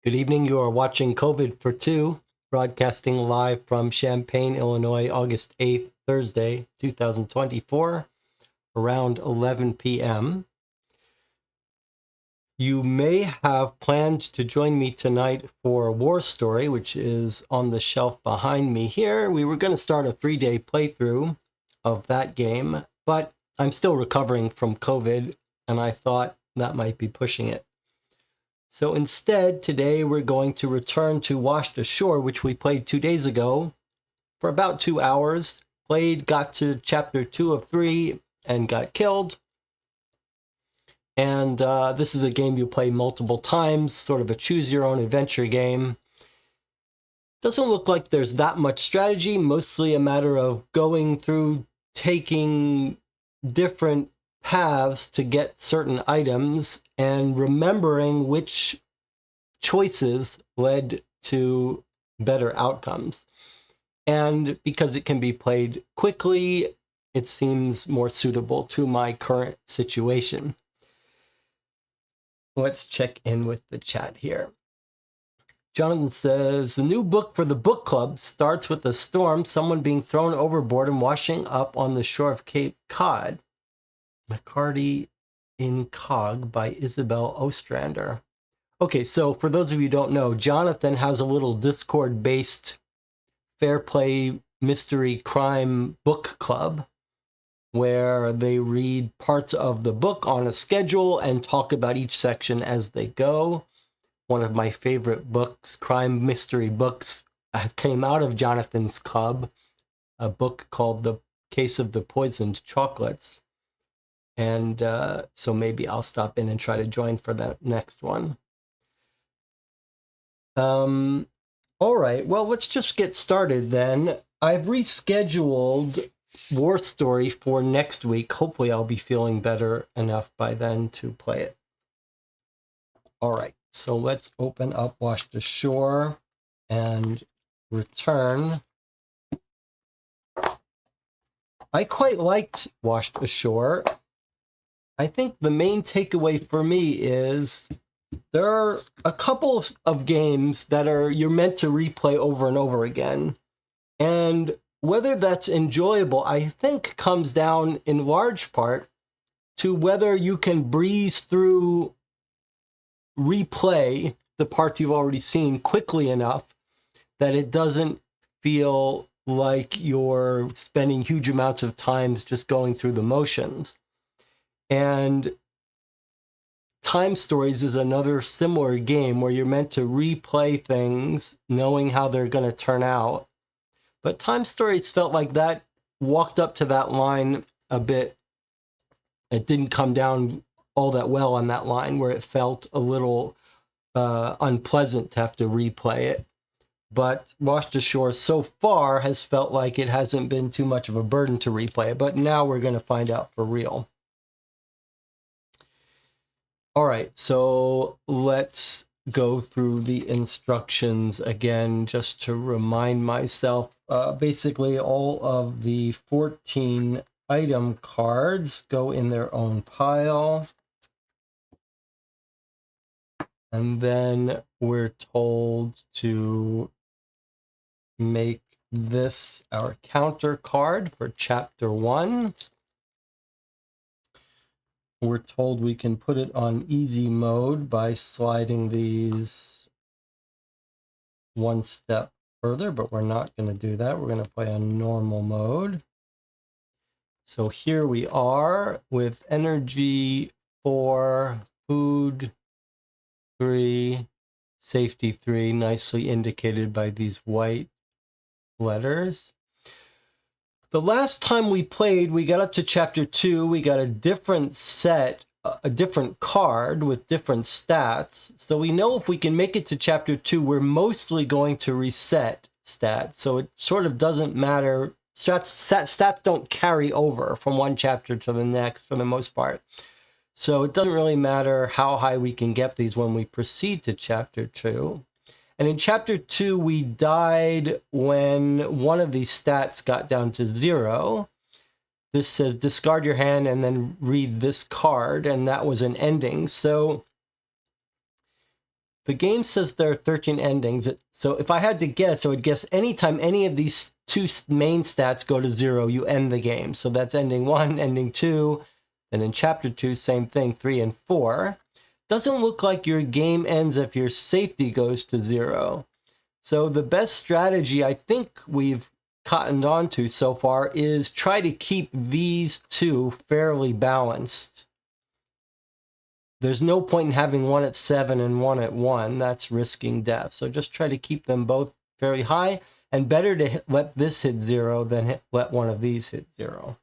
Good evening. You are watching COVID for Two, broadcasting live from Champaign, Illinois, August 8th, Thursday, 2024, around 11 p.m. You may have planned to join me tonight for War Story, which is on the shelf behind me here. We were going to start a 3-day playthrough of that game, but I'm still recovering from COVID, and I thought that might be pushing it. So instead, today we're going to return to Washed Ashore, which we played 2 days ago for about 2 hours. Got to chapter 2 of 3 and got killed. And this is a game you play multiple times, sort of a choose-your-own-adventure game. Doesn't look like there's that much strategy, mostly a matter of going through, taking different paths to get certain items and remembering which choices led to better outcomes. And because it can be played quickly, it seems more suitable to my current situation. Let's check in with the chat here. Jonathan says, the new book for the book club starts with a storm, someone being thrown overboard and washing up on the shore of Cape Cod. McCarty Incog by Isabel Ostrander. Okay, so for those of you who don't know, Jonathan has a little Discord-based fair play mystery crime book club where they read parts of the book on a schedule and talk about each section as they go. One of my favorite books, crime mystery books, came out of Jonathan's club, a book called The Case of the Poisoned Chocolates. And so maybe I'll stop in and try to join for that next one. All right, well, let's just get started then. I've rescheduled War Story for next week. Hopefully I'll be feeling better enough by then to play it. All right, so let's open up Washed Ashore and return. I quite liked Washed Ashore. I think the main takeaway for me is there are a couple of games that you're meant to replay over and over again. And whether that's enjoyable, I think comes down in large part to whether you can breeze through, replay the parts you've already seen quickly enough that it doesn't feel like you're spending huge amounts of time just going through the motions. And Time Stories is another similar game where you're meant to replay things knowing how they're going to turn out. But Time Stories felt like that walked up to that line a bit. It didn't come down all that well on that line, where it felt a little unpleasant to have to replay it. But Washed Ashore so far has felt like it hasn't been too much of a burden to replay it. But now we're going to find out for real. All right, so let's go through the instructions again, just to remind myself. Basically, all of the 14 item cards go in their own pile. And then we're told to make this our counter card for chapter 1. We're told we can put it on easy mode by sliding these one step further, but we're not going to do that. We're going to play on normal mode. So here we are with energy 4, food 3, safety 3, nicely indicated by these white letters. The last time we played, we got up to chapter 2. We got a different set, a different card with different stats. So we know if we can make it to chapter 2, we're mostly going to reset stats. So it sort of doesn't matter. Stats don't carry over from one chapter to the next for the most part. So it doesn't really matter how high we can get these when we proceed to chapter 2. And in chapter 2, we died when one of these stats got down to 0. This says discard your hand and then read this card, and that was an ending. So the game says there are 13 endings. So if I had to guess, I would guess anytime any of these two main stats go to 0, you end the game. So that's ending 1, ending 2. And in chapter 2, same thing, 3 and 4. Doesn't look like your game ends if your safety goes to 0. So the best strategy I think we've cottoned on to so far is try to keep these two fairly balanced. There's no point in having one at 7 and one at 1. That's risking death. So just try to keep them both very high, and better to let this hit 0 than let one of these hit 0.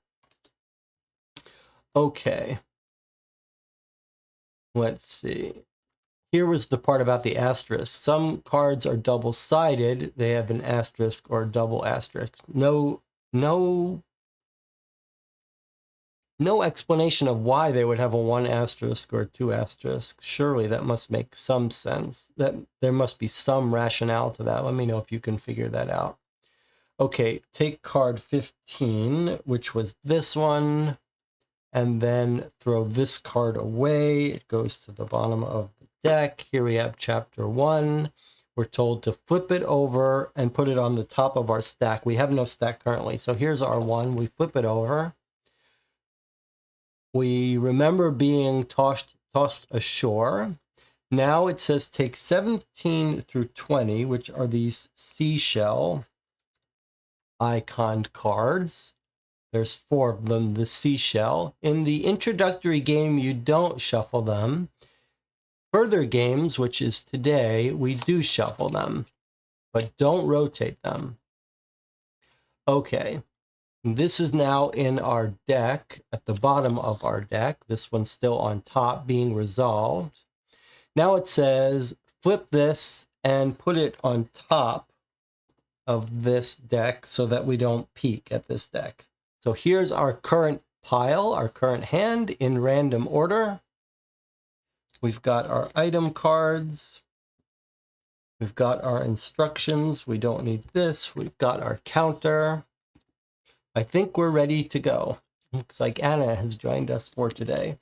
Okay. Let's see. Here was the part about the asterisk. Some cards are double-sided. They have an asterisk or double asterisk. No explanation of why they would have a 1 asterisk or 2 asterisk. Surely that must make some sense. That there must be some rationale to that. Let me know if you can figure that out. Okay, take card 15, which was this one, and then throw this card away. It goes to the bottom of the deck. Here we have chapter 1. We're told to flip it over and put it on the top of our stack. We have no stack currently, so here's our 1. We flip it over. We remember being tossed ashore. Now it says take 17 through 20, which are these seashell icon cards. There's 4 of them, the seashell. In the introductory game, you don't shuffle them. Further games, which is today, we do shuffle them, but don't rotate them. Okay, this is now in our deck, at the bottom of our deck. This one's still on top, being resolved. Now it says, flip this and put it on top of this deck so that we don't peek at this deck. So here's our current pile, our current hand in random order. We've got our item cards. We've got our instructions. We don't need this. We've got our counter. I think we're ready to go. Looks like Anna has joined us for today.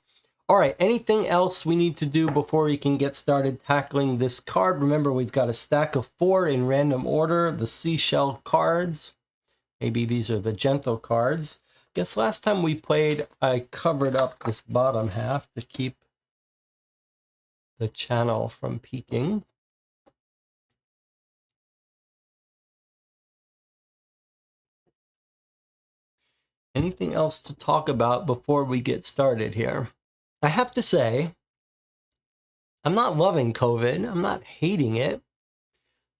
All right, anything else we need to do before we can get started tackling this card? Remember, we've got a stack of 4 in random order, the seashell cards. Maybe these are the gentle cards. Guess last time we played, I covered up this bottom half to keep the channel from peaking. Anything else to talk about before we get started here? I have to say, I'm not loving COVID. I'm not hating it.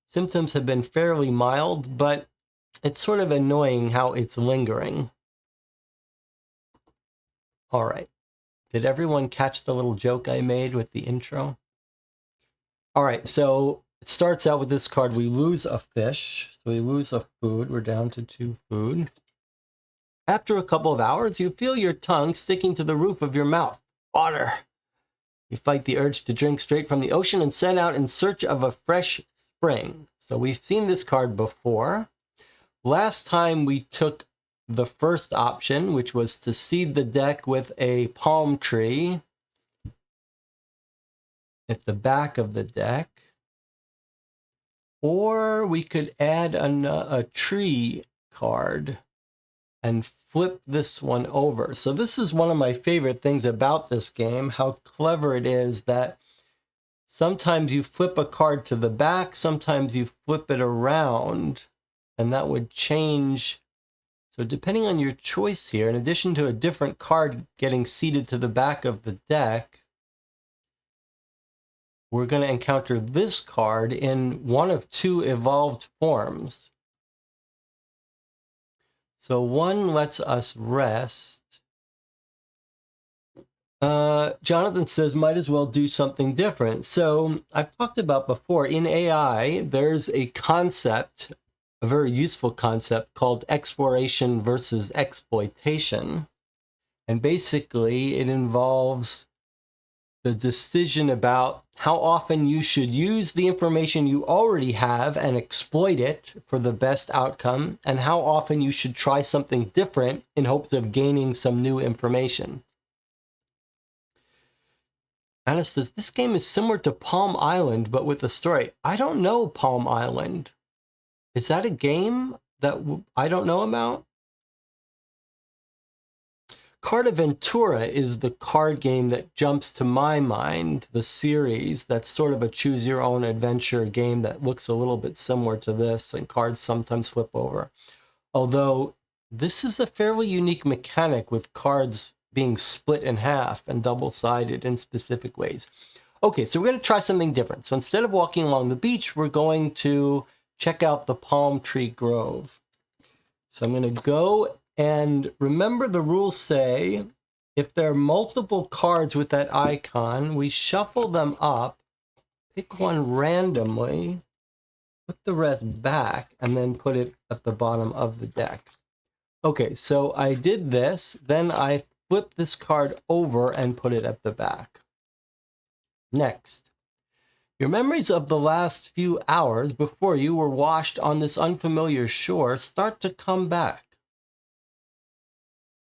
Symptoms have been fairly mild, but it's sort of annoying how it's lingering. All right. Did everyone catch the little joke I made with the intro? All right, so it starts out with this card. We lose a fish, so we lose a food. We're down to 2 food. After a couple of hours, you feel your tongue sticking to the roof of your mouth. Water. You fight the urge to drink straight from the ocean and set out in search of a fresh spring. So we've seen this card before. Last time we took the first option, which was to seed the deck with a palm tree at the back of the deck. Or we could add a tree card and flip this one over. So this is one of my favorite things about this game, how clever it is that sometimes you flip a card to the back, sometimes you flip it around, and that would change. So depending on your choice here, in addition to a different card getting seated to the back of the deck, we're going to encounter this card in one of 2 evolved forms. So one lets us rest. Jonathan says, might as well do something different. So I've talked about before, in AI, there's a concept, a very useful concept called exploration versus exploitation. And basically it involves the decision about how often you should use the information you already have and exploit it for the best outcome, and how often you should try something different in hopes of gaining some new information. Anna says, this game is similar to Palm Island, but with a story. I don't know Palm Island. Is that a game that I don't know about? Cartaventura is the card game that jumps to my mind, the series that's sort of a choose-your-own-adventure game that looks a little bit similar to this, and cards sometimes flip over. Although this is a fairly unique mechanic with cards being split in half and double-sided in specific ways. Okay, so we're going to try something different. So instead of walking along the beach, we're going to check out the palm tree grove. So I'm going to go. And remember, the rules say if there are multiple cards with that icon, we shuffle them up, pick one randomly, put the rest back, and then put it at the bottom of the deck. Okay, so I did this, then I flipped this card over and put it at the back. Next, your memories of the last few hours before you were washed on this unfamiliar shore start to come back.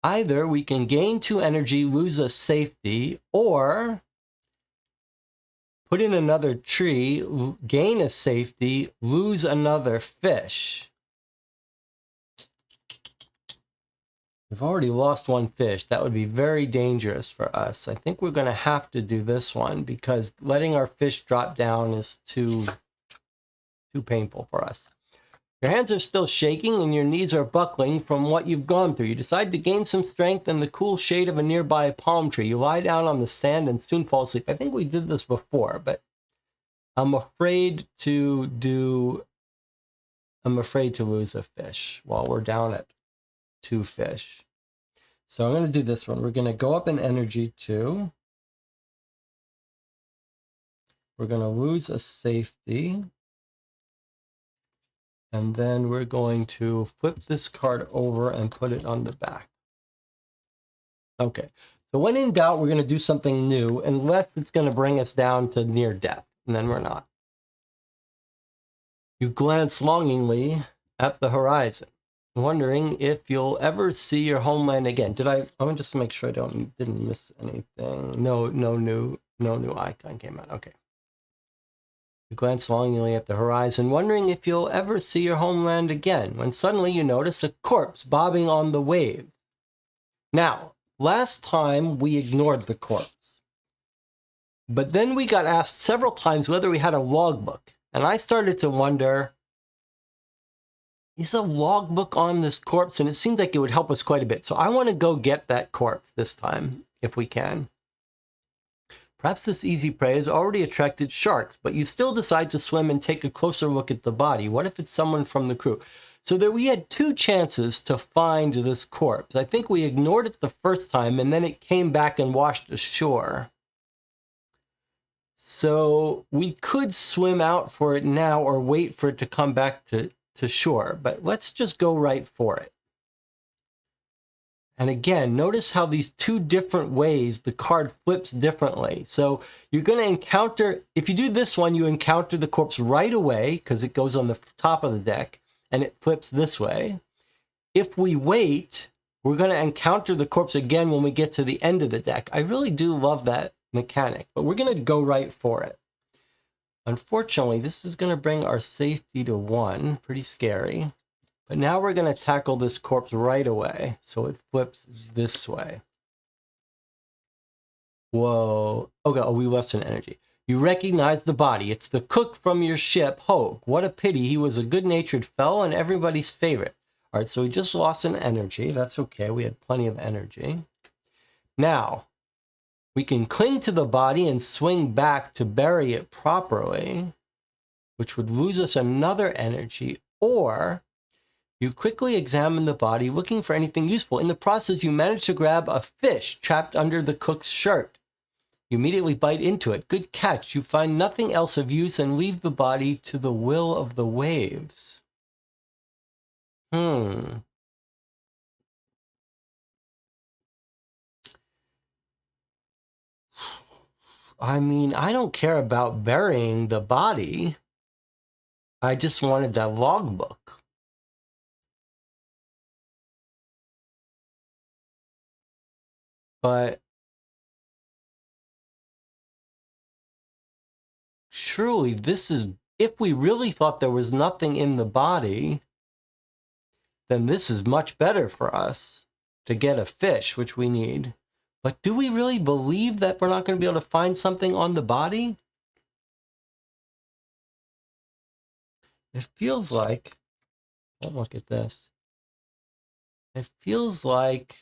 Either we can gain 2 energy, lose a safety, or put in another tree, gain a safety, lose another fish. We've already lost 1 fish. That would be very dangerous for us. I think we're going to have to do this one because letting our fish drop down is too painful for us. Your hands are still shaking and your knees are buckling from what you've gone through. You decide to gain some strength in the cool shade of a nearby palm tree. You lie down on the sand and soon fall asleep. I think we did this before, but I'm afraid to lose a fish while we're down at 2 fish. So I'm going to do this one. We're going to go up in energy 2. We're going to lose a safety. And then we're going to flip this card over and put it on the back. Okay, so when in doubt, we're going to do something new, unless it's going to bring us down to near death, and then we're not. You glance longingly at the horizon, wondering if you'll ever see your homeland again. I want to just make sure I didn't miss anything. No new icon came out. Okay. You glance longingly at the horizon, wondering if you'll ever see your homeland again, when suddenly you notice a corpse bobbing on the wave. Now, last time we ignored the corpse, but then we got asked several times whether we had a logbook, and I started to wonder, is a logbook on this corpse, and it seems like it would help us quite a bit. So I want to go get that corpse this time, if we can. Perhaps this easy prey has already attracted sharks, but you still decide to swim and take a closer look at the body. What if it's someone from the crew? So there we had 2 chances to find this corpse. I think we ignored it the first time, and then it came back and washed ashore. So we could swim out for it now or wait for it to come back to shore, but let's just go right for it. And again, notice how these 2 different ways the card flips differently. So you're going to encounter, if you do this one, you encounter the corpse right away because it goes on the top of the deck and it flips this way. If we wait, we're going to encounter the corpse again when we get to the end of the deck. I really do love that mechanic, but we're going to go right for it. Unfortunately, this is going to bring our safety to 1. Pretty scary. But now we're going to tackle this corpse right away. So it flips this way. Whoa. Okay, oh, we lost some energy. You recognize the body. It's the cook from your ship, Hogue. What a pity. He was a good-natured fellow and everybody's favorite. All right, so we just lost an energy. That's okay. We had plenty of energy. Now, we can cling to the body and swing back to bury it properly, which would lose us another energy, or you quickly examine the body looking for anything useful. In the process, you manage to grab a fish trapped under the cook's shirt. You immediately bite into it. Good catch. You find nothing else of use and leave the body to the will of the waves. I mean, I don't care about burying the body. I just wanted that logbook. But surely this is, if we really thought there was nothing in the body, then this is much better for us to get a fish, which we need. But do we really believe that we're not going to be able to find something on the body? It feels like, don't look at this. It feels like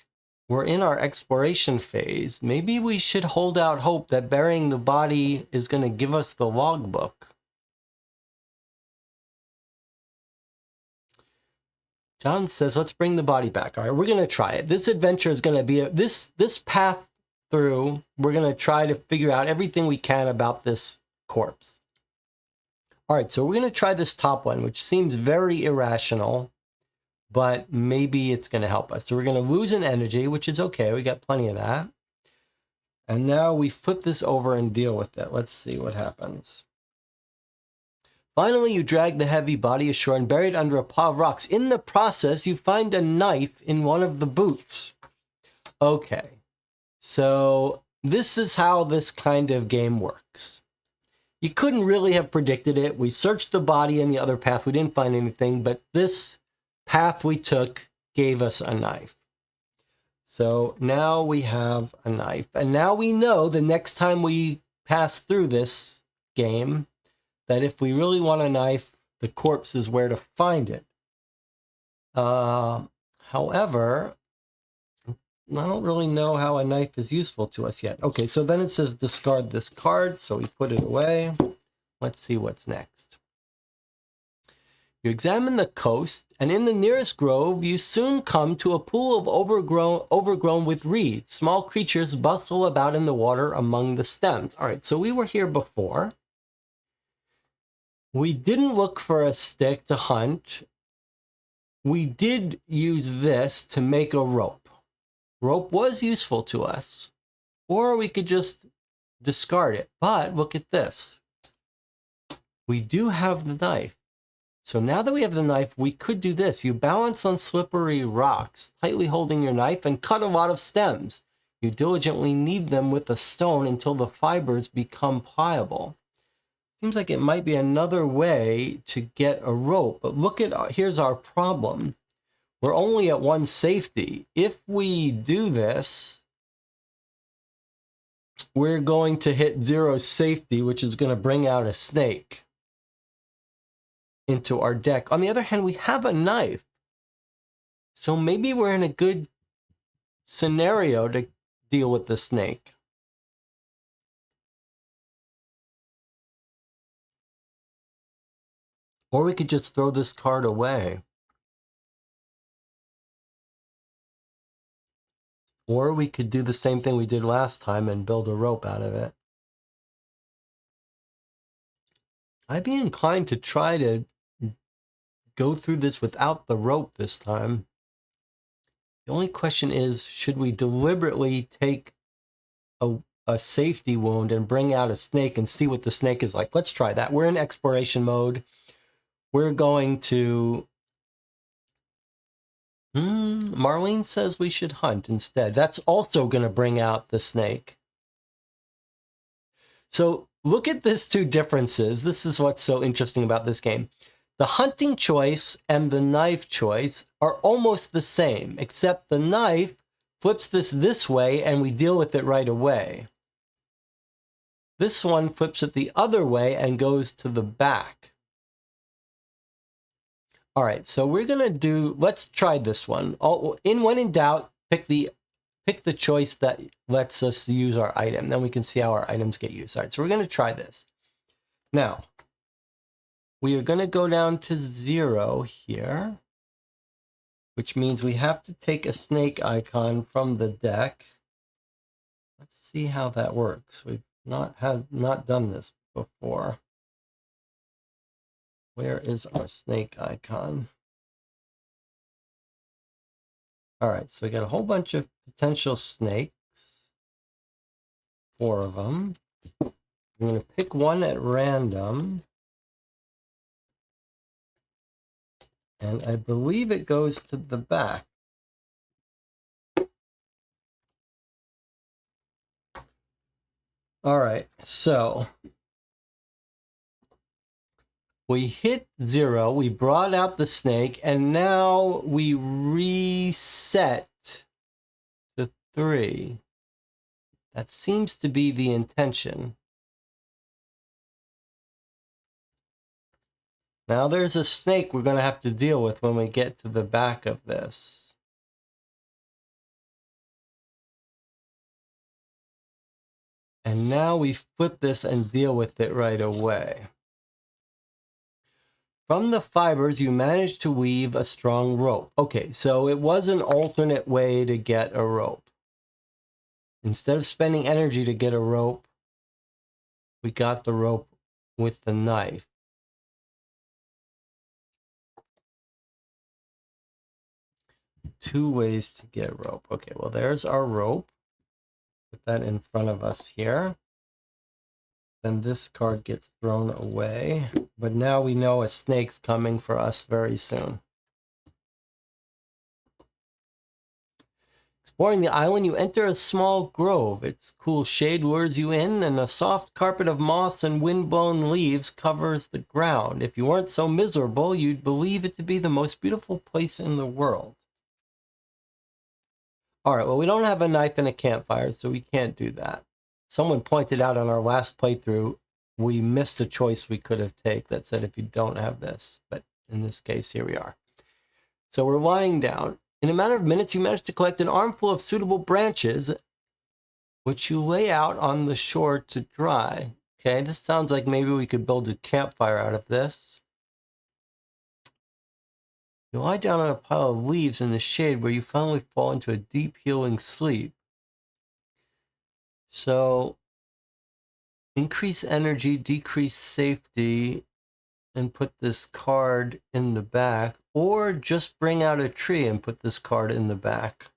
we're in our exploration phase. Maybe we should hold out hope that burying the body is going to give us the logbook. John says, let's bring the body back. All right, we're going to try it. This adventure is going to be, this path through, we're going to try to figure out everything we can about this corpse. All right, so we're going to try this top one, which seems very irrational, but maybe it's going to help us. So we're going to lose an energy, which is okay. We got plenty of that. And now we flip this over and deal with it. Let's see what happens. Finally, you drag the heavy body ashore and bury it under a pile of rocks. In the process, you find a knife in one of the boots. Okay, so this is how this kind of game works. You couldn't really have predicted it. We searched the body and the other path. We didn't find anything, but this path we took gave us a knife. So now we have a knife. And now we know the next time we pass through this game that if we really want a knife, the corpse is where to find it. However, I don't really know how a knife is useful to us yet. Okay, so then it says discard this card, so we put it away. Let's see what's next. You examine the coast, and in the nearest grove, you soon come to a pool of overgrown with reeds. Small creatures bustle about in the water among the stems. All right, so we were here before. We didn't look for a stick to hunt. We did use this to make a rope. Rope was useful to us. Or we could just discard it. But look at this. We do have the knife. So now that we have the knife, we could do this. You balance on slippery rocks, tightly holding your knife, and cut a lot of stems. You diligently knead them with a stone until the fibers become pliable. Seems like it might be another way to get a rope, but look at, here's our problem. We're only at 1 safety. If we do this, we're going to hit 0 safety, which is going to bring out a snake. into our deck. On the other hand, we have a knife. So maybe we're in a good scenario to deal with the snake. Or we could just throw this card away. Or we could do the same thing we did last time and build a rope out of it. I'd be inclined to try to go through this without the rope this time. The only question is, should we deliberately take a safety wound and bring out a snake and see what the snake is like? Let's try that. We're in exploration mode. We're going to... Marlene says we should hunt instead. That's also going to bring out the snake. So look at these two differences. This is what's so interesting about this game. The hunting choice and the knife choice are almost the same, except the knife flips this way and we deal with it right away. This one flips it the other way and goes to the back. All right, so we're gonna do, let's try this one. When in doubt, pick the choice that lets us use our item. Then we can see how our items get used. All right, so we're gonna try this. Now, we are gonna go down to 0 here, which means we have to take a snake icon from the deck. Let's see how that works. We've not done this before. Where is our snake icon? All right, so we got a whole bunch of potential snakes, 4 of them. I'm going to pick one at random. And I believe it goes to the back. All right, so we hit 0, we brought out the snake, and now we reset to 3. That seems to be the intention. Now there's a snake we're going to have to deal with when we get to the back of this. And now we flip this and deal with it right away. From the fibers, you managed to weave a strong rope. Okay, so it was an alternate way to get a rope. Instead of spending energy to get a rope, we got the rope with the knife. Two ways to get rope. Okay, well, there's our rope. Put that in front of us here. Then this card gets thrown away. But now we know a snake's coming for us very soon. Exploring the island, you enter a small grove. Its cool shade lures you in, and a soft carpet of moss and wind-blown leaves covers the ground. If you weren't so miserable, you'd believe it to be the most beautiful place in the world. All right, well, we don't have a knife and a campfire, so we can't do that. Someone pointed out on our last playthrough, we missed a choice we could have taken that said if you don't have this. But in this case, here we are. So we're lying down. In a matter of minutes, you manage to collect an armful of suitable branches, which you lay out on the shore to dry. Okay, this sounds like maybe we could build a campfire out of this. You lie down on a pile of leaves in the shade where you finally fall into a deep healing sleep. So, increase energy, decrease safety, and put this card in the back, or just bring out a tree and put this card in the back.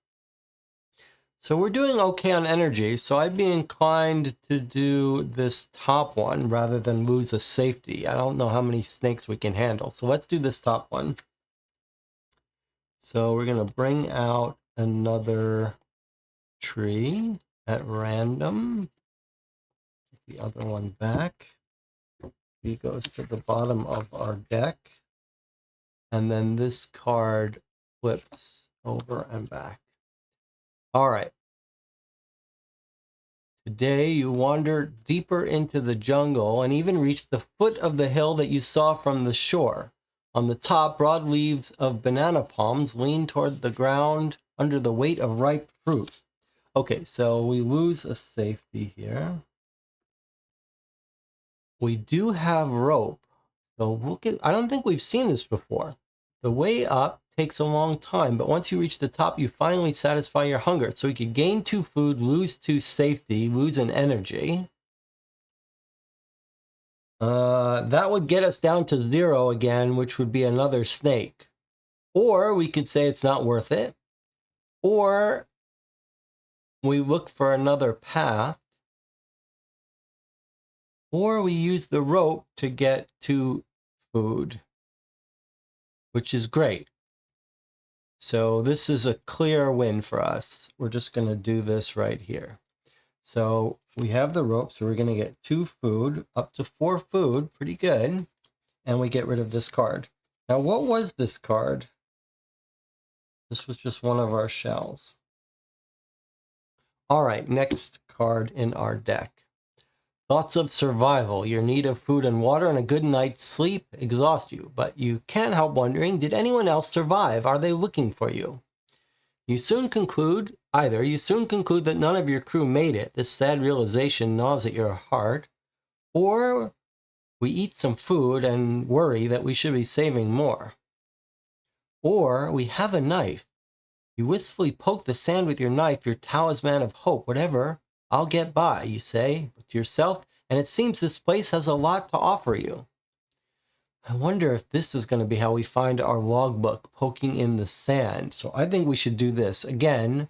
So we're doing okay on energy, so I'd be inclined to do this top one rather than lose a safety. I don't know how many snakes we can handle, so let's do this top one. So we're going to bring out another tree at random. Put the other one back. He goes to the bottom of our deck. And then this card flips over and back. All right. Today you wander deeper into the jungle and even reach the foot of the hill that you saw from the shore. On the top, broad leaves of banana palms lean toward the ground under the weight of ripe fruit. Okay, so we lose a safety here. We do have rope. So look at, I don't think we've seen this before. The way up takes a long time, but once you reach the top, you finally satisfy your hunger. So we could gain 2 food, lose 2 safety, lose an energy. That would get us down to 0 again, which would be another snake. Or we could say it's not worth it. Or we look for another path. Or we use the rope to get to food, which is great. So this is a clear win for us. We're just going to do this right here. So we have the rope, so we're going to get 2 food, up to 4 food, pretty good. And we get rid of this card. Now, what was this card? This was just one of our shells. All right, next card in our deck. Thoughts of survival. Your need of food and water and a good night's sleep exhaust you, but you can't help wondering, did anyone else survive? Are they looking for you? You soon conclude that none of your crew made it. This sad realization gnaws at your heart. Or we eat some food and worry that we should be saving more. Or we have a knife. You wistfully poke the sand with your knife, your talisman of hope. Whatever, I'll get by, you say to yourself, and it seems this place has a lot to offer you. I wonder if this is going to be how we find our logbook, poking in the sand. So I think we should do this. Again,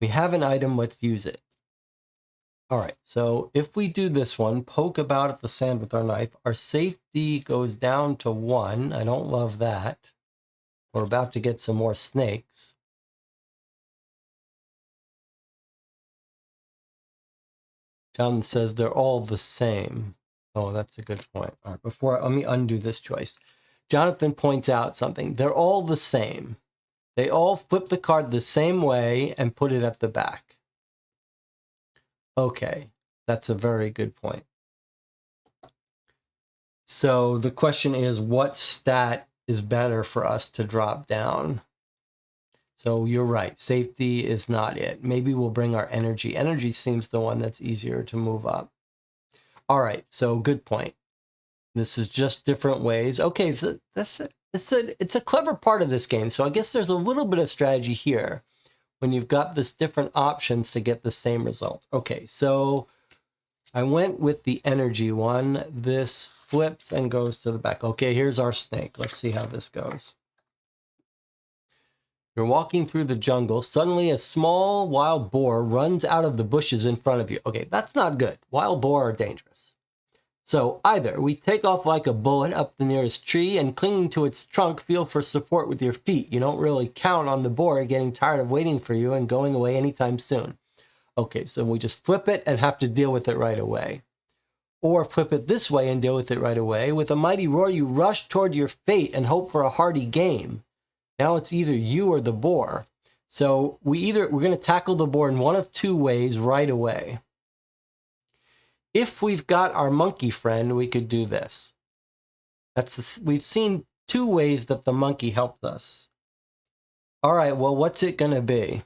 we have an item, let's use it. All right, so if we do this one, poke about at the sand with our knife, our safety goes down to 1. I don't love that. We're about to get some more snakes. John says they're all the same. Oh, that's a good point. All right, let me undo this choice. Jonathan points out something. They're all the same. They all flip the card the same way and put it at the back. Okay, that's a very good point. So the question is, what stat is better for us to drop down? So you're right, safety is not it. Maybe we'll bring our energy. Energy seems the one that's easier to move up. All right, so good point. This is just different ways. Okay, so it's a clever part of this game. So I guess there's a little bit of strategy here when you've got this different options to get the same result. Okay, so I went with the energy one. This flips and goes to the back. Okay, here's our snake. Let's see how this goes. You're walking through the jungle. Suddenly, a small wild boar runs out of the bushes in front of you. Okay, that's not good. Wild boar are dangerous. So either we take off like a bullet up the nearest tree and clinging to its trunk, feel for support with your feet. You don't really count on the boar getting tired of waiting for you and going away anytime soon. Okay, so we just flip it and have to deal with it right away. Or flip it this way and deal with it right away. With a mighty roar, you rush toward your fate and hope for a hearty game. Now it's either you or the boar. So we're going to tackle the boar in one of 2 ways right away. If we've got our monkey friend, we could do this. We've seen 2 ways that the monkey helped us. All right, well, what's it going to be?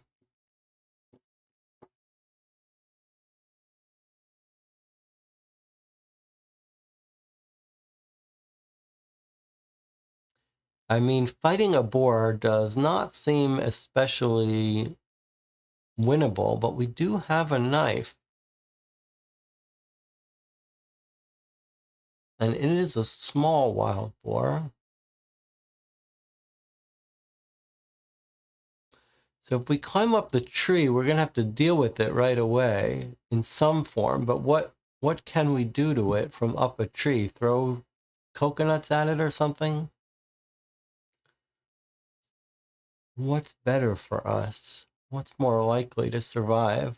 I mean, fighting a boar does not seem especially winnable, but we do have a knife. And it is a small wild boar. So if we climb up the tree, we're going to have to deal with it right away in some form. But what can we do to it from up a tree? Throw coconuts at it or something? What's better for us? What's more likely to survive?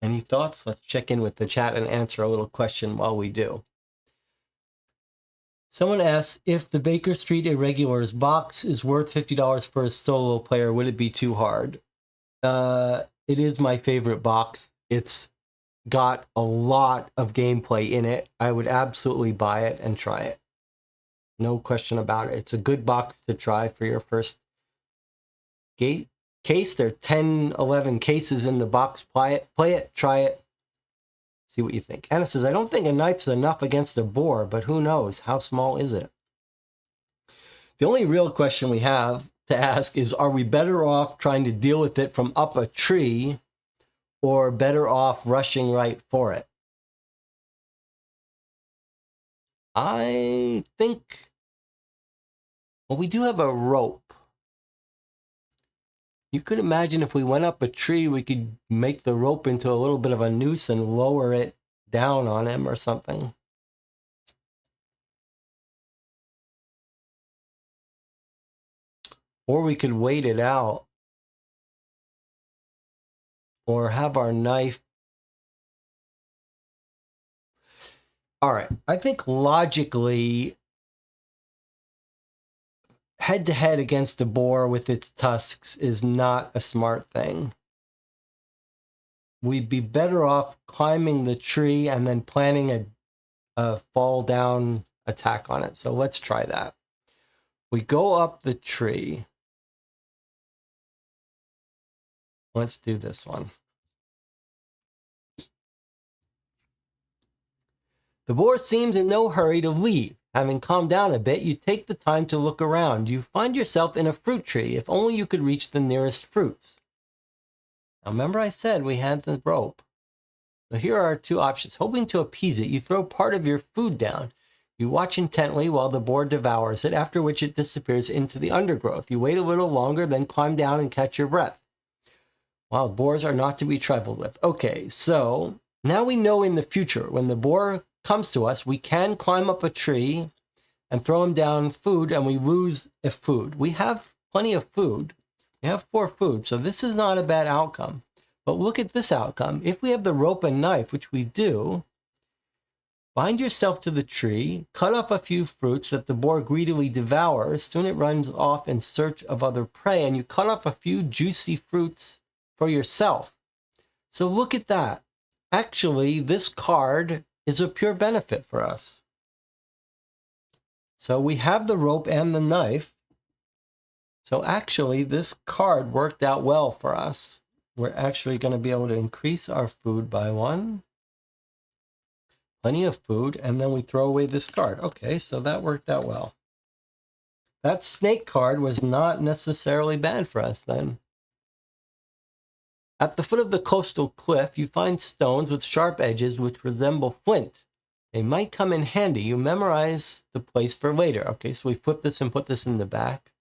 Any thoughts? Let's check in with the chat and answer a little question while we do. Someone asks, if the Baker Street Irregulars box is worth $50 for a solo player, would it be too hard? It is my favorite box. It's got a lot of gameplay in it. I would absolutely buy it and try it. No question about it. It's a good box to try for your first case. There are 10, 11 cases in the box. Play it, try it. See what you think. Anna says, I don't think a knife's enough against a boar, but who knows? How small is it? The only real question we have to ask is, are we better off trying to deal with it from up a tree or better off rushing right for it? I think, well, we do have a rope. You could imagine if we went up a tree, we could make the rope into a little bit of a noose and lower it down on him or something. Or we could wait it out. Or have our knife. All right, I think logically, head-to-head against a boar with its tusks is not a smart thing. We'd be better off climbing the tree and then planning a fall-down attack on it. So let's try that. We go up the tree. Let's do this one. The boar seems in no hurry to leave. Having calmed down a bit, you take the time to look around. You find yourself in a fruit tree. If only you could reach the nearest fruits. Now remember I said we had the rope. So here are our two options. Hoping to appease it, you throw part of your food down. You watch intently while the boar devours it, after which it disappears into the undergrowth. You wait a little longer, then climb down and catch your breath. Wild boars are not to be trifled with. Okay, so now we know in the future when the boar comes to us, we can climb up a tree and throw him down food, and we lose a food. We have plenty of food. We have 4 food, so this is not a bad outcome. But look at this outcome. If we have the rope and knife, which we do, bind yourself to the tree, cut off a few fruits that the boar greedily devours. Soon it runs off in search of other prey, and you cut off a few juicy fruits for yourself. So look at that. Actually, this card is a pure benefit for us. So we have the rope and the knife. So actually, this card worked out well for us. We're actually going to be able to increase our food by 1. Plenty of food, and then we throw away this card. Okay, so that worked out well. That snake card was not necessarily bad for us then. At the foot of the coastal cliff, you find stones with sharp edges which resemble flint. They might come in handy. You memorize the place for later. Okay, so we flip this and put this in the back.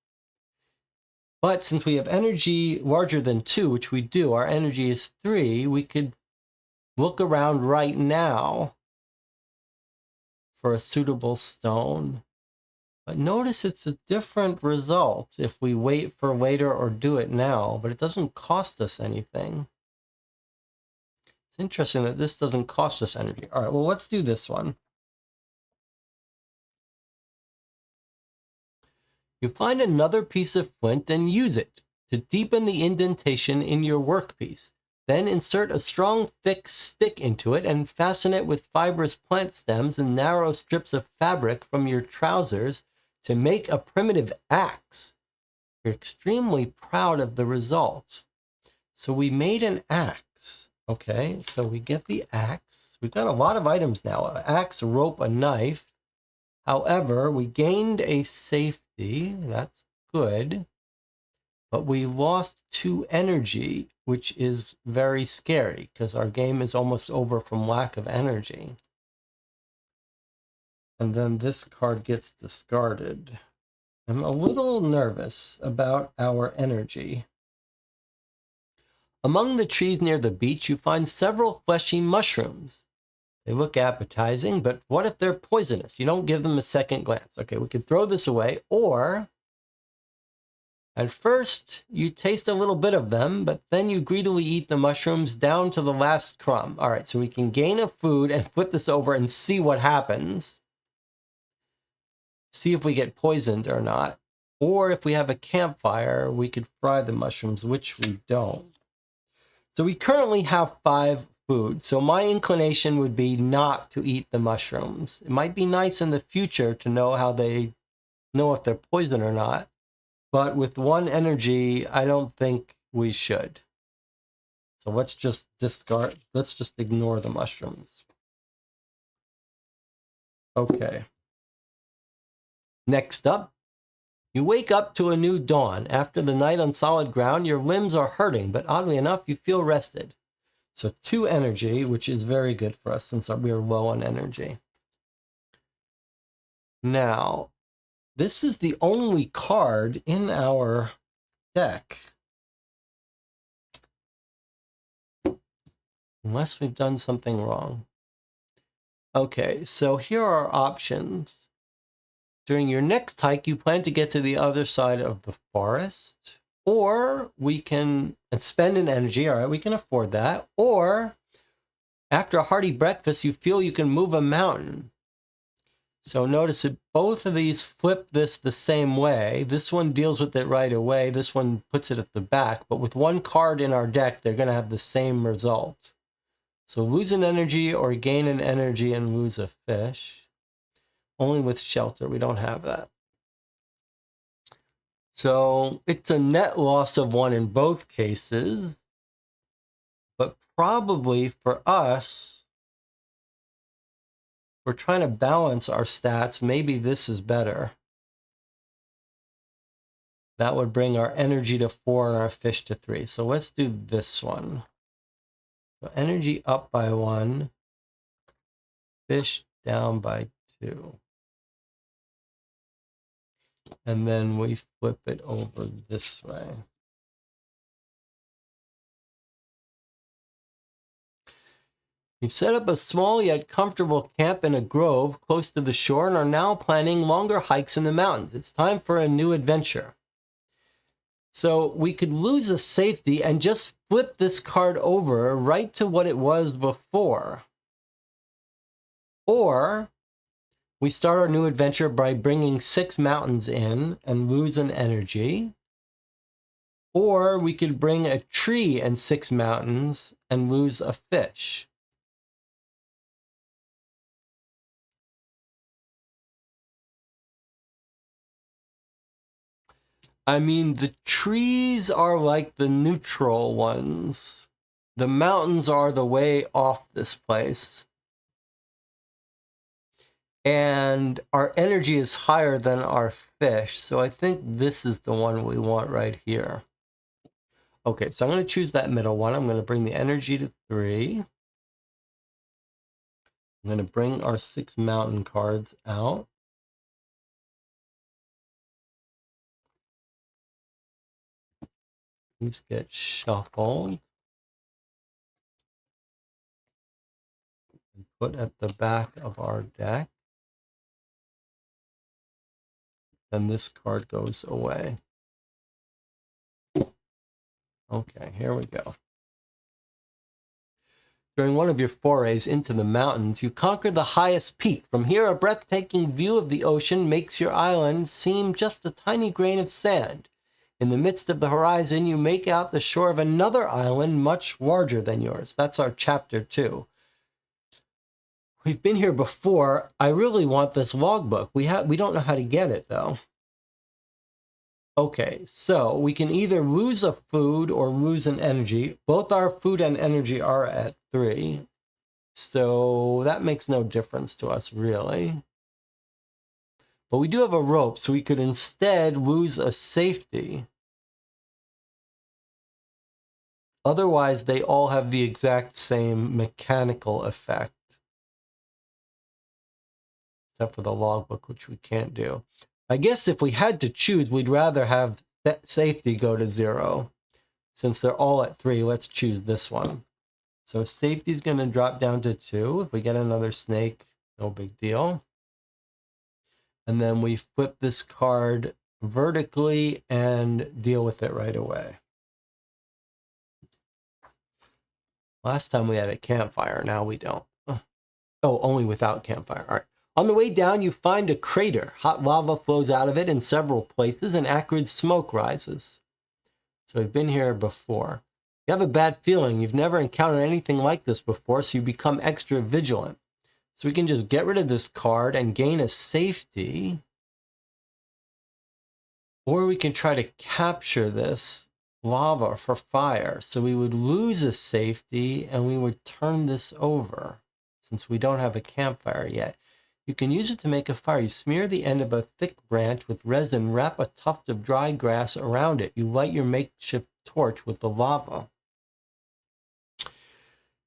But since we have energy larger than 2, which we do, our energy is 3, we could look around right now for a suitable stone. But notice it's a different result if we wait for later or do it now, but it doesn't cost us anything. It's interesting that this doesn't cost us energy. All right, well, let's do this one. You find another piece of flint and use it to deepen the indentation in your workpiece. Then insert a strong, thick stick into it and fasten it with fibrous plant stems and narrow strips of fabric from your trousers to make a primitive axe. You're extremely proud of the result. So we made an axe. Okay, so we get the axe. We've got a lot of items now. An axe, a rope, a knife. However, we gained a safety. That's good. But we lost 2 energy, which is very scary because our game is almost over from lack of energy. And then this card gets discarded. I'm a little nervous about our energy. Among the trees near the beach, you find several fleshy mushrooms. They look appetizing, but what if they're poisonous? You don't give them a second glance. Okay, we could throw this away, or at first you taste a little bit of them, but then you greedily eat the mushrooms down to the last crumb. All right, so we can gain a food and flip this over and see what happens. see if we get poisoned or not. Or if we have a campfire, we could fry the mushrooms, which we don't. So we currently have 5 food. So my inclination would be not to eat the mushrooms. It might be nice in the future to know how they know if they're poison or not. But with 1 energy, I don't think we should. So let's just discard, let's just ignore the mushrooms. Okay. Next up, you wake up to a new dawn. After the night on solid ground, your limbs are hurting, but oddly enough, you feel rested. So 2 energy, which is very good for us since we are low on energy. Now, this is the only card in our deck. Unless we've done something wrong. Okay, so here are our options. During your next hike, you plan to get to the other side of the forest. Or we can spend an energy, all right, we can afford that. Or after a hearty breakfast, you feel you can move a mountain. So notice that both of these flip this the same way. This one deals with it right away. This one puts it at the back. But with 1 card in our deck, they're going to have the same result. So lose an energy or gain an energy and lose a fish. Only with shelter, we don't have that. So it's a net loss of 1 in both cases. But probably for us, we're trying to balance our stats. Maybe this is better. That would bring our energy to 4 and our fish to 3. So let's do this one. So energy up by 1, fish down by 2. And then we flip it over this way. You've set up a small yet comfortable camp in a grove close to the shore and are now planning longer hikes in the mountains. It's time for a new adventure. So we could lose a safety and just flip this card over right to what it was before. Or we start our new adventure by bringing 6 mountains in and lose an energy. Or we could bring a tree and 6 mountains and lose a fish. I mean, the trees are like the neutral ones. The mountains are the way off this place. And our energy is higher than our fish. So I think this is the one we want right here. Okay, so I'm going to choose that middle one. I'm going to bring the energy to 3. I'm going to bring our 6 mountain cards out. These get shuffled and put at the back of our deck. Then this card goes away. Okay, here we go. During one of your forays into the mountains, you conquer the highest peak. From here, a breathtaking view of the ocean makes your island seem just a tiny grain of sand. In the midst of the horizon, you make out the shore of another island much larger than yours. That's our chapter 2. We've been here before. I really want this logbook. We don't know how to get it, though. Okay, so we can either lose a food or lose an energy. Both our food and energy are at 3. So that makes no difference to us, really. But we do have a rope, so we could instead lose a safety. Otherwise, they all have the exact same mechanical effect. Except for the logbook, which we can't do. I guess if we had to choose, we'd rather have safety go to 0. Since they're all at 3, let's choose this one. So safety is going to drop down to 2. If we get another snake, no big deal. And then we flip this card vertically and deal with it right away. Last time we had a campfire, now we don't. Oh, only without campfire. All right. On the way down, you find a crater. Hot lava flows out of it in several places, and acrid smoke rises. So we've been here before. You have a bad feeling. You've never encountered anything like this before, so you become extra vigilant. So we can just get rid of this card and gain a safety. Or we can try to capture this lava for fire. So we would lose a safety and we would turn this over since we don't have a campfire yet. You can use it to make a fire. You smear the end of a thick branch with resin, wrap a tuft of dry grass around it. You light your makeshift torch with the lava.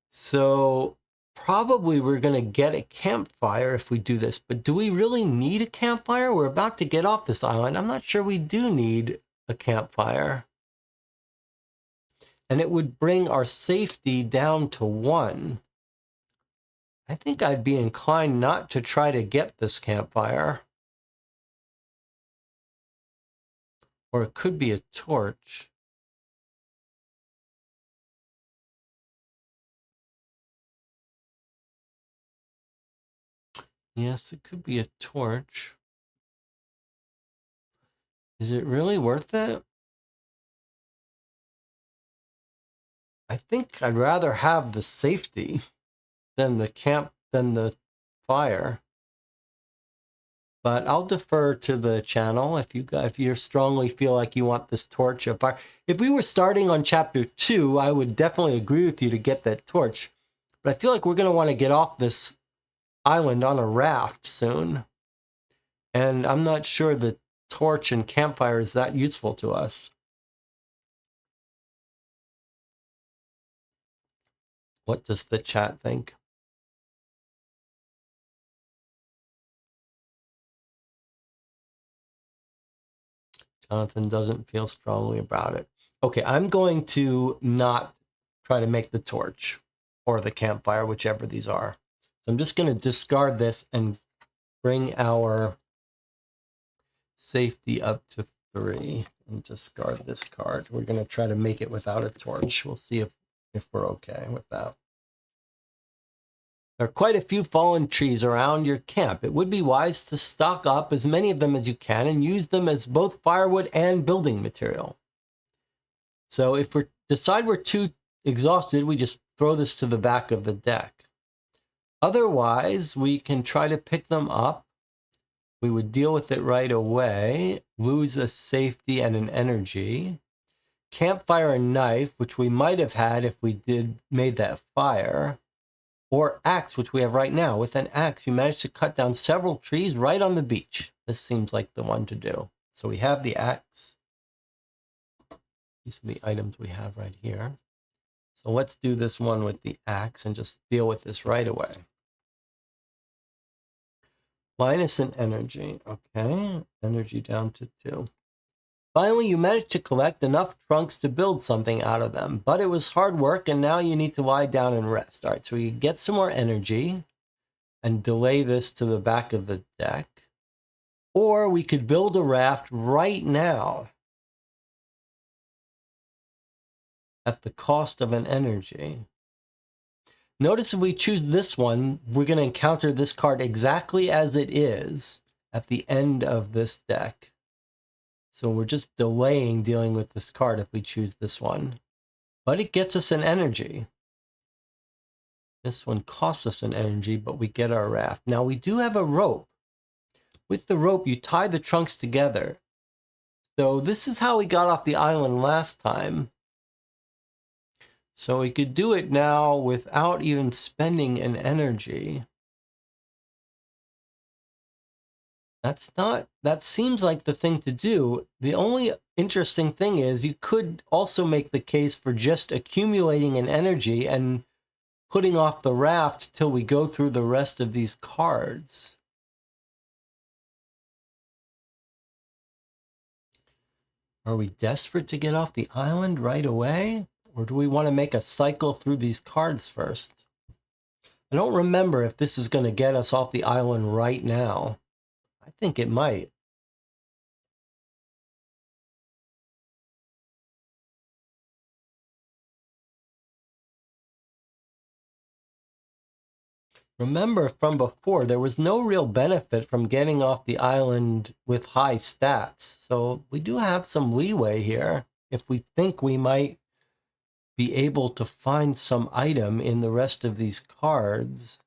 So probably we're going to get a campfire if we do this, but do we really need a campfire? We're about to get off this island. I'm not sure we do need a campfire. And it would bring our safety down to 1. I think I'd be inclined not to try to get this campfire. Or it could be a torch. Yes, it could be a torch. Is it really worth it? I think I'd rather have the safety than the fire. But I'll defer to the channel if you strongly feel like you want this torch of fire. If we were starting on chapter 2, I would definitely agree with you to get that torch. But I feel like we're going to want to get off this island on a raft soon. And I'm not sure the torch and campfire is that useful to us. What does the chat think? Jonathan doesn't feel strongly about it. Okay, I'm going to not try to make the torch or the campfire, whichever these are. So I'm just going to discard this and bring our safety up to 3 and discard this card. We're going to try to make it without a torch. We'll see if we're okay with that. There are quite a few fallen trees around your camp. It would be wise to stock up as many of them as you can and use them as both firewood and building material. So if we decide we're too exhausted, we just throw this to the back of the deck. Otherwise, we can try to pick them up. We would deal with it right away, lose a safety and an energy. Campfire and knife, which we might have had if we made that fire. Or axe, which we have right now. With an axe, you manage to cut down several trees right on the beach. This seems like the one to do. So we have the axe. These are the items we have right here. So let's do this one with the axe and just deal with this right away. Minus an energy. Okay, energy down to 2. Finally, you managed to collect enough trunks to build something out of them, but it was hard work and now you need to lie down and rest. All right, so we get some more energy and delay this to the back of the deck. Or we could build a raft right now at the cost of an energy. Notice if we choose this one, we're going to encounter this card exactly as it is at the end of this deck. So we're just delaying dealing with this card if we choose this one. But it gets us an energy. This one costs us an energy, but we get our raft. Now we do have a rope. With the rope, you tie the trunks together. So this is how we got off the island last time. So we could do it now without even spending an energy. That seems like the thing to do. The only interesting thing is you could also make the case for just accumulating an energy and putting off the raft till we go through the rest of these cards. Are we desperate to get off the island right away? Or do we want to make a cycle through these cards first? I don't remember if this is going to get us off the island right now. I think it might. Remember from before, there was no real benefit from getting off the island with high stats. So we do have some leeway here if we think we might be able to find some item in the rest of these cards.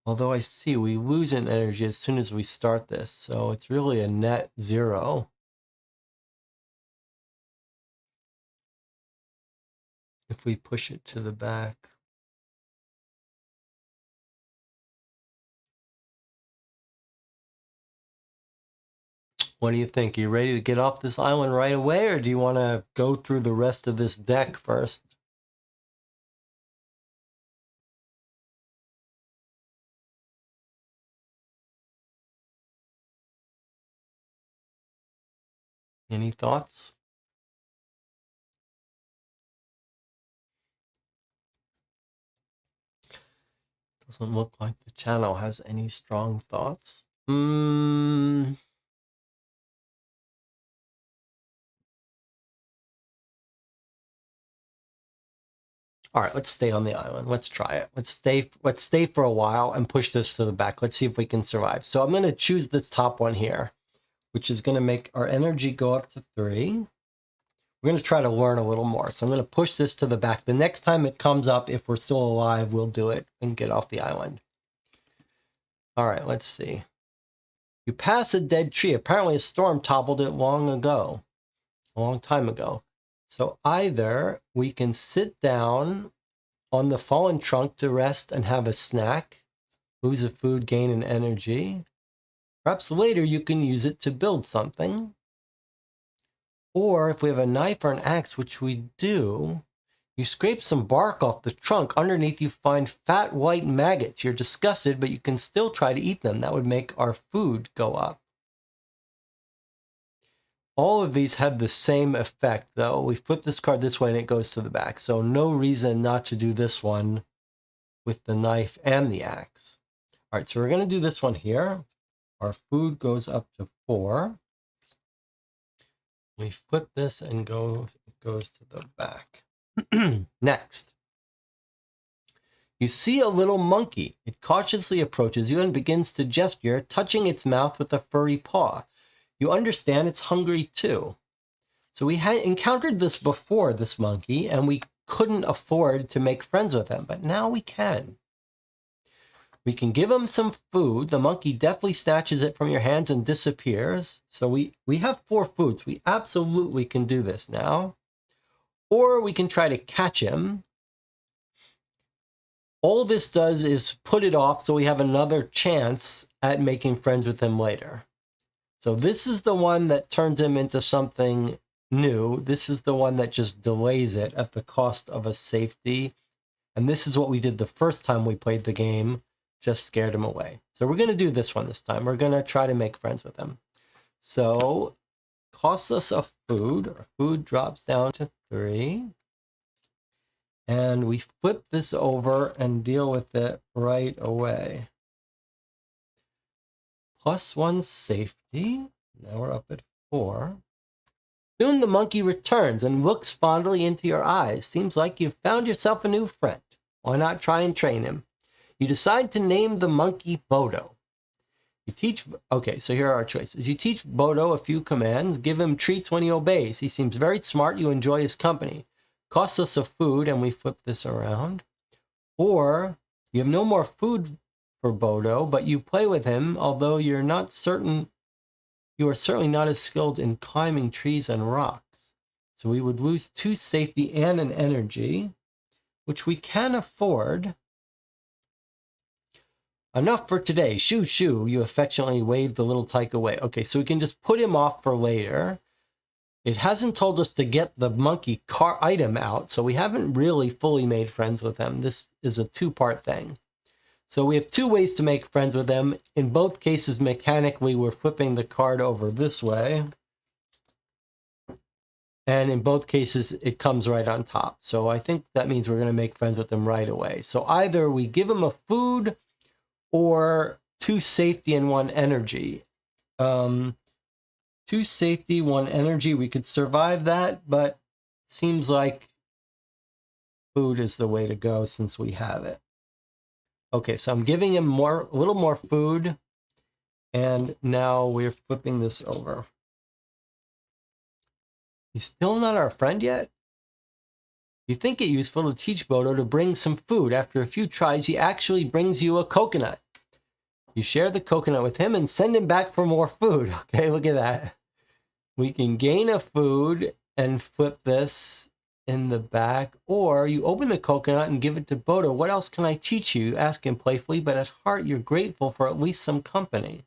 Although I see we lose an energy as soon as we start this, so it's really a net 0. If we push it to the back. What do you think? Are you ready to get off this island right away, or do you want to go through the rest of this deck first? Any thoughts? Doesn't look like the channel has any strong thoughts. All right, let's stay on the island. Let's try it. Let's stay for a while and push this to the back. Let's see if we can survive. So I'm going to choose this top one here, which is going to make our energy go up to 3. We're going to try to learn a little more. So I'm going to push this to the back. The next time it comes up, if we're still alive, we'll do it and get off the island. All right, let's see. You pass a dead tree. Apparently a storm toppled it long ago, a long time ago. So either we can sit down on the fallen trunk to rest and have a snack, lose a food, gain an energy. Perhaps later you can use it to build something. Or if we have a knife or an axe, which we do, you scrape some bark off the trunk. Underneath you find fat white maggots. You're disgusted, but you can still try to eat them. That would make our food go up. All of these have the same effect, though. We flip this card this way and it goes to the back. So no reason not to do this one with the knife and the axe. All right, so we're going to do this one here. Our food goes up to 4. We flip this and it goes to the back. Next. You see a little monkey. It cautiously approaches you and begins to gesture, touching its mouth with a furry paw. You understand it's hungry too. So we had encountered this before, this monkey, and we couldn't afford to make friends with him, but now we can. We can give him some food. The monkey definitely snatches it from your hands and disappears. So we have 4 foods. We absolutely can do this now. Or we can try to catch him. All this does is put it off so we have another chance at making friends with him later. So this is the one that turns him into something new. This is the one that just delays it at the cost of a safety. And this is what we did the first time we played the game, just scared him away. So we're going to do this one this time. We're going to try to make friends with him. So costs us a food. Our food drops down to 3. And we flip this over and deal with it right away. +1 safety. Now we're up at 4. Soon the monkey returns and looks fondly into your eyes. Seems like you've found yourself a new friend. Why not try and train him? You decide to name the monkey Bodo. Okay, so here are our choices. You teach Bodo a few commands. Give him treats when he obeys. He seems very smart. You enjoy his company. Costs us a food, and we flip this around. Or you have no more food for Bodo, but you play with him, although you are certainly not as skilled in climbing trees and rocks. So we would lose 2 safety and an energy, which we can afford. Enough for today. Shoo, shoo. You affectionately wave the little tyke away. Okay, so we can just put him off for later. It hasn't told us to get the monkey car item out, so we haven't really fully made friends with him. This is a 2-part thing. So we have 2 ways to make friends with him. In both cases, mechanically, we're flipping the card over this way. And in both cases, it comes right on top. So I think that means we're going to make friends with him right away. So either we give him a food or 2 safety and 1 energy. 2 safety, 1 energy. We could survive that, but seems like food is the way to go since we have it. Okay, so I'm giving him a little more food, and now we're flipping this over. He's still not our friend yet? You think it useful to teach Bodo to bring some food. After a few tries, he actually brings you a coconut. You share the coconut with him and send him back for more food. Okay, look at that. We can gain a food and flip this in the back, or you open the coconut and give it to Bodo. What else can I teach you? Ask him playfully, but at heart you're grateful for at least some company.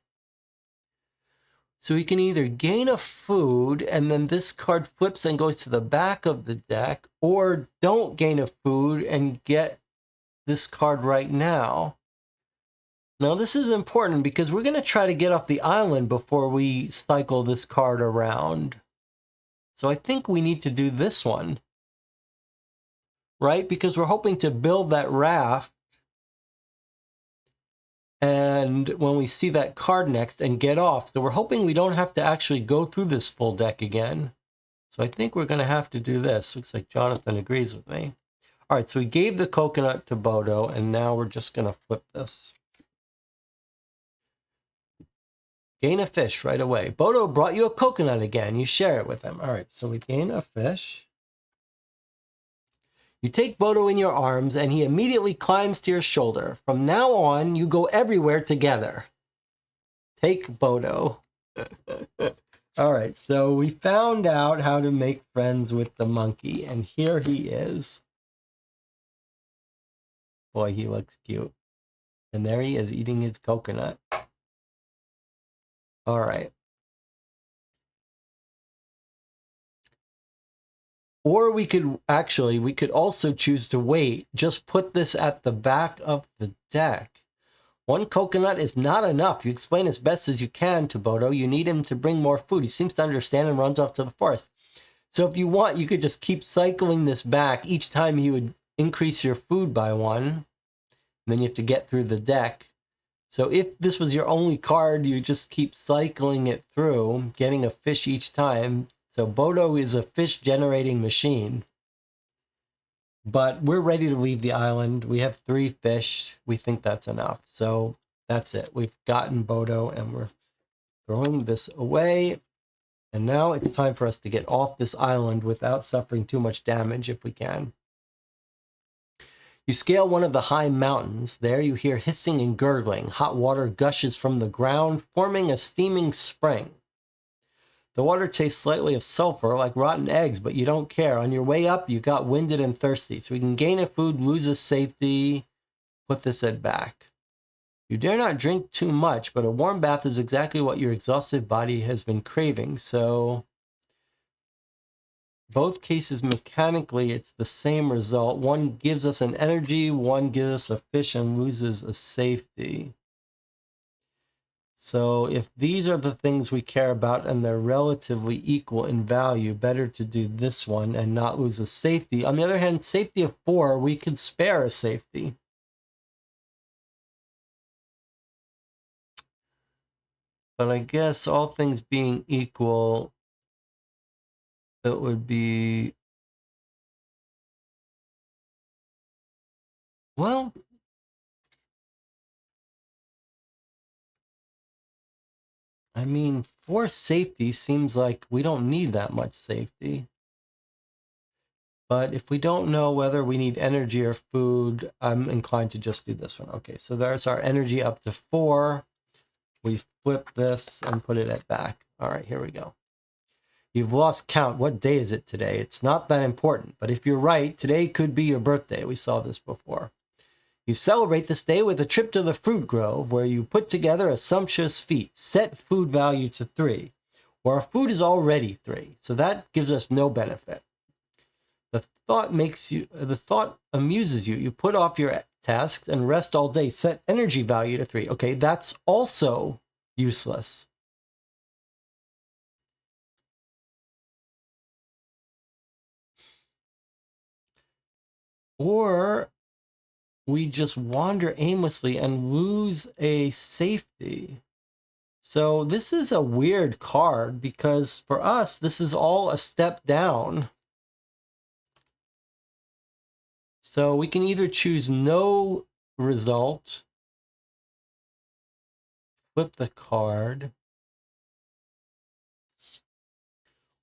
So we can either gain a food and then this card flips and goes to the back of the deck, or don't gain a food and get this card right now. Now this is important because we're going to try to get off the island before we cycle this card around. So I think we need to do this one, right? Because we're hoping to build that raft. And when we see that card next and get off, so we're hoping we don't have to actually go through this full deck again. So I think we're going to have to do this. Looks like Jonathan agrees with me. All right, so we gave the coconut to Bodo, and now we're just going to flip this. Gain a fish right away. Bodo brought you a coconut again. You share it with him. All right, so we gain a fish. You take Bodo in your arms, and he immediately climbs to your shoulder. From now on, you go everywhere together. Take Bodo. All right, so we found out how to make friends with the monkey, and here he is. Boy, he looks cute. And there he is eating his coconut. All right. Or we could also choose to wait. Just put this at the back of the deck. 1 coconut is not enough. You explain as best as you can to Bodo. You need him to bring more food. He seems to understand and runs off to the forest. So if you want, you could just keep cycling this back. Each time you would increase your food by 1. And then you have to get through the deck. So if this was your only card, you just keep cycling it through, getting a fish each time. So Bodo is a fish generating machine. But we're ready to leave the island. We have 3 fish. We think that's enough. So that's it. We've gotten Bodo and we're throwing this away. And now it's time for us to get off this island without suffering too much damage if we can. You scale one of the high mountains. There you hear hissing and gurgling. Hot water gushes from the ground, forming a steaming spring. The water tastes slightly of sulfur, like rotten eggs, but you don't care. On your way up, you got winded and thirsty. So we can gain a food, lose a safety, put this at back. You dare not drink too much, but a warm bath is exactly what your exhausted body has been craving. So both cases, mechanically, it's the same result. One gives us an energy, one gives us a fish and loses a safety. So if these are the things we care about and they're relatively equal in value, better to do this one and not lose a safety. On the other hand, safety of 4, we could spare a safety. But I guess all things being equal, it would be, well, I mean, 4 safety seems like we don't need that much safety. But if we don't know whether we need energy or food, I'm inclined to just do this one. Okay, so there's our energy up to 4. We flip this and put it at back. All right, here we go. You've lost count. What day is it today? It's not that important, but if you're right, today could be your birthday. We saw this before. You celebrate this day with a trip to the fruit grove where you put together a sumptuous feast. Set food value to 3, where our food is already 3, so that gives us no benefit. The thought amuses you. You put off your tasks and rest all day. Set energy value to 3. Okay, that's also useless. Or we just wander aimlessly and lose a safety. So this is a weird card because for us, this is all a step down. So we can either choose no result, flip the card,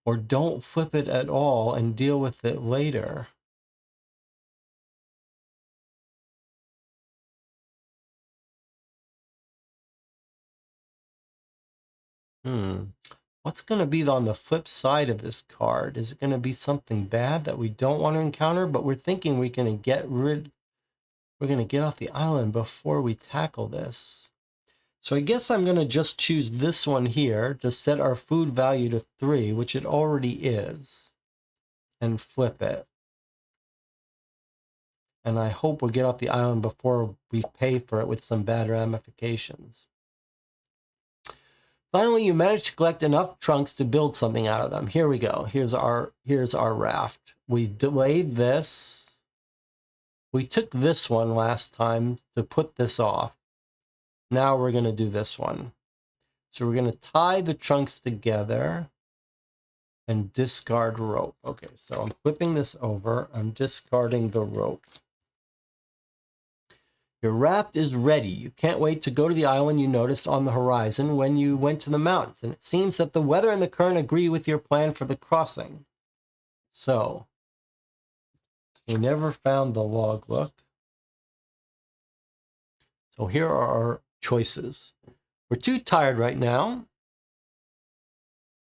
or don't flip it at all and deal with it later. What's going to be on the flip side of this card? Is it going to be something bad that we don't want to encounter, but we're thinking we're going to get off the island before we tackle this? So I guess I'm going to just choose this one here to set our food value to 3, which it already is, and flip it. And I hope we'll get off the island before we pay for it with some bad ramifications. Finally, you managed to collect enough trunks to build something out of them. Here we go. Here's our raft. We delayed this. We took this one last time to put this off. Now we're going to do this one. So we're going to tie the trunks together and discard rope. Okay, so I'm flipping this over. I'm discarding the rope. Your raft is ready. You can't wait to go to the island you noticed on the horizon when you went to the mountains. And it seems that the weather and the current agree with your plan for the crossing. So, we never found the logbook. So here are our choices. We're too tired right now.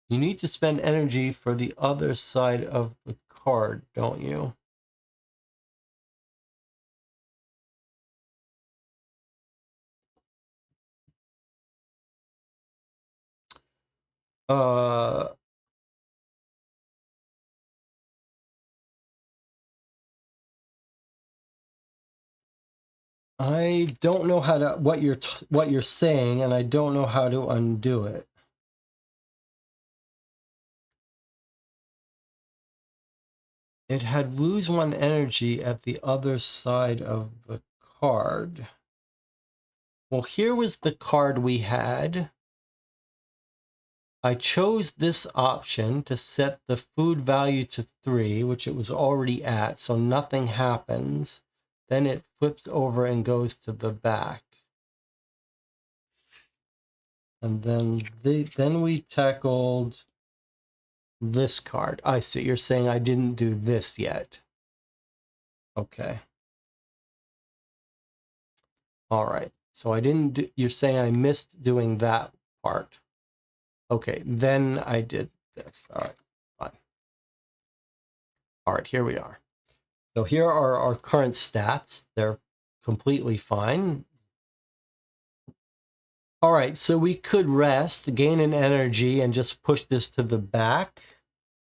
You need to spend energy for the other side of the card, don't you? I don't know how to what you're saying, and I don't know how to undo it. It had lose 1 energy at the other side of the card. Well, here was the card we had. I chose this option to set the food value to 3, which it was already at, so nothing happens. Then it flips over and goes to the back. And then we tackled this card. I see. You're saying I didn't do this yet. Okay. All right. So I didn't do, you're saying I missed doing that part. Okay, then I did this. All right, fine. All right, here we are. So here are our current stats. They're completely fine. All right, so we could rest, gain an energy, and just push this to the back.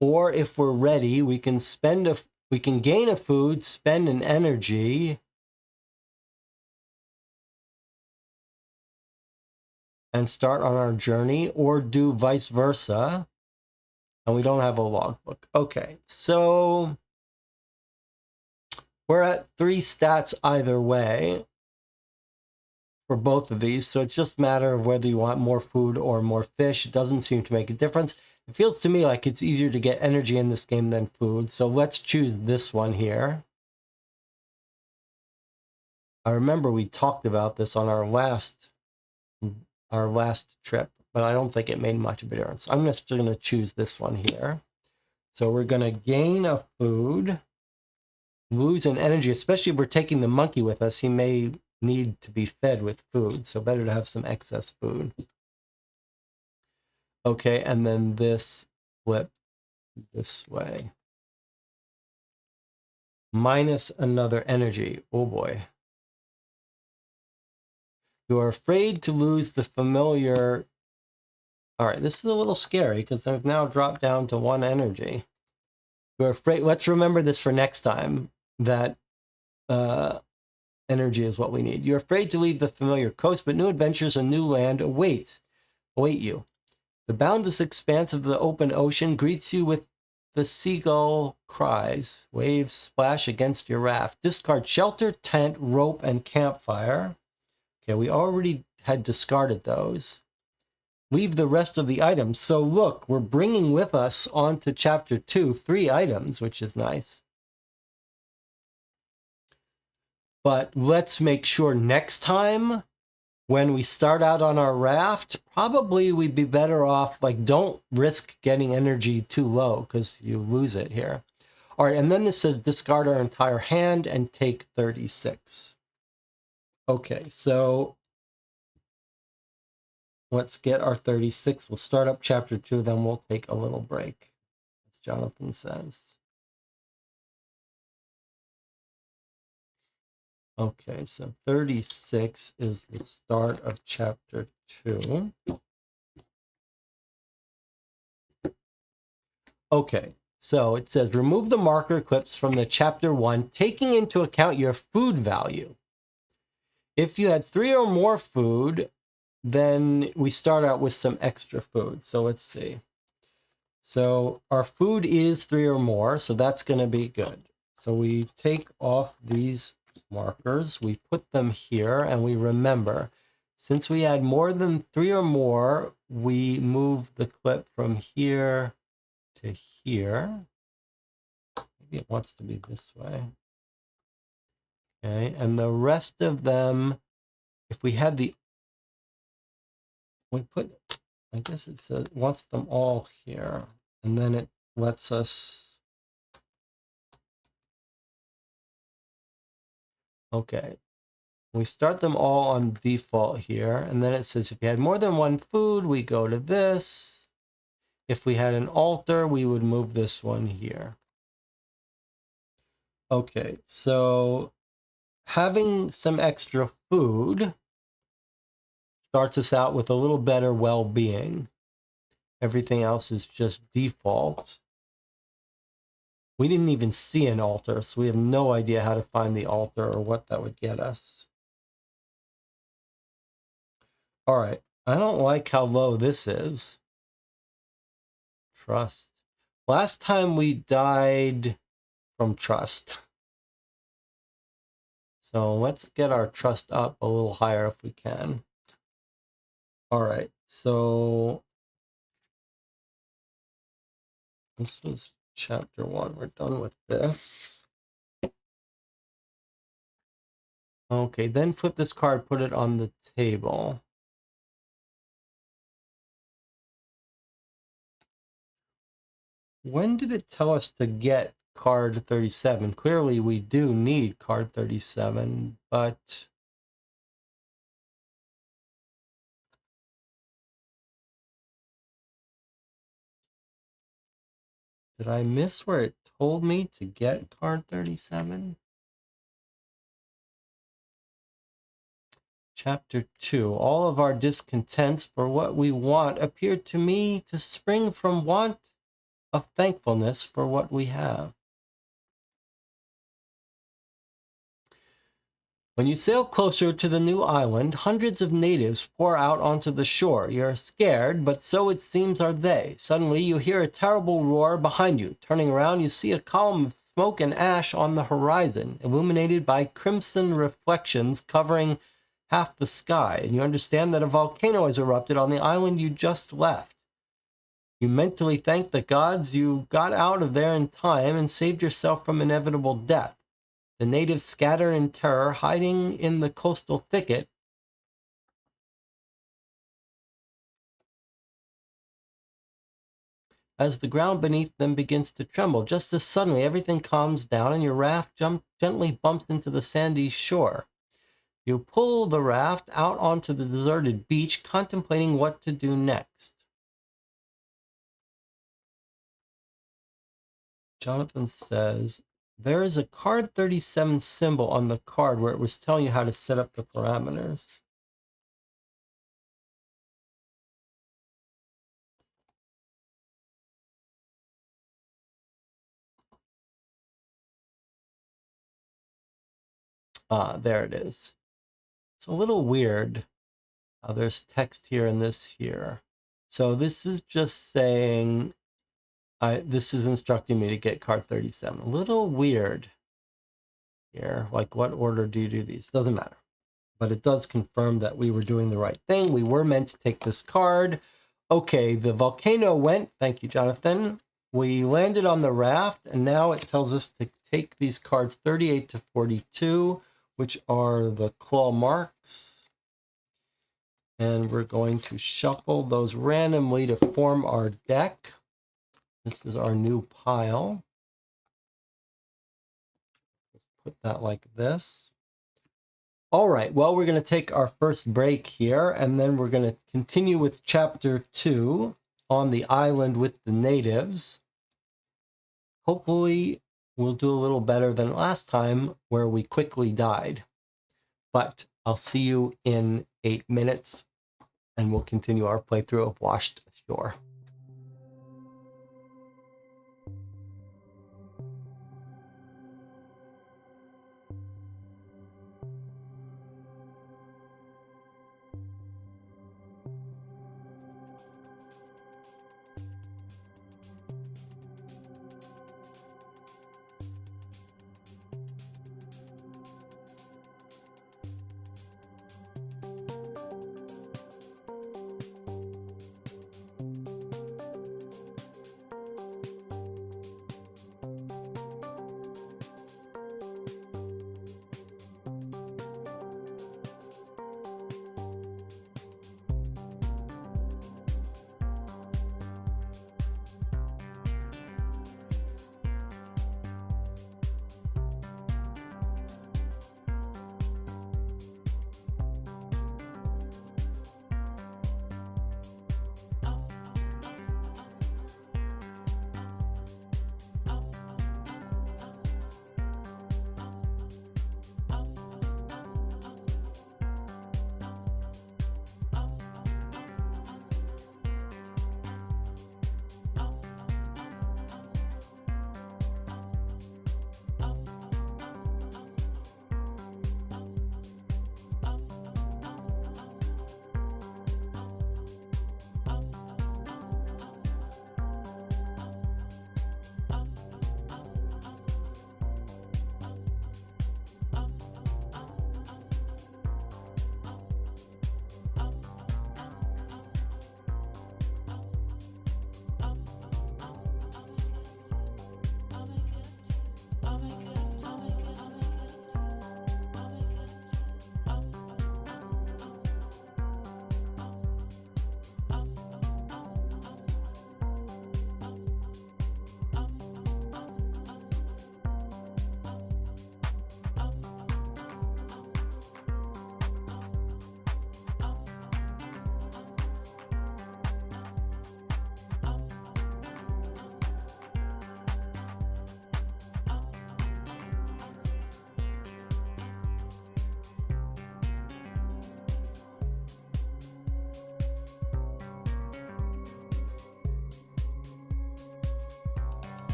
Or if we're ready, we can gain a food, spend an energy, and start on our journey, or do vice versa. And we don't have a logbook. Okay, so we're at 3 stats either way for both of these. So it's just a matter of whether you want more food or more fish. It doesn't seem to make a difference. It feels to me like it's easier to get energy in this game than food. So let's choose this one here. I remember we talked about this on our last trip, but I don't think it made much of a difference. I'm just going to choose this one here. So we're going to gain a food, lose an energy, especially if we're taking the monkey with us. He may need to be fed with food, so better to have some excess food. Okay, and then this flips this way. Minus another energy. Oh boy. You are afraid to lose the familiar. All right, this is a little scary because I've now dropped down to 1 energy. You're afraid. Let's remember this for next time, that energy is what we need. You're afraid to leave the familiar coast, but new adventures and new land await you. The boundless expanse of the open ocean greets you with the seagull cries. Waves splash against your raft. Discard shelter, tent, rope, and campfire. Okay, we already had discarded those. leave the rest of the items. So look, we're bringing with us onto chapter 2 3 items, which is nice. But let's make sure next time when we start out on our raft, probably we'd be better off, like, don't risk getting energy too low because you lose it here. All right, and then this says discard our entire hand and take 36. Okay, so let's get our 36. We'll start up chapter 2, then we'll take a little break, as Jonathan says. Okay, so 36 is the start of chapter 2. Okay, so it says remove the marker clips from the chapter 1, taking into account your food value. If you had 3 or more food, then we start out with some extra food. So let's see. So our food is 3 or more, so that's going to be good. So we take off these markers, we put them here, and we remember, since we had more than 3 or more, we move the clip from here to here. Maybe it wants to be this way. Okay, and the rest of them, if we had the, we put, I guess it says wants them all here, and then it lets us, okay. We start them all on default here, and then it says if you had more than one food, we go to this. If we had an altar, we would move this one here. Okay, so having some extra food starts us out with a little better well-being. Everything else is just default. We didn't even see an altar, so we have no idea how to find the altar or what that would get us. All right, I don't like how low this is. Trust. Last time we died from trust. So let's get our trust up a little higher if we can. All right, so this was chapter 1. We're done with this. Okay, then flip this card, put it on the table. When did it tell us to get card 37? Clearly we do need card 37, but did I miss where it told me to get card 37? Chapter 2. All of our discontents for what we want appear to me to spring from want of thankfulness for what we have. When you sail closer to the new island, hundreds of natives pour out onto the shore. You're scared, but so it seems are they. Suddenly, you hear a terrible roar behind you. Turning around, you see a column of smoke and ash on the horizon, illuminated by crimson reflections covering half the sky, and you understand that a volcano has erupted on the island you just left. You mentally thank the gods you got out of there in time and saved yourself from inevitable death. The natives scatter in terror, hiding in the coastal thicket. As the ground beneath them begins to tremble, just as suddenly everything calms down and your raft gently bumps into the sandy shore. You pull the raft out onto the deserted beach, contemplating what to do next. Jonathan says, there is a card 37 symbol on the card where it was telling you how to set up the parameters. Ah, there it is. It's a little weird. There's text here and this here. So this is just saying, this is instructing me to get card 37. A little weird here. Like, what order do you do these? Doesn't matter. But it does confirm that we were doing the right thing. We were meant to take this card. Okay, the volcano went. Thank you, Jonathan. We landed on the raft, and now it tells us to take these cards 38 to 42, which are the claw marks. And we're going to shuffle those randomly to form our deck. This is our new pile. Let's put that like this. All right, well, we're going to take our first break here, and then we're going to continue with Chapter 2 on the island with the natives. Hopefully, we'll do a little better than last time, where we quickly died. But I'll see you in 8 minutes, and we'll continue our playthrough of Washed Ashore.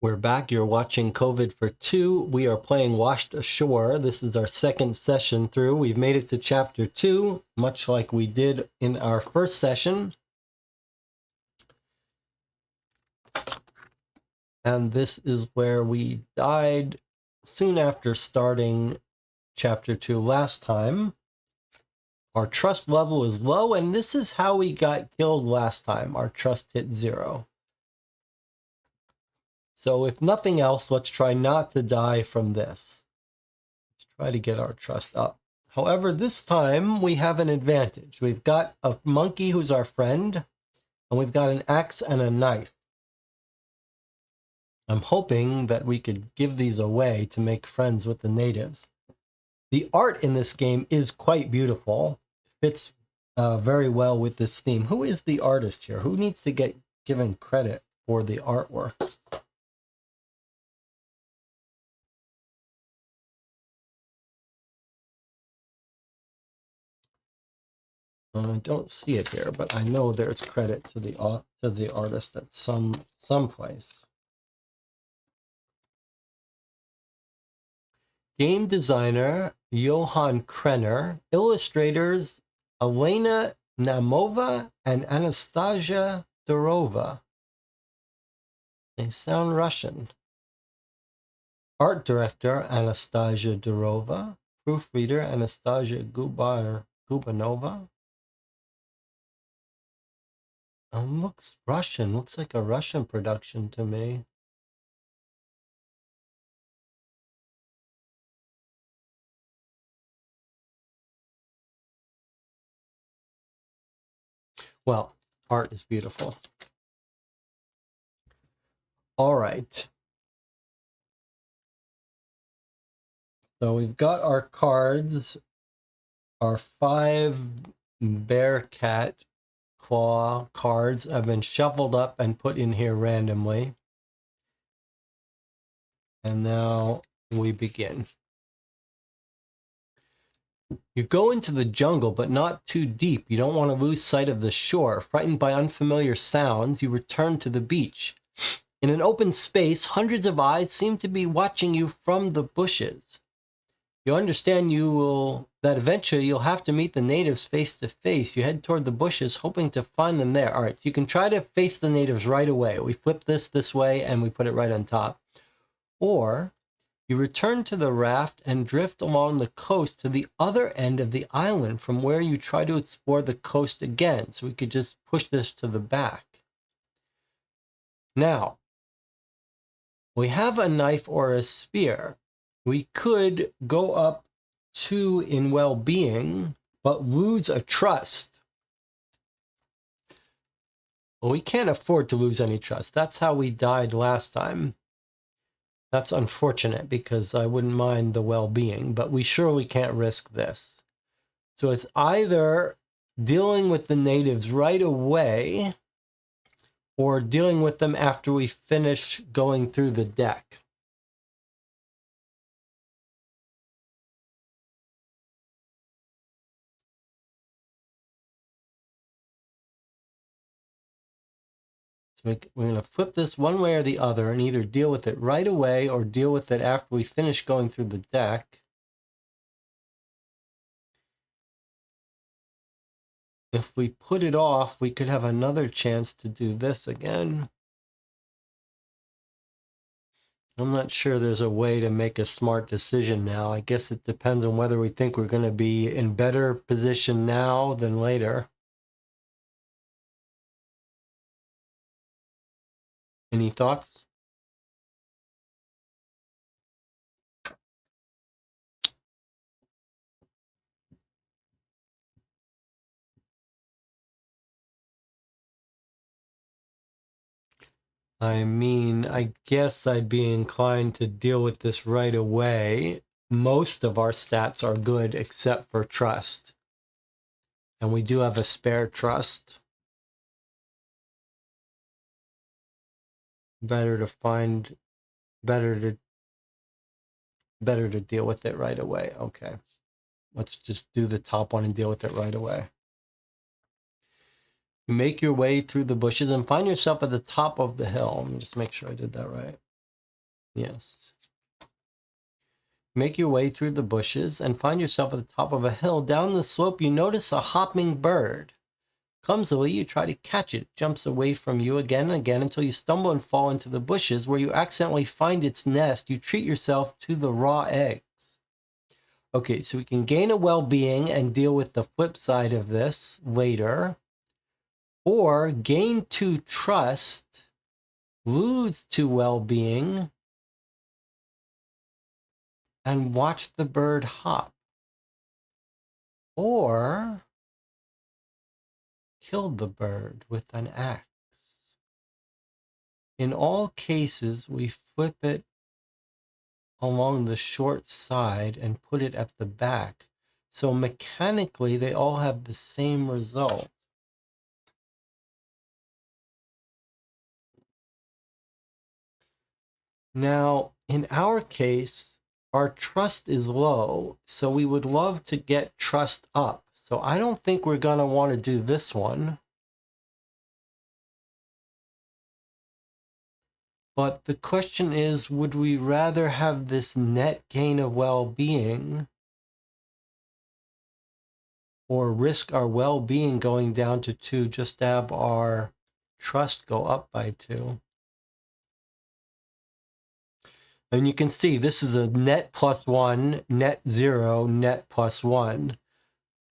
We're back. You're watching COVID for 2. We are playing Washed Ashore. This is our second session through. We've made it to chapter 2, much like we did in our first session. And this is where we died soon after starting chapter 2 last time. Our trust level is low, and this is how we got killed last time. Our trust hit 0. So if nothing else, let's try not to die from this. Let's try to get our trust up. However, this time we have an advantage. We've got a monkey who's our friend, and we've got an axe and a knife. I'm hoping that we could give these away to make friends with the natives. The art in this game is quite beautiful. Fits very well with this theme. Who is the artist here? Who needs to get given credit for the artwork? I don't see it here, but I know there's credit to the artist at some place. Game designer Johan Krenner, illustrators Elena Namova and Anastasia Durova. They sound Russian. Art director Anastasia Durova, proofreader Anastasia Gubanova. Looks Russian. Looks like a Russian production to me. Well, art is beautiful. All right. So we've got our cards. Our 5 bear cat claw cards have been shuffled up and put in here randomly. And now we begin. You go into the jungle, but not too deep. You don't want to lose sight of the shore. Frightened by unfamiliar sounds, you return to the beach. In an open space, hundreds of eyes seem to be watching you from the bushes. You understand that eventually you'll have to meet the natives face to face. You head toward the bushes, hoping to find them there. All right, so you can try to face the natives right away. We flip this way and we put it right on top. Or you return to the raft and drift along the coast to the other end of the island, from where you try to explore the coast again. So we could just push this to the back. Now, we have a knife or a spear. We could go up 2 in well-being, but lose a trust. Well, we can't afford to lose any trust. That's how we died last time. That's unfortunate, because I wouldn't mind the well-being, but we surely can't risk this. So it's either dealing with the natives right away or dealing with them after we finish going through the deck. So we're going to flip this one way or the other and either deal with it right away or deal with it after we finish going through the deck. If we put it off, we could have another chance to do this again. I'm not sure there's a way to make a smart decision now. I guess it depends on whether we think we're going to be in better position now than later. Any thoughts? I mean, I guess I'd be inclined to deal with this right away. Most of our stats are good except for trust. And we do have a spare trust. Better to deal with it right away. Okay. Let's just do the top one and deal with it right away. You make your way through the bushes and find yourself at the top of the hill. Let me just make sure I did that right. Yes. Make your way through the bushes and find yourself at the top of a hill. Down the slope, you notice a hopping bird. Clumsily, you try to catch it. It jumps away from you again and again until you stumble and fall into the bushes, where you accidentally find its nest. You treat yourself to the raw eggs. Okay, so we can gain a well-being and deal with the flip side of this later. Or gain 2 trust, lose 2 well-being, and watch the bird hop. Or kill the bird with an axe. In all cases, we flip it along the short side and put it at the back. So mechanically, they all have the same result. Now, in our case, our trust is low, so we would love to get trust up. So I don't think we're going to want to do this one. But the question is, would we rather have this net gain of well-being or risk our well-being going down to 2 just to have our trust go up by 2? And you can see this is a net +1, net 0, net +1.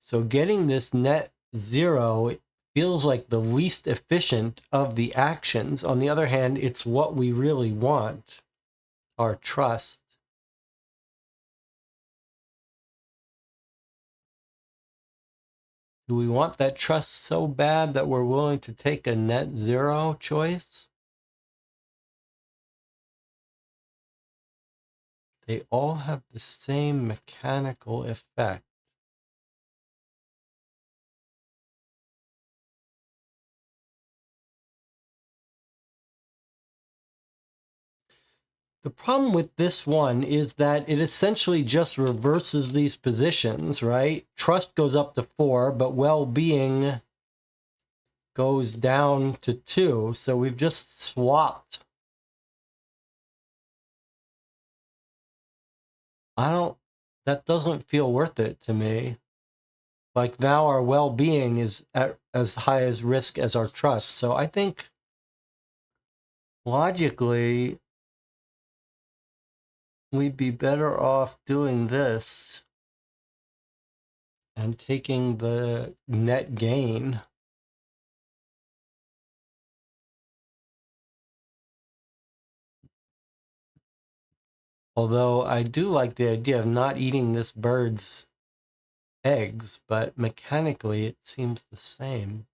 So getting this net 0 feels like the least efficient of the actions. On the other hand, it's what we really want, our trust. Do we want that trust so bad that we're willing to take a net 0 choice? They all have the same mechanical effect. The problem with this one is that it essentially just reverses these positions, right? Trust goes up to 4, but well-being goes down to 2. So we've just swapped That doesn't feel worth it to me. Like now our well-being is at as high as risk as our trust. So I think logically we'd be better off doing this and taking the net gain. Although I do like the idea of not eating this bird's eggs, but mechanically it seems the same.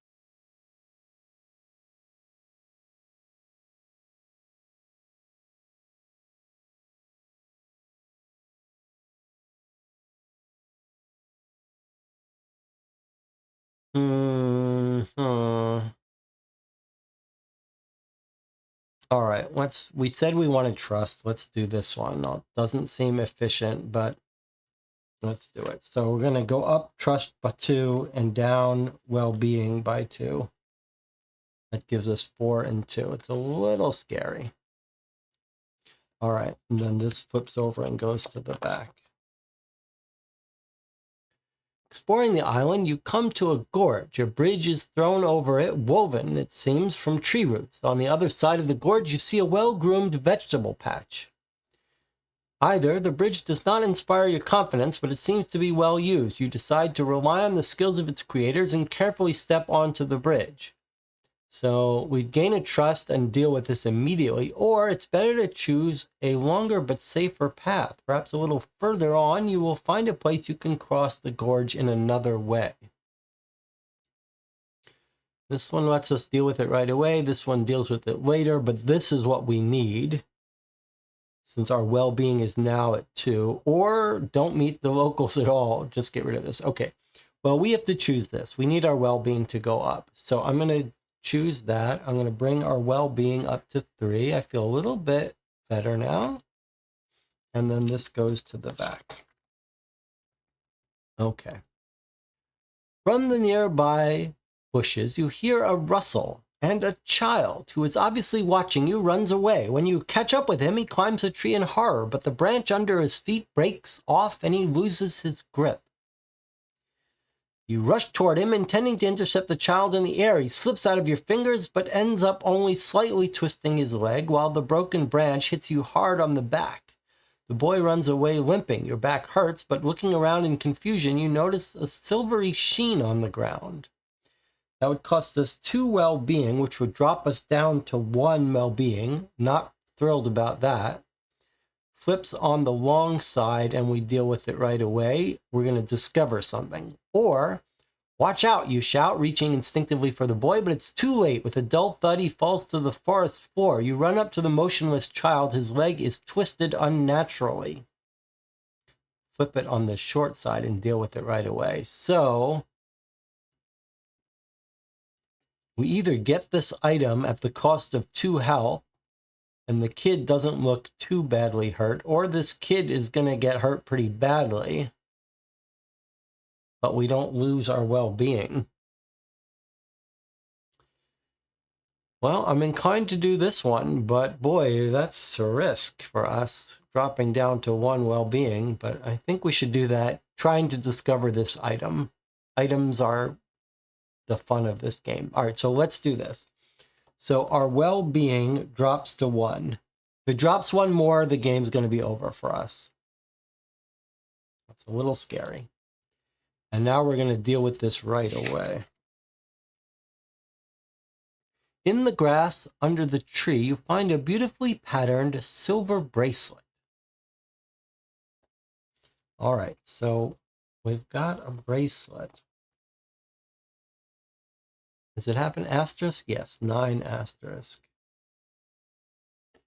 All right, we said we want to trust. Let's do this one. No, it doesn't seem efficient, but let's do it. So we're going to go up trust by 2 and down well-being by 2. That gives us 4 and 2. It's a little scary. All right, and then this flips over and goes to the back. Exploring the island, you come to a gorge. A bridge is thrown over it, woven, it seems, from tree roots. On the other side of the gorge, you see a well-groomed vegetable patch. Either the bridge does not inspire your confidence, but it seems to be well used. You decide to rely on the skills of its creators and carefully step onto the bridge. So we gain a trust and deal with this immediately, or it's better to choose a longer but safer path. Perhaps a little further on, you will find a place you can cross the gorge in another way. This one lets us deal with it right away. This one deals with it later, but this is what we need since our well-being is now at 2, or don't meet the locals at all. Just get rid of this. Okay, well, we have to choose this. We need our well-being to go up. So I'm going to choose that. I'm going to bring our well-being up to 3. I feel a little bit better now. And then this goes to the back. Okay. From the nearby bushes, you hear a rustle, and a child, who is obviously watching you, runs away. When you catch up with him, he climbs a tree in horror, but the branch under his feet breaks off and he loses his grip. You rush toward him, intending to intercept the child in the air. He slips out of your fingers, but ends up only slightly twisting his leg, while the broken branch hits you hard on the back. The boy runs away limping. Your back hurts, but looking around in confusion, you notice a silvery sheen on the ground. That would cost us 2 well-being, which would drop us down to 1 well-being. Not thrilled about that. Flips on the long side and we deal with it right away. We're going to discover something. Or, watch out, you shout, reaching instinctively for the boy, but it's too late. With a dull thud, he falls to the forest floor. You run up to the motionless child. His leg is twisted unnaturally. Flip it on the short side and deal with it right away. So we either get this item at the cost of 2 health, and the kid doesn't look too badly hurt, or this kid is going to get hurt pretty badly, but we don't lose our well-being. Well, I'm inclined to do this one, but boy, that's a risk for us, dropping down to 1 well-being, but I think we should do that, trying to discover this item. Items are the fun of this game. All right, so let's do this. So our well-being drops to 1. If it drops 1 more, the game's going to be over for us. That's a little scary. And now we're going to deal with this right away. In the grass under the tree, you find a beautifully patterned silver bracelet. All right, so we've got a bracelet. Does it have an asterisk? Yes, 9 asterisk.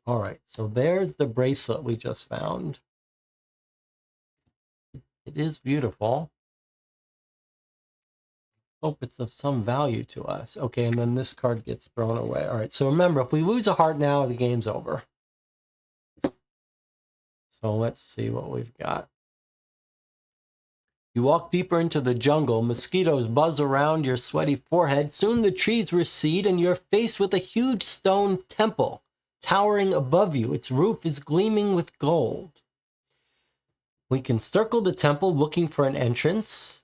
All right, so there's the bracelet we just found. It is beautiful. Hope it's of some value to us. Okay, and then this card gets thrown away. All right, so remember, if we lose a heart now, the game's over. So let's see what we've got. You walk deeper into the jungle. Mosquitoes buzz around your sweaty forehead. Soon the trees recede and you're faced with a huge stone temple towering above you. Its roof is gleaming with gold. We can circle the temple looking for an entrance,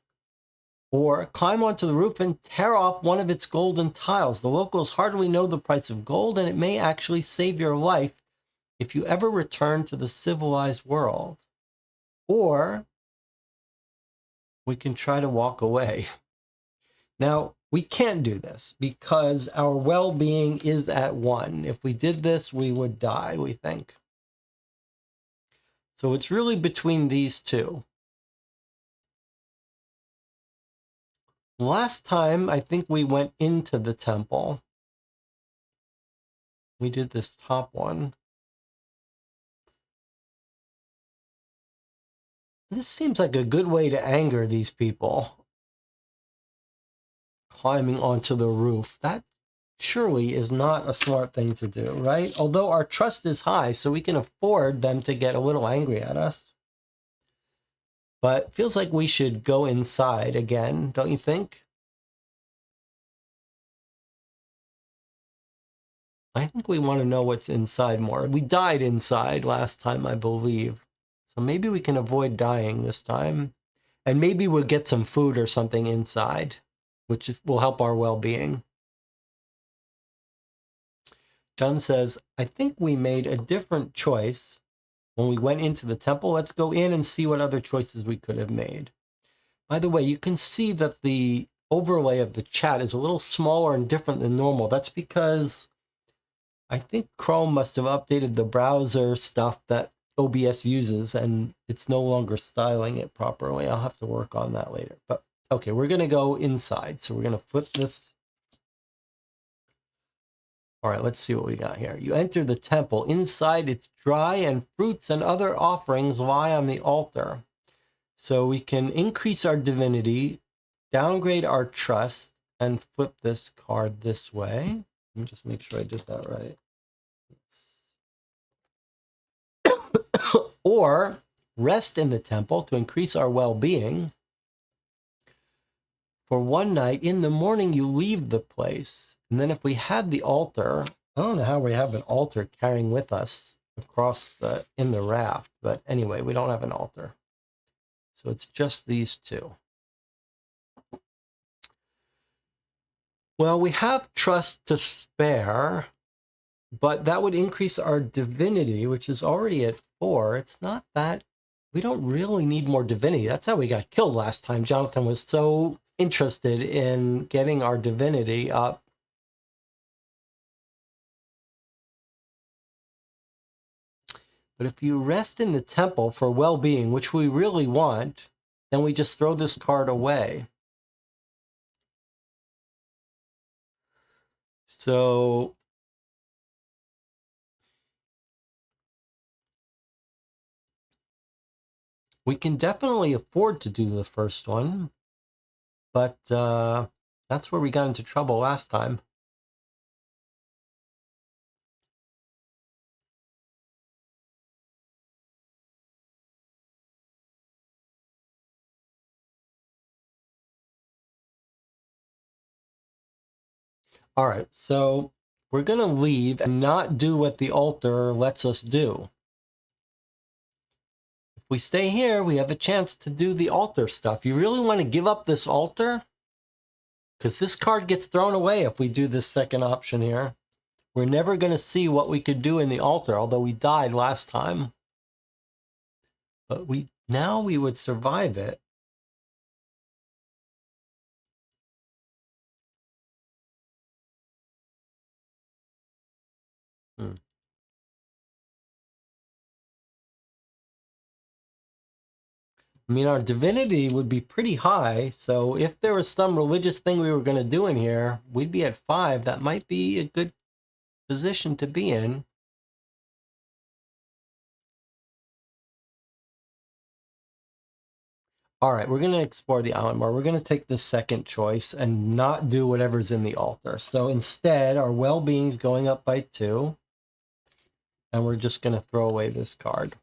or climb onto the roof and tear off one of its golden tiles. The locals hardly know the price of gold, and it may actually save your life if you ever return to the civilized world. Or we can try to walk away. Now, we can't do this because our well-being is at 1. If we did this, we would die, we think. So it's really between these two. Last time, I think we went into the temple. We did this top one. This seems like a good way to anger these people. Climbing onto the roof. That surely is not a smart thing to do, right? Although our trust is high, so we can afford them to get a little angry at us. But feels like we should go inside again, don't you think? I think we want to know what's inside more. We died inside last time, I believe. So maybe we can avoid dying this time. And maybe we'll get some food or something inside, which will help our well-being. John says, I think we made a different choice when we went into the temple. Let's go in and see what other choices we could have made. By the way, you can see that the overlay of the chat is a little smaller and different than normal. That's because I think Chrome must have updated the browser stuff that OBS uses, and it's no longer styling it properly. I'll have to work on that later. But okay, we're going to go inside. So we're going to flip this. All right, let's see what we got here. You enter the temple. Inside, it's dry, and fruits and other offerings lie on the altar. So we can increase our divinity, downgrade our trust, and flip this card this way. Let me just make sure I did that right. Or rest in the temple to increase our well-being. For one night, in the morning, you leave the place. And then if we had the altar, I don't know how we have an altar carrying with us across in the raft. But anyway, we don't have an altar. So it's just these two. Well, we have trust to spare, but that would increase our divinity, which is already at 4. It's not that, we don't really need more divinity. That's how we got killed last time. Jonathan was so interested in getting our divinity up. But if you rest in the temple for well-being, which we really want, then we just throw this card away. So we can definitely afford to do the first one, but that's where we got into trouble last time. All right, so we're going to leave and not do what the altar lets us do. If we stay here, we have a chance to do the altar stuff. You really want to give up this altar? Because this card gets thrown away if we do this second option here. We're never going to see what we could do in the altar, although we died last time. But now we would survive it. I mean, our divinity would be pretty high, so if there was some religious thing we were going to do in here, we'd be at 5. That might be a good position to be in. All right, we're going to explore the island more. We're going to take the second choice and not do whatever's in the altar. So instead, our well-being is going up by 2, and we're just going to throw away this card.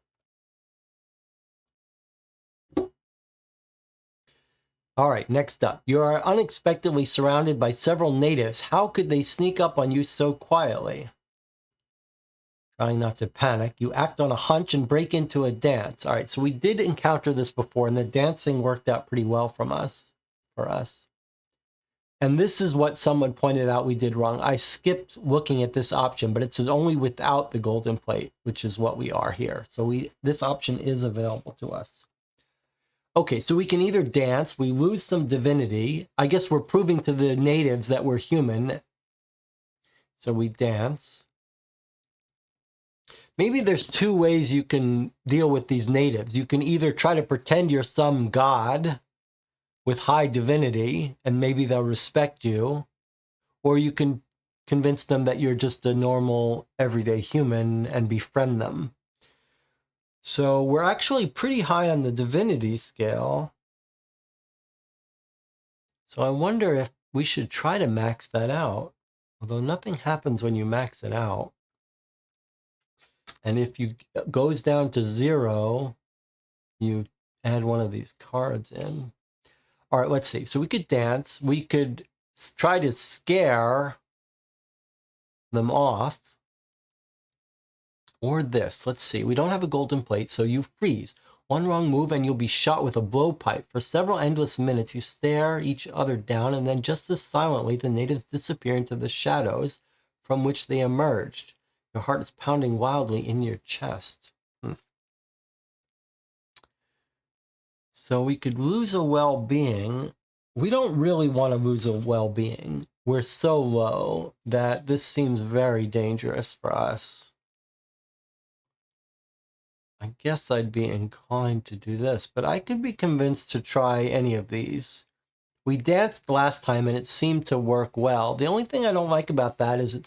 All right, next up. You are unexpectedly surrounded by several natives. How could they sneak up on you so quietly? Trying not to panic. You act on a hunch and break into a dance. All right, so we did encounter this before, and the dancing worked out pretty well for us. And this is what someone pointed out we did wrong. I skipped looking at this option, but it's only without the golden plate, which is what we are here. So this option is available to us. Okay, so we can either dance, we lose some divinity. I guess we're proving to the natives that we're human. So we dance. Maybe there's two ways you can deal with these natives. You can either try to pretend you're some god with high divinity, and maybe they'll respect you, or you can convince them that you're just a normal, everyday human and befriend them. So we're actually pretty high on the divinity scale. So I wonder if we should try to max that out, although nothing happens when you max it out. And if you goes down to 0, you add one of these cards in. All right, let's see. So we could dance. We could try to scare them off. Or this. Let's see. We don't have a golden plate, so you freeze. One wrong move and you'll be shot with a blowpipe. For several endless minutes, you stare each other down, and then just as silently, the natives disappear into the shadows from which they emerged. Your heart is pounding wildly in your chest. So we could lose a well-being. We don't really want to lose a well-being. We're so low that this seems very dangerous for us. I guess I'd be inclined to do this, but I could be convinced to try any of these. We danced last time and it seemed to work well. The only thing I don't like about that is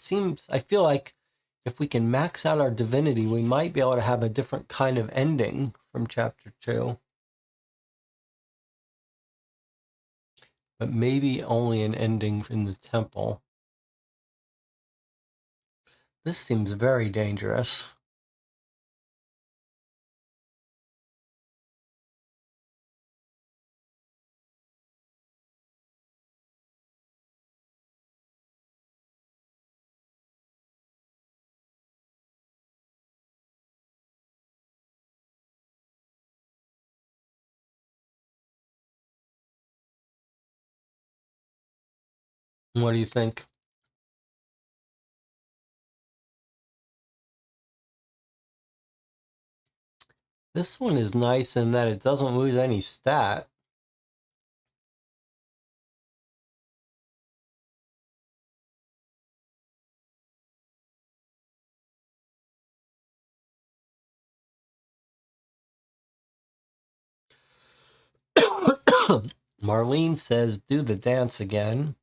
I feel like if we can max out our divinity, we might be able to have a different kind of ending from chapter 2. But maybe only an ending in the temple. This seems very dangerous. What do you think? This one is nice in that it doesn't lose any stat. Marlene says, do the dance again.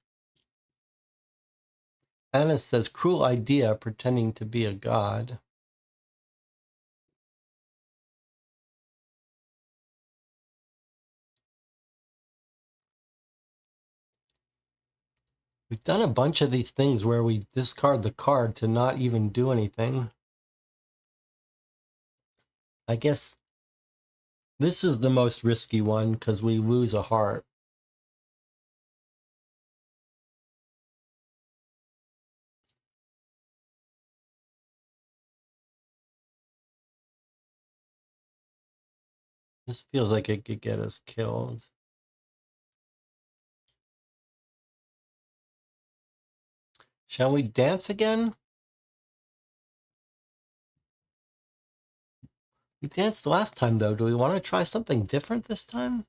Anna says, cruel idea, pretending to be a god. We've done a bunch of these things where we discard the card to not even do anything. I guess this is the most risky one because we lose a heart. This feels like it could get us killed. Shall we dance again? We danced last time, though. Do we want to try something different this time?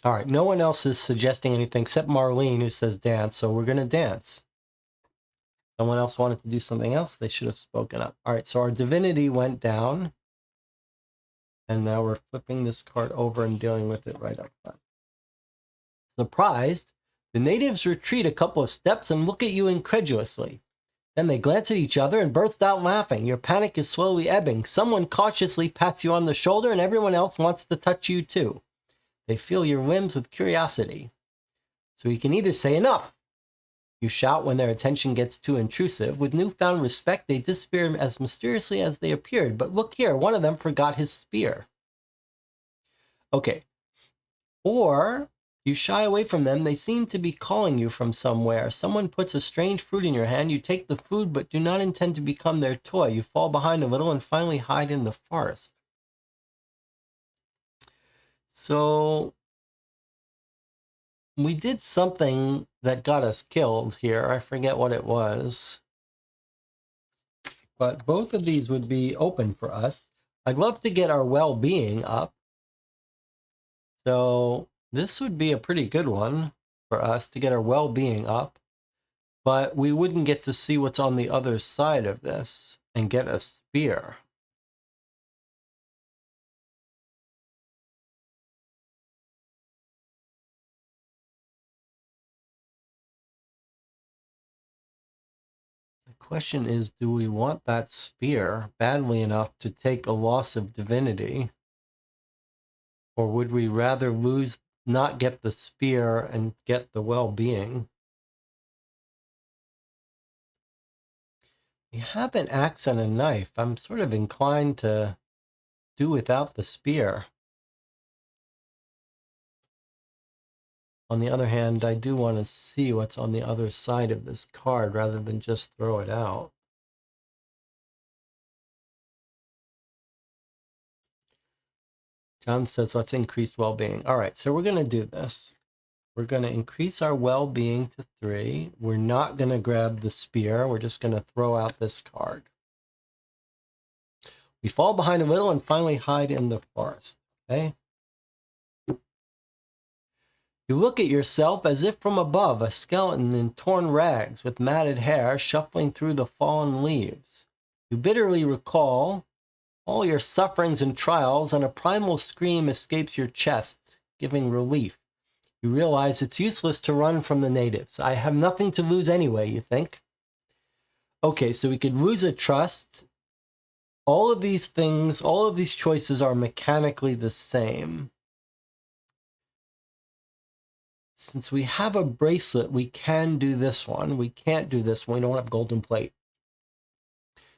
All right, no one else is suggesting anything except Marlene, who says dance, so we're going to dance. Someone else wanted to do something else, they should have spoken up. All right, so our divinity went down, and now we're flipping this card over and dealing with it right up front. Surprised, the natives retreat a couple of steps and look at you incredulously. Then they glance at each other and burst out laughing. Your panic is slowly ebbing. Someone cautiously pats you on the shoulder, and everyone else wants to touch you too. They feel your limbs with curiosity. So you can either say enough. You shout when their attention gets too intrusive. With newfound respect, they disappear as mysteriously as they appeared. But look here, one of them forgot his spear. Okay. Or you shy away from them. They seem to be calling you from somewhere. Someone puts a strange fruit in your hand. You take the food, but do not intend to become their toy. You fall behind a little and finally hide in the forest. So we did something that got us killed here. I forget what it was. But both of these would be open for us. I'd love to get our well-being up. So this would be a pretty good one for us to get our well-being up. But we wouldn't get to see what's on the other side of this and get a spear. The question is, do we want that spear badly enough to take a loss of divinity? Or would we rather lose, not get the spear and get the well-being? We have an axe and a knife. I'm sort of inclined to do without the spear. On the other hand, I do want to see what's on the other side of this card rather than just throw it out. John says, let's increase well-being. All right, so we're going to do this. We're going to increase our well-being to 3. We're not going to grab the spear. We're just going to throw out this card. We fall behind a little and finally hide in the forest. Okay? You look at yourself as if from above, a skeleton in torn rags with matted hair shuffling through the fallen leaves. You bitterly recall all your sufferings and trials, and a primal scream escapes your chest, giving relief. You realize it's useless to run from the natives. I have nothing to lose anyway, you think. Okay, so we could lose a trust. All of these things, all of these choices are mechanically the same. Since we have a bracelet, we can do this one. We can't do this one. We don't have golden plate.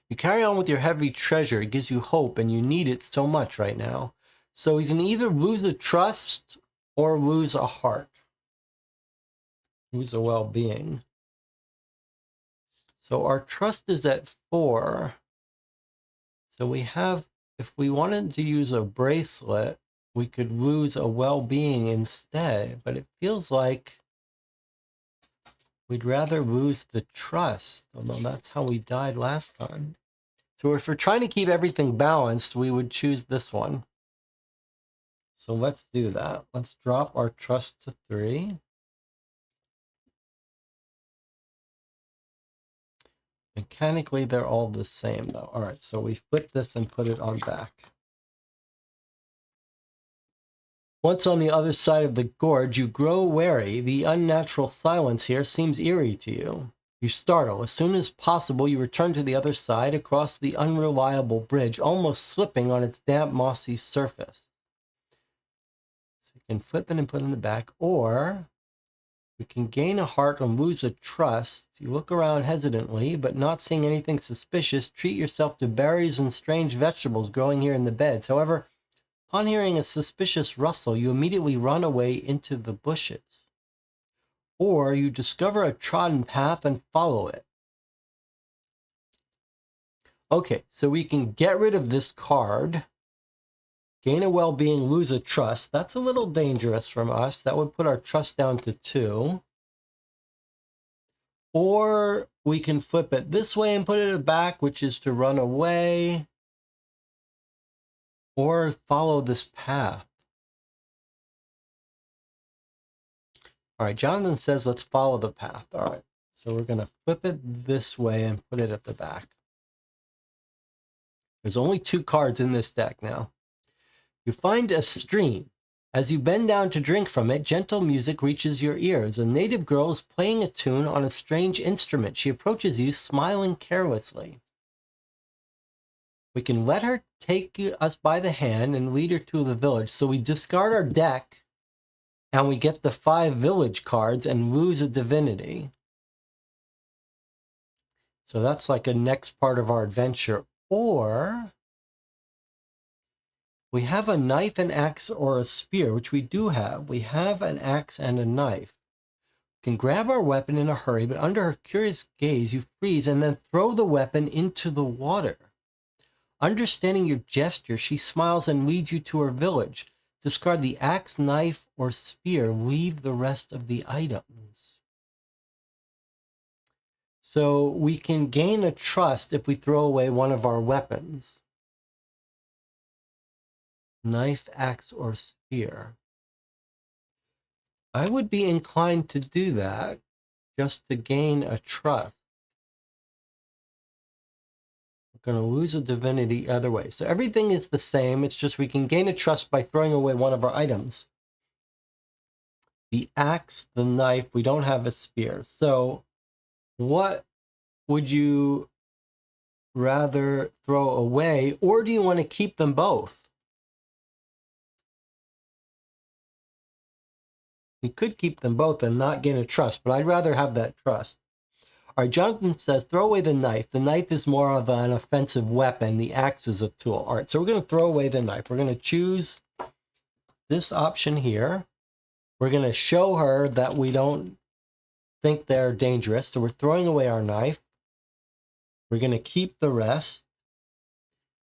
You carry on with your heavy treasure. It gives you hope, and you need it so much right now. So you can either lose a trust or lose a heart. Lose a well-being. So our trust is at 4. So we have, if we wanted to use a bracelet, we could lose a well-being instead. But it feels like we'd rather lose the trust, although that's how we died last time. So if we're trying to keep everything balanced, we would choose this one. So let's do that. Let's drop our trust to 3. Mechanically, they're all the same, though. All right, so we flip this and put it on back. Once on the other side of the gorge, you grow wary. The unnatural silence here seems eerie to you. You startle. As soon as possible, you return to the other side across the unreliable bridge, almost slipping on its damp, mossy surface. So you can flip it and put it in the back, or we can gain a heart and lose a trust. You look around hesitantly, but not seeing anything suspicious, treat yourself to berries and strange vegetables growing here in the beds. However, upon hearing a suspicious rustle, you immediately run away into the bushes. Or you discover a trodden path and follow it. Okay, so we can get rid of this card. Gain a well-being, lose a trust. That's a little dangerous from us. That would put our trust down to 2. Or we can flip it this way and put it back, which is to run away. Or follow this path. All right, Jonathan says, let's follow the path. All right, so we're going to flip it this way and put it at the back. There's only 2 cards in this deck now. You find a stream. As you bend down to drink from it, gentle music reaches your ears. A native girl is playing a tune on a strange instrument. She approaches you, smiling carelessly. We can let her take us by the hand and lead her to the village. So we discard our deck, and we get the 5 village cards and lose a divinity. So that's like a next part of our adventure. Or We have a knife, an axe, or a spear, which we do have. We have an axe and a knife. You can grab our weapon in a hurry, but under her curious gaze, you freeze and then throw the weapon into the water. Understanding your gesture, she smiles and leads you to her village. Discard the axe, knife, or spear. Leave the rest of the items. So we can gain a trust if we throw away one of our weapons. Knife, axe, or spear. I would be inclined to do that just to gain a trust. We're going to lose a divinity either way. So everything is the same. It's just we can gain a trust by throwing away one of our items. The axe, the knife, we don't have a spear. So what would you rather throw away, or do you want to keep them both? We could keep them both and not gain a trust, but I'd rather have that trust. All right, Jonathan says, throw away the knife. The knife is more of an offensive weapon. The axe is a tool. All right, so we're going to throw away the knife. We're going to choose this option here. We're going to show her that we don't think they're dangerous. So we're throwing away our knife. We're going to keep the rest.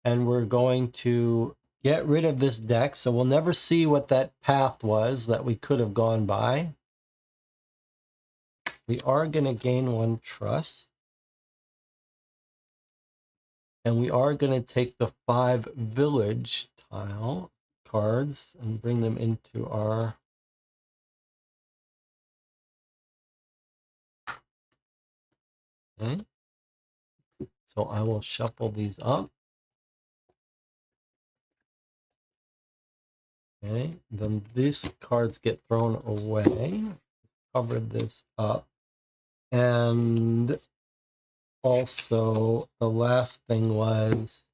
And we're going to get rid of this deck. So we'll never see what that path was that we could have gone by. We are going to gain one trust. And we are going to take the 5 village tile cards and bring them into our... Okay. So I will shuffle these up. Okay, then these cards get thrown away. Cover this up. And also, the last thing was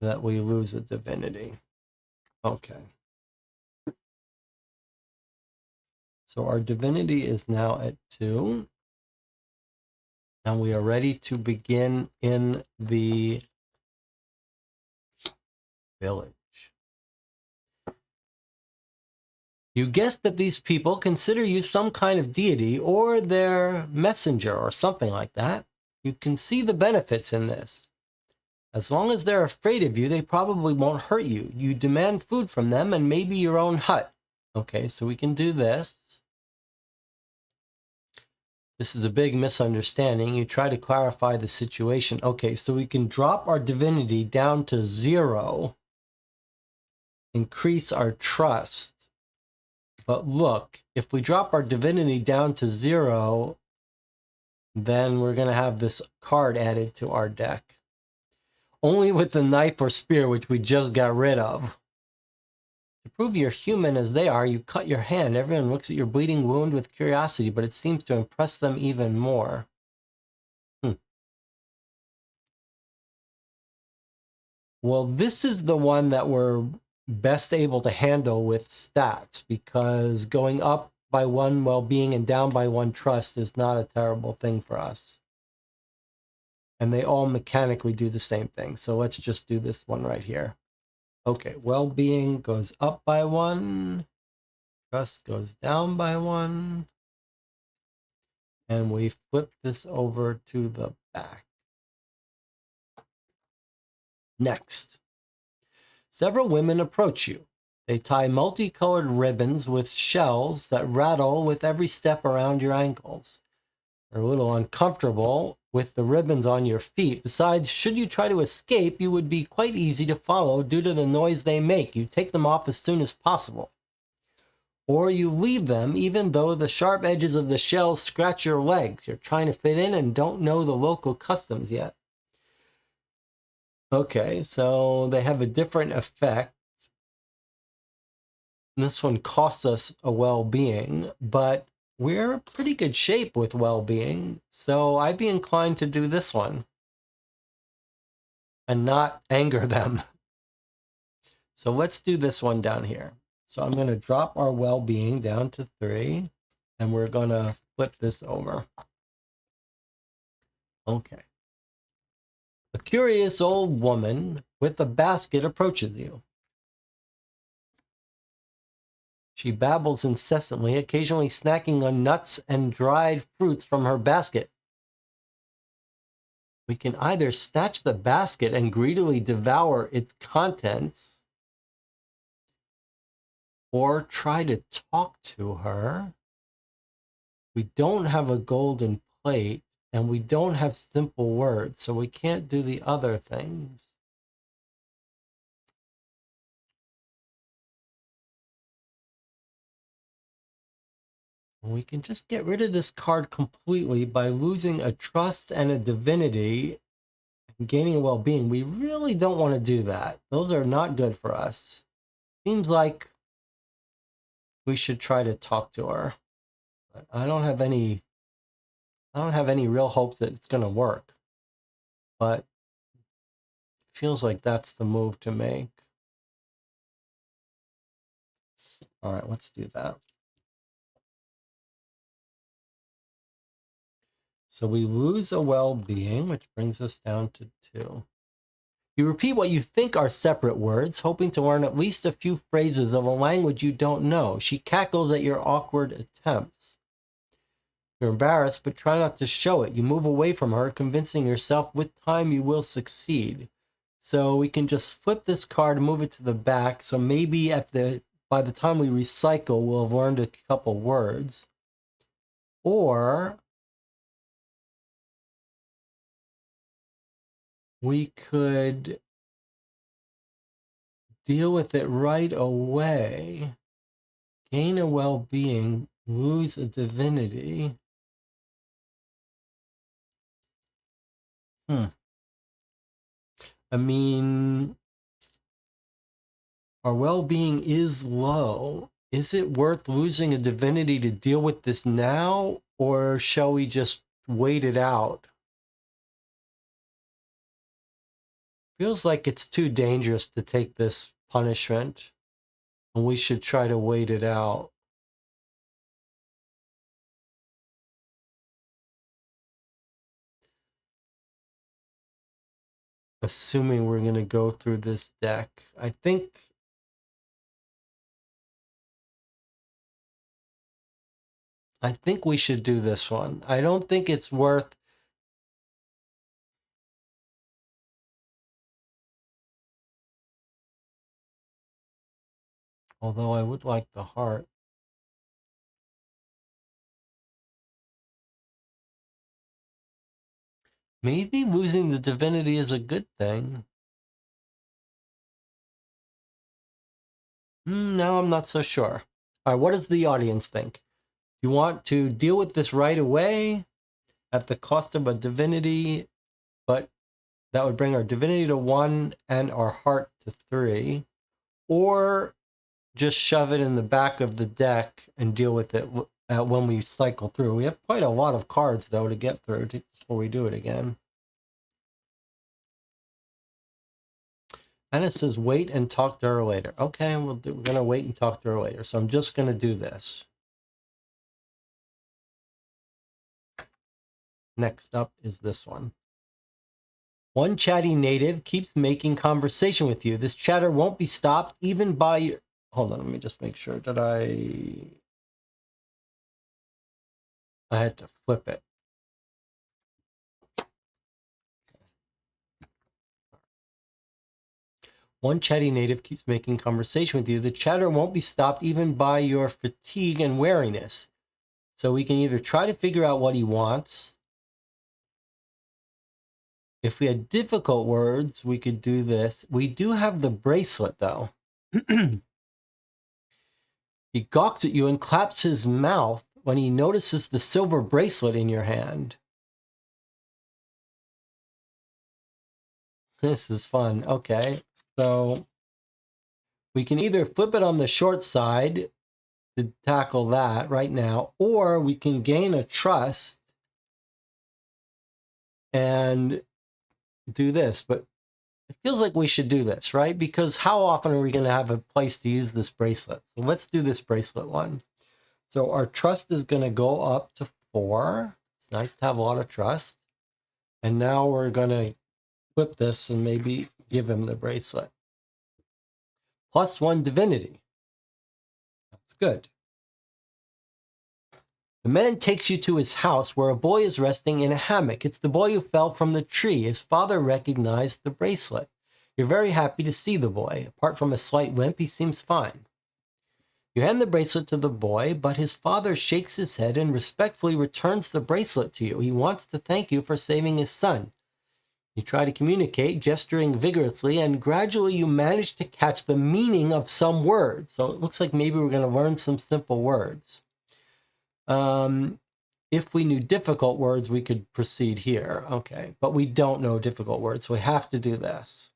that we lose a divinity. Okay. So our divinity is now at 2. And we are ready to begin in the village. You guessed that these people consider you some kind of deity or their messenger or something like that. You can see the benefits in this. As long as they're afraid of you, they probably won't hurt you. You demand food from them and maybe your own hut. Okay, so we can do this. This is a big misunderstanding. You try to clarify the situation. Okay, so we can drop our divinity down to 0. Increase our trust. But look, if we drop our divinity down to 0, then we're going to have this card added to our deck. Only with the knife or spear, which we just got rid of. To prove you're human as they are, you cut your hand. Everyone looks at your bleeding wound with curiosity, but it seems to impress them even more. Well, this is the one that we're best able to handle with stats, because going up by 1 well-being and down by 1 trust is not a terrible thing for us. And they all mechanically do the same thing. So let's just do this one right here. Okay, well-being goes up by 1. Trust goes down by 1. And we flip this over to the back. Next. Several women approach you. They tie multicolored ribbons with shells that rattle with every step around your ankles. They're a little uncomfortable with the ribbons on your feet. Besides, should you try to escape, you would be quite easy to follow due to the noise they make. You take them off as soon as possible. Or you leave them even though the sharp edges of the shells scratch your legs. You're trying to fit in and don't know the local customs yet. Okay, so they have a different effect. This one costs us a well-being, but we're in pretty good shape with well-being, so I'd be inclined to do this one and not anger them. So let's do this one down here. So I'm going to drop our well-being down to 3, and we're going to flip this over. Okay. A curious old woman with a basket approaches you. She babbles incessantly, occasionally snacking on nuts and dried fruits from her basket. We can either snatch the basket and greedily devour its contents, or try to talk to her. We don't have a golden plate, and we don't have simple words, so we can't do the other things. We can just get rid of this card completely by losing a trust and a divinity and gaining a well-being. We really don't want to do that. Those are not good for us. Seems like we should try to talk to her. But I don't have any real hopes that it's going to work. But it feels like that's the move to make. All right, let's do that. So we lose a well-being, which brings us down to 2. You repeat what you think are separate words, hoping to learn at least a few phrases of a language you don't know. She cackles at your awkward attempts. You're embarrassed, but try not to show it. You move away from her, convincing yourself with time you will succeed. So we can just flip this card and move it to the back. So maybe by the time we recycle, we'll have learned a couple words. Or we could deal with it right away, gain a well-being, lose a divinity. I mean, our well-being is low. Is it worth losing a divinity to deal with this now, or shall we just wait it out? Feels like it's too dangerous to take this punishment, and we should try to wait it out. Assuming we're going to go through this deck. I think we should do this one. I don't think it's worth... Although I would like the heart. Maybe losing the divinity is a good thing. Now I'm not so sure. All right, what does the audience think? You want to deal with this right away at the cost of a divinity, but that would bring our divinity to 1 and our heart to 3, or just shove it in the back of the deck and deal with it when we cycle through. We have quite a lot of cards, though, to get through before we do it again. And it says wait and talk to her later. Okay, we're going to wait and talk to her later. So I'm just going to do this. Next up is this one. One chatty native keeps making conversation with you. This chatter won't be stopped even by your... Hold on, let me just make sure. Did I had to flip it. One chatty native keeps making conversation with you. The chatter won't be stopped even by your fatigue and wariness. So we can either try to figure out what he wants. If we had difficult words, we could do this. We do have the bracelet, though. He gawks at you and claps his mouth when he notices the silver bracelet in your hand. This is fun. Okay, so we can either flip it on the short side to tackle that right now, or we can gain a trust and do this. But it feels like we should do this, right? Because how often are we going to have a place to use this bracelet? So let's do this bracelet one. So our trust is going to go up to 4. It's nice to have a lot of trust. And now we're going to flip this and maybe give him the bracelet. +1 divinity. That's good. The man takes you to his house where a boy is resting in a hammock. It's the boy who fell from the tree. His father recognized the bracelet. You're very happy to see the boy. Apart from a slight limp, he seems fine. You hand the bracelet to the boy, but his father shakes his head and respectfully returns the bracelet to you. He wants to thank you for saving his son. You try to communicate, gesturing vigorously, and gradually you manage to catch the meaning of some words. So it looks like maybe we're going to learn some simple words. If we knew difficult words, we could proceed here. Okay, but we don't know difficult words, so we have to do this.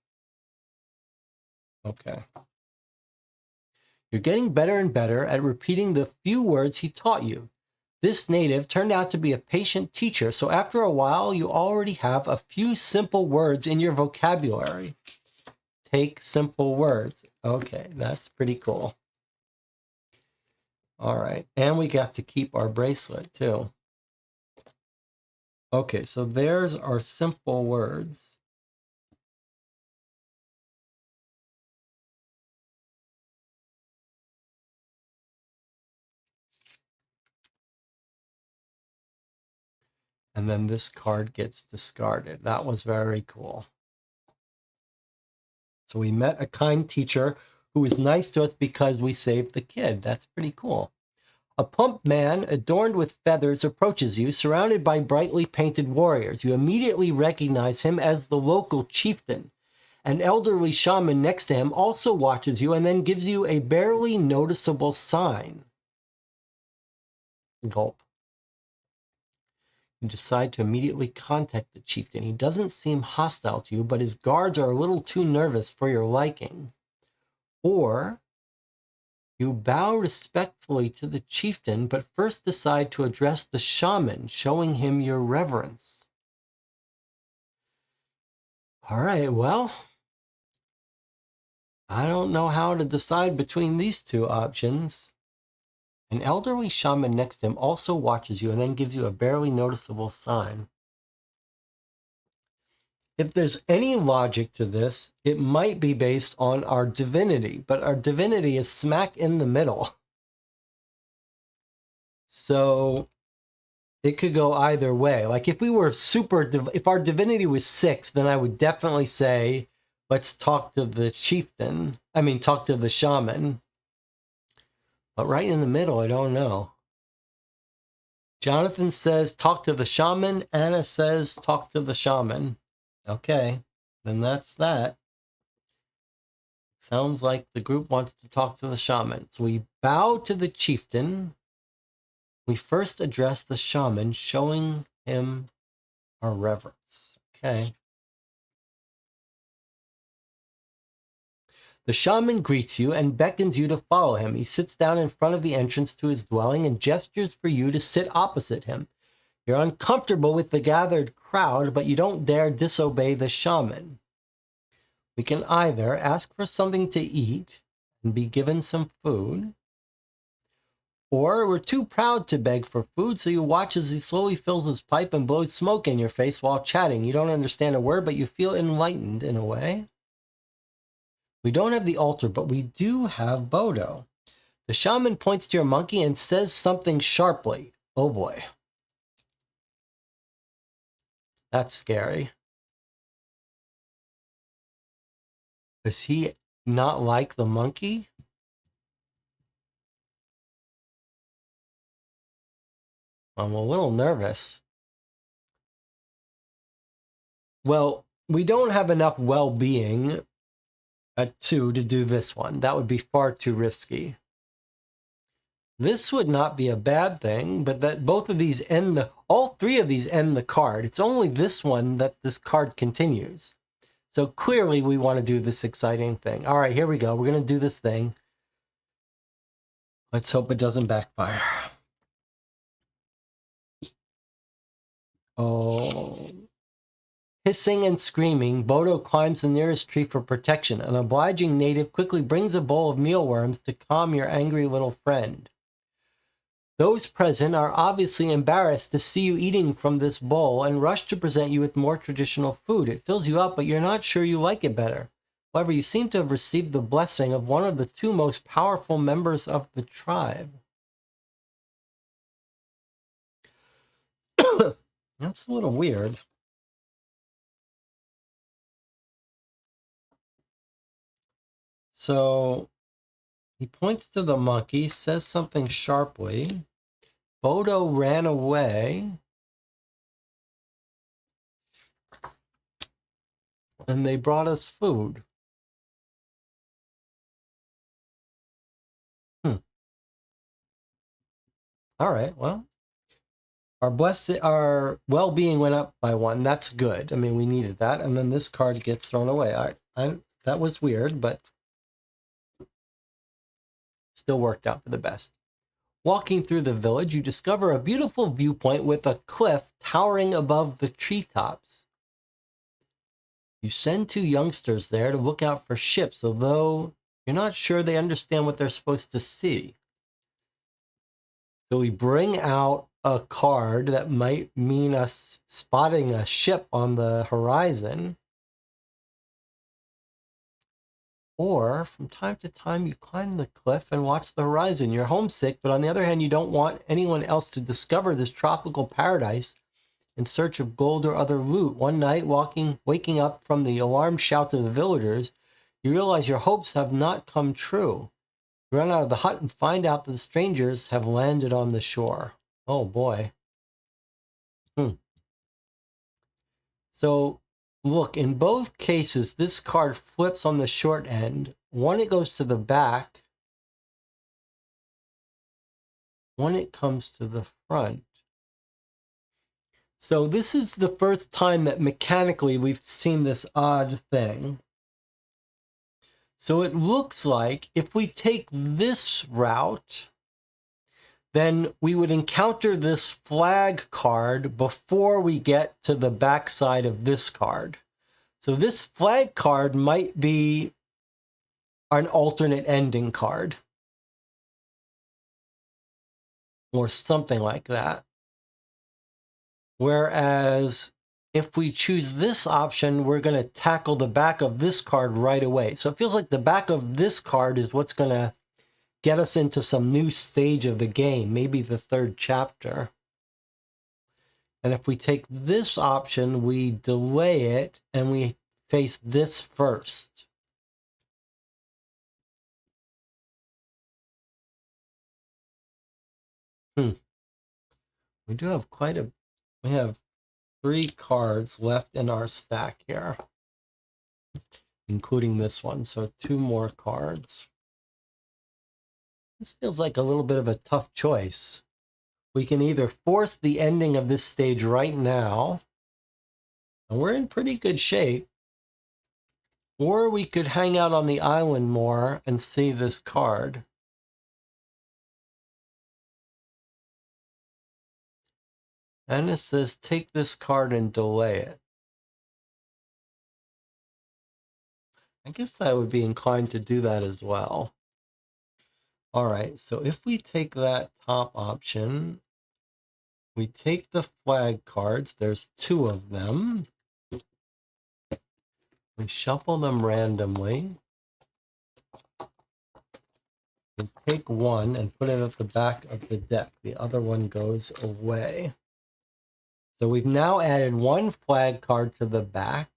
Okay. You're getting better and better at repeating the few words he taught you. This native turned out to be a patient teacher, so after a while, you already have a few simple words in your vocabulary. Take simple words. Okay, that's pretty cool. All right, and we got to keep our bracelet too. Okay, so there's our simple words. And then this card gets discarded. That was very cool. So we met a kind teacher who was nice to us because we saved the kid. That's pretty cool. A plump man adorned with feathers approaches you, surrounded by brightly painted warriors. You immediately recognize him as the local chieftain. An elderly shaman next to him also watches you and then gives you a barely noticeable sign. Gulp. You decide to immediately contact the chieftain. He doesn't seem hostile to you, but his guards are a little too nervous for your liking. Or you bow respectfully to the chieftain, but first decide to address the shaman, showing him your reverence. All right, well, I don't know how to decide between these two options. An elderly shaman next to him also watches you and then gives you a barely noticeable sign. If there's any logic to this, it might be based on our divinity, but our divinity is smack in the middle. So it could go either way. Like if we were if our divinity was 6, then I would definitely say, let's talk to the chieftain. Talk to the shaman. But right in the middle, I don't know. Jonathan says, talk to the shaman. Anna says, talk to the shaman. Okay, then that's that. Sounds like the group wants to talk to the shaman. So we bow to the chieftain. We first address the shaman, showing him our reverence. Okay. The shaman greets you and beckons you to follow him. He sits down in front of the entrance to his dwelling and gestures for you to sit opposite him. You're uncomfortable with the gathered crowd, but you don't dare disobey the shaman. We can either ask for something to eat and be given some food, or we're too proud to beg for food, so you watch as he slowly fills his pipe and blows smoke in your face while chatting. You don't understand a word, but you feel enlightened in a way. We don't have the altar, but we do have Bodo. The shaman points to your monkey and says something sharply. Oh boy. That's scary. Does he not like the monkey? I'm a little nervous. Well, we don't have enough well-being at 2 to do this one. That would be far too risky. This would not be a bad thing, but that both of these all 3 of these end the card. It's only this one that this card continues. So clearly we want to do this exciting thing. All right, here we go. We're going to do this thing. Let's hope it doesn't backfire. Oh. Hissing and screaming, Bodo climbs the nearest tree for protection. An obliging native quickly brings a bowl of mealworms to calm your angry little friend. Those present are obviously embarrassed to see you eating from this bowl and rush to present you with more traditional food. It fills you up, but you're not sure you like it better. However, you seem to have received the blessing of one of the two most powerful members of the tribe. That's a little weird. So he points to the monkey, says something sharply. Bodo ran away. And they brought us food. All right, well, our well-being went up by 1. That's good. I mean, we needed that. And then this card gets thrown away. That was weird, but still worked out for the best. Walking through the village, you discover a beautiful viewpoint with a cliff towering above the treetops. You send 2 youngsters there to look out for ships, although you're not sure they understand what they're supposed to see. So we bring out a card that might mean us spotting a ship on the horizon. Or from time to time, you climb the cliff and watch the horizon. You're homesick, but on the other hand, you don't want anyone else to discover this tropical paradise in search of gold or other loot. One night, waking up from the alarm shouts of the villagers, you realize your hopes have not come true. You run out of the hut and find out that the strangers have landed on the shore. Oh boy. So look, in both cases, this card flips on the short end. One, it goes to the back. One, it comes to the front. So this is the first time that mechanically we've seen this odd thing. So it looks like if we take this route, then we would encounter this flag card before we get to the backside of this card. So this flag card might be an alternate ending card. Or something like that. Whereas if we choose this option, we're going to tackle the back of this card right away. So it feels like the back of this card is what's going to get us into some new stage of the game, maybe the 3rd chapter. And if we take this option, we delay it and we face this first. We do have we have 3 cards left in our stack here, including this one. So 2 more cards. This feels like a little bit of a tough choice. We can either force the ending of this stage right now, and we're in pretty good shape, or we could hang out on the island more and see this card. And it says, take this card and delay it. I guess I would be inclined to do that as well. All right, so if we take that top option, we take the flag cards. There's 2 of them. We shuffle them randomly. We take one and put it at the back of the deck. The other one goes away. So we've now added 1 flag card to the back.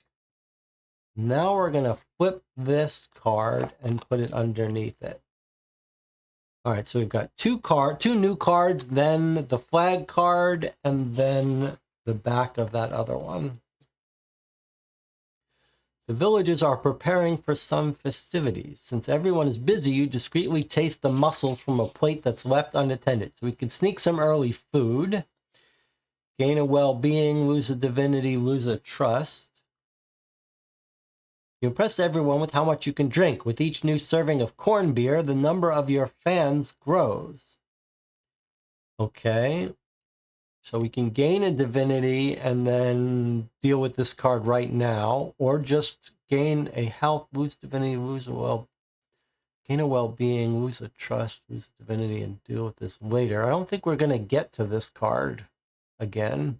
Now we're going to flip this card and put it underneath it. All right, so we've got 2 new cards, then the flag card, and then the back of that other one. The villagers are preparing for some festivities. Since everyone is busy, you discreetly taste the mussels from a plate that's left unattended. So we can sneak some early food, gain a well-being, lose a divinity, lose a trust. You impress everyone with how much you can drink. With each new serving of corn beer, the number of your fans grows. Okay. So we can gain a divinity and then deal with this card right now, or just gain a health, lose divinity, lose a well. Gain a well-being, lose a trust, lose a divinity, and deal with this later. I don't think we're going to get to this card again.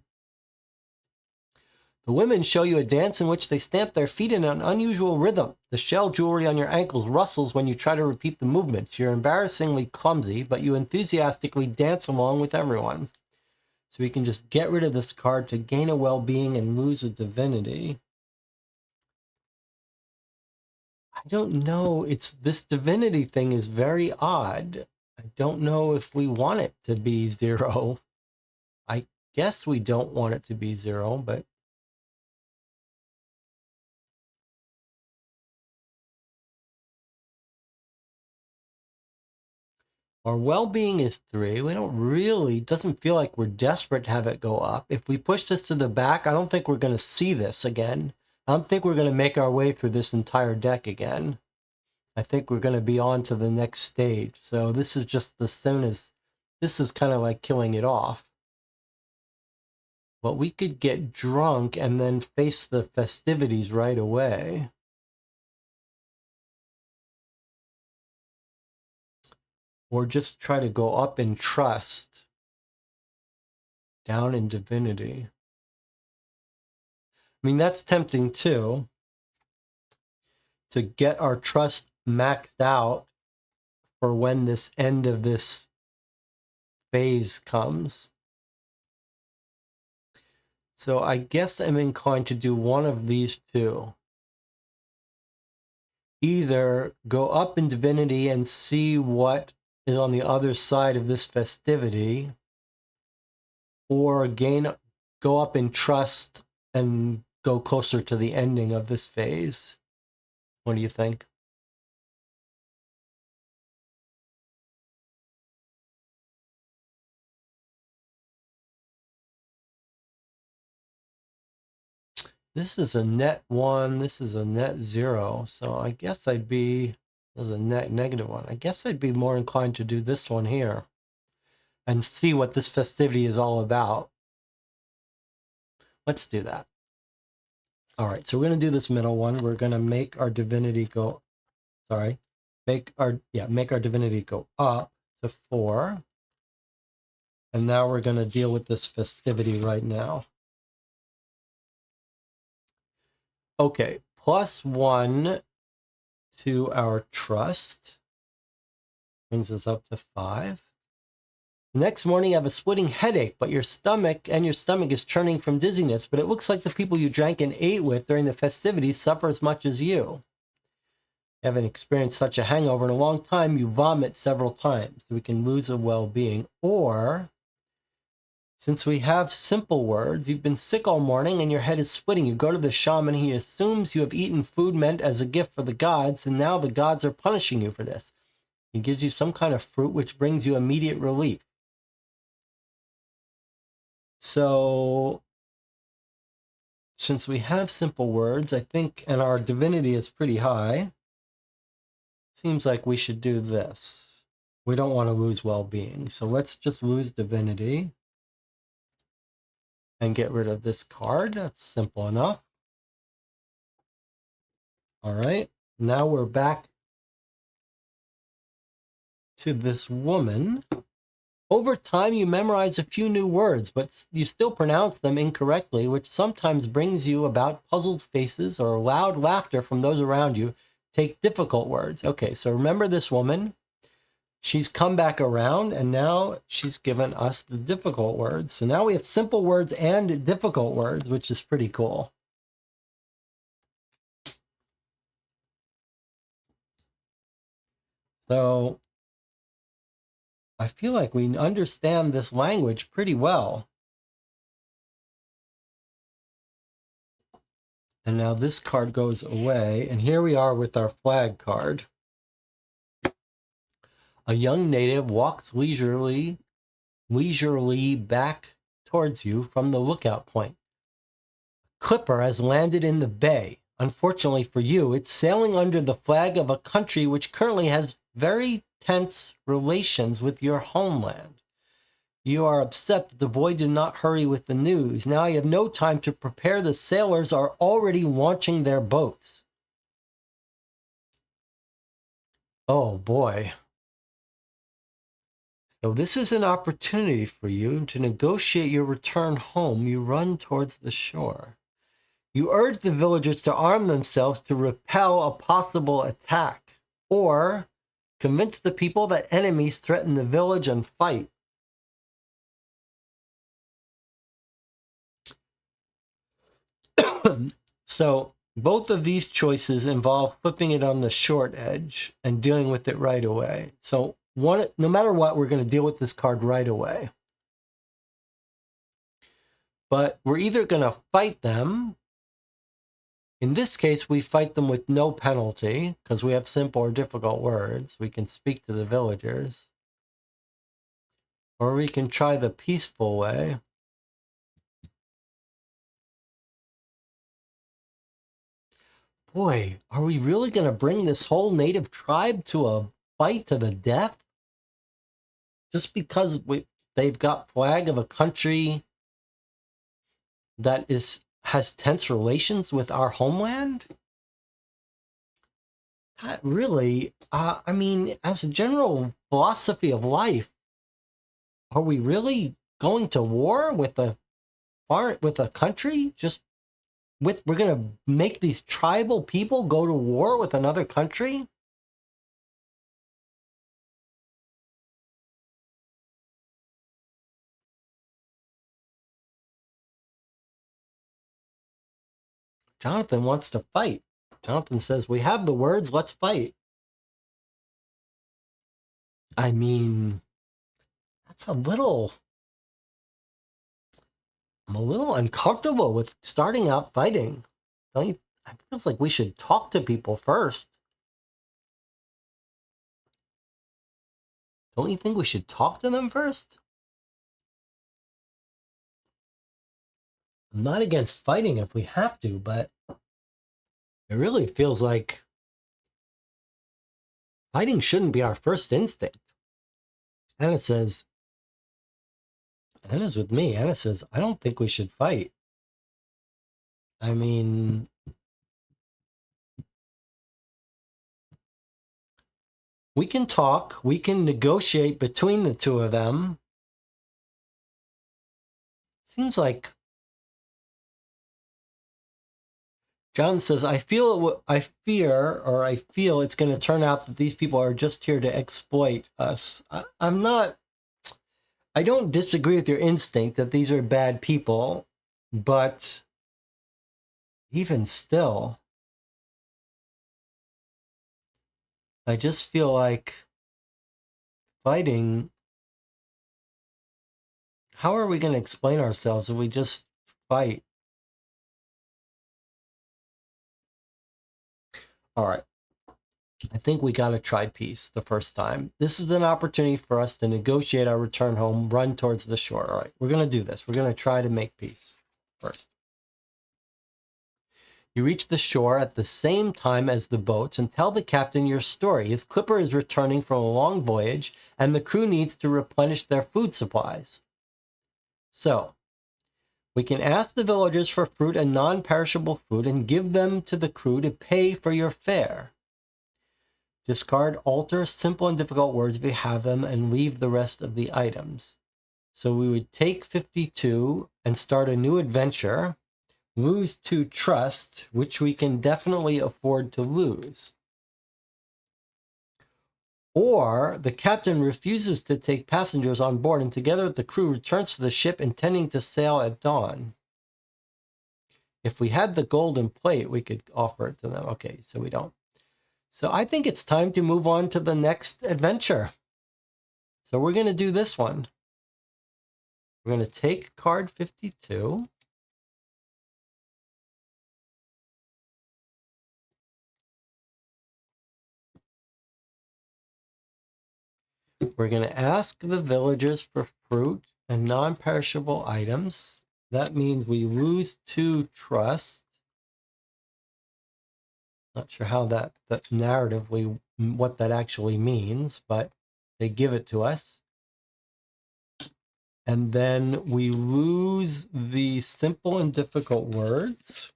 The women show you a dance in which they stamp their feet in an unusual rhythm. The shell jewelry on your ankles rustles when you try to repeat the movements. You're embarrassingly clumsy, but you enthusiastically dance along with everyone. So we can just get rid of this card to gain a well-being and lose a divinity. I don't know. This divinity thing is very odd. I don't know if we want it to be 0. I guess we don't want it to be 0, but our well-being is 3. We don't really, doesn't feel like we're desperate to have it go up. If we push this to the back, I don't think we're going to see this again. I don't think we're going to make our way through this entire deck again. I think we're going to be on to the next stage. So this is just as soon as, this is kind of like killing it off. But we could get drunk and then face the festivities right away. Or just try to go up in trust, down in divinity. I mean, that's tempting too, to get our trust maxed out for when this end of this phase comes. So I guess I'm inclined to do one of these two. Either go up in divinity and see what is on the other side of this festivity, or go up in trust and go closer to the ending of this phase. What do you think? This is a net 1, this is a net 0, so I guess I'd be, there's a net -1. I guess I'd be more inclined to do this one here and see what this festivity is all about. Let's do that. All right, so we're going to do this middle one. We're going to make our divinity go, make our divinity go up to 4. And now we're going to deal with this festivity right now. Okay, +1 to our trust brings us up to 5. The next morning you have a splitting headache, but your stomach is churning from dizziness, but it looks like the people you drank and ate with during the festivities suffer as much as you. You haven't experienced such a hangover in a long time. You vomit several times, so we can lose a well-being. Or, since we have simple words, you've been sick all morning and your head is splitting. You go to the shaman, he assumes you have eaten food meant as a gift for the gods, and now the gods are punishing you for this. He gives you some kind of fruit which brings you immediate relief. So, since we have simple words, I think, and our divinity is pretty high, seems like we should do this. We don't want to lose well-being, so let's just lose divinity and get rid of this card. That's simple enough. All right, now we're back to this woman. Over time, you memorize a few new words, but you still pronounce them incorrectly, which sometimes brings you about puzzled faces or loud laughter from those around you. Take difficult words. Okay, so remember this woman. She's come back around, and now she's given us the difficult words. So now we have simple words and difficult words, which is pretty cool. So I feel like we understand this language pretty well. And now this card goes away, and here we are with our flag card. A young native walks leisurely back towards you from the lookout point. Clipper has landed in the bay. Unfortunately for you, it's sailing under the flag of a country which currently has very tense relations with your homeland. You are upset that the boy did not hurry with the news. Now you have no time to prepare. The sailors are already launching their boats. Oh boy. So this is an opportunity for you to negotiate your return home. You run towards the shore. You urge the villagers to arm themselves to repel a possible attack, or convince the people that enemies threaten the village and fight. So both of these choices involve flipping it on the short edge and dealing with it right away. So no matter what, we're going to deal with this card right away. But we're either going to fight them. In this case, we fight them with no penalty because we have simple or difficult words. We can speak to the villagers. Or we can try the peaceful way. Boy, are we really going to bring this whole native tribe to a fight to the death? Just because they've got flag of a country that has tense relations with our homeland? That really, I mean, as a general philosophy of life, are we really going to war with a country? We're going to make these tribal people go to war with another country? Jonathan wants to fight. Jonathan says, we have the words, let's fight. I mean, that's I'm a little uncomfortable with starting out fighting. Don't you? It feels like we should talk to people first. Don't you think we should talk to them first? I'm not against fighting if we have to, but it really feels like fighting shouldn't be our first instinct. Anna's with me. Anna says, I don't think we should fight. I mean, we can talk, we can negotiate between the two of them. Seems like John says, I fear it's going to turn out that these people are just here to exploit us. I don't disagree with your instinct that these are bad people, but even still, I just feel like fighting. How are we going to explain ourselves if we just fight? All right. I think we got to try peace the first time. This is an opportunity for us to negotiate our return home, run towards the shore. All right, we're going to do this. We're going to try to make peace first. You reach the shore at the same time as the boats and tell the captain your story. His clipper is returning from a long voyage, and the crew needs to replenish their food supplies. So, we can ask the villagers for fruit and non-perishable food and give them to the crew to pay for your fare. Discard alter simple and difficult words if you have them and leave the rest of the items. So we would take 52 and start a new adventure. Lose 2 trust, which we can definitely afford to lose. Or the captain refuses to take passengers on board, and together with the crew returns to the ship intending to sail at dawn. If we had the golden plate, we could offer it to them. Okay, so we don't. So I think it's time to move on to the next adventure. So we're going to do this one. We're going to take card 52. We're going to ask the villagers for fruit and non-perishable items. That means we lose 2 trust. Not sure how that narrative, what that actually means, but they give it to us. And then we lose the simple and difficult words.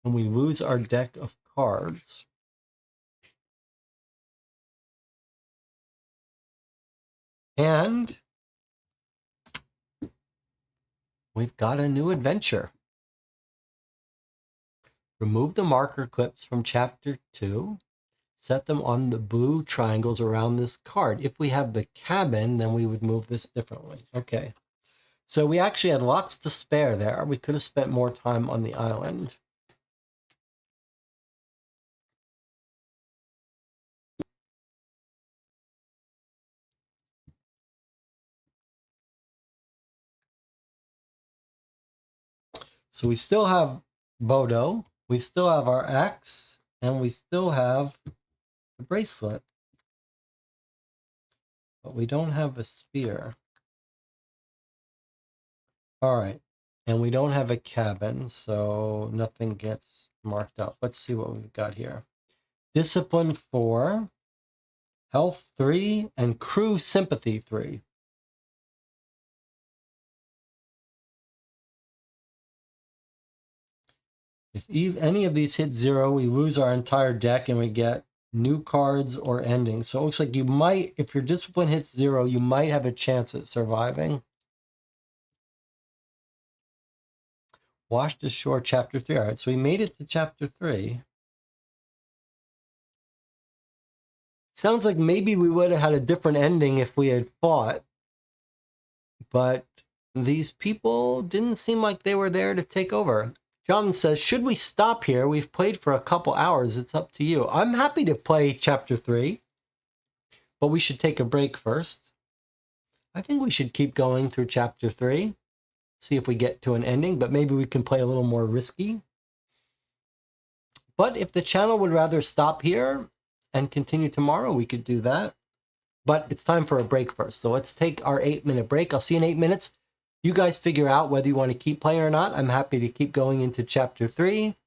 And we lose our deck of cards. And we've got a new adventure. Remove the marker clips from chapter 2. Set them on the blue triangles around this card. If we have the cabin, then we would move this differently. Okay. So we actually had lots to spare there. We could have spent more time on the island. So we still have Bodo, we still have our axe, and we still have the bracelet. But we don't have a spear. All right. And we don't have a cabin, so nothing gets marked up. Let's see what we've got here. Discipline 4, health 3, and crew sympathy 3. If any of these hit 0, we lose our entire deck and we get new cards or endings. So it looks like you might, if your discipline hits 0, you might have a chance at surviving. Washed ashore, chapter 3. All right, so we made it to chapter 3. Sounds like maybe we would have had a different ending if we had fought. But these people didn't seem like they were there to take over. John says, should we stop here? We've played for a couple hours. It's up to you. I'm happy to play chapter 3, but we should take a break first. I think we should keep going through chapter 3, see if we get to an ending, but maybe we can play a little more risky. But if the channel would rather stop here and continue tomorrow, we could do that. But it's time for a break first. So let's take our 8-minute break. I'll see you in 8 minutes. You guys figure out whether you want to keep playing or not. I'm happy to keep going into chapter 3.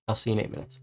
I'll see you in 8 minutes.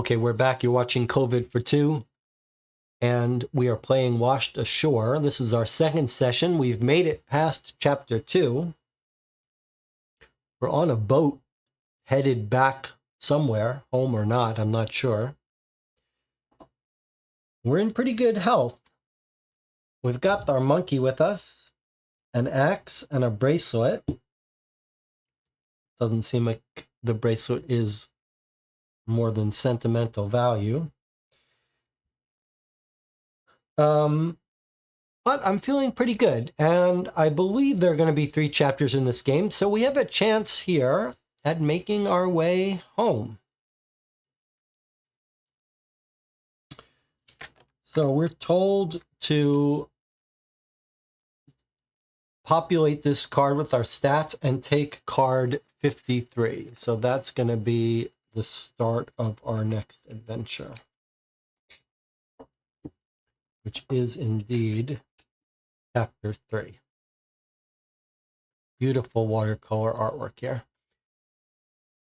Okay, we're back. You're watching COVID for Two, and we are playing Washed Ashore. This is our second session. We've made it past chapter 2. We're on a boat headed back somewhere, home or not, I'm not sure. We're in pretty good health. We've got our monkey with us, an axe, and a bracelet. Doesn't seem like the bracelet is more than sentimental value. But I'm feeling pretty good, and I believe there are going to be 3 chapters in this game, so we have a chance here at making our way home. So we're told to populate this card with our stats and take card 53. So that's going to be the start of our next adventure, which is indeed chapter 3. Beautiful watercolor artwork here.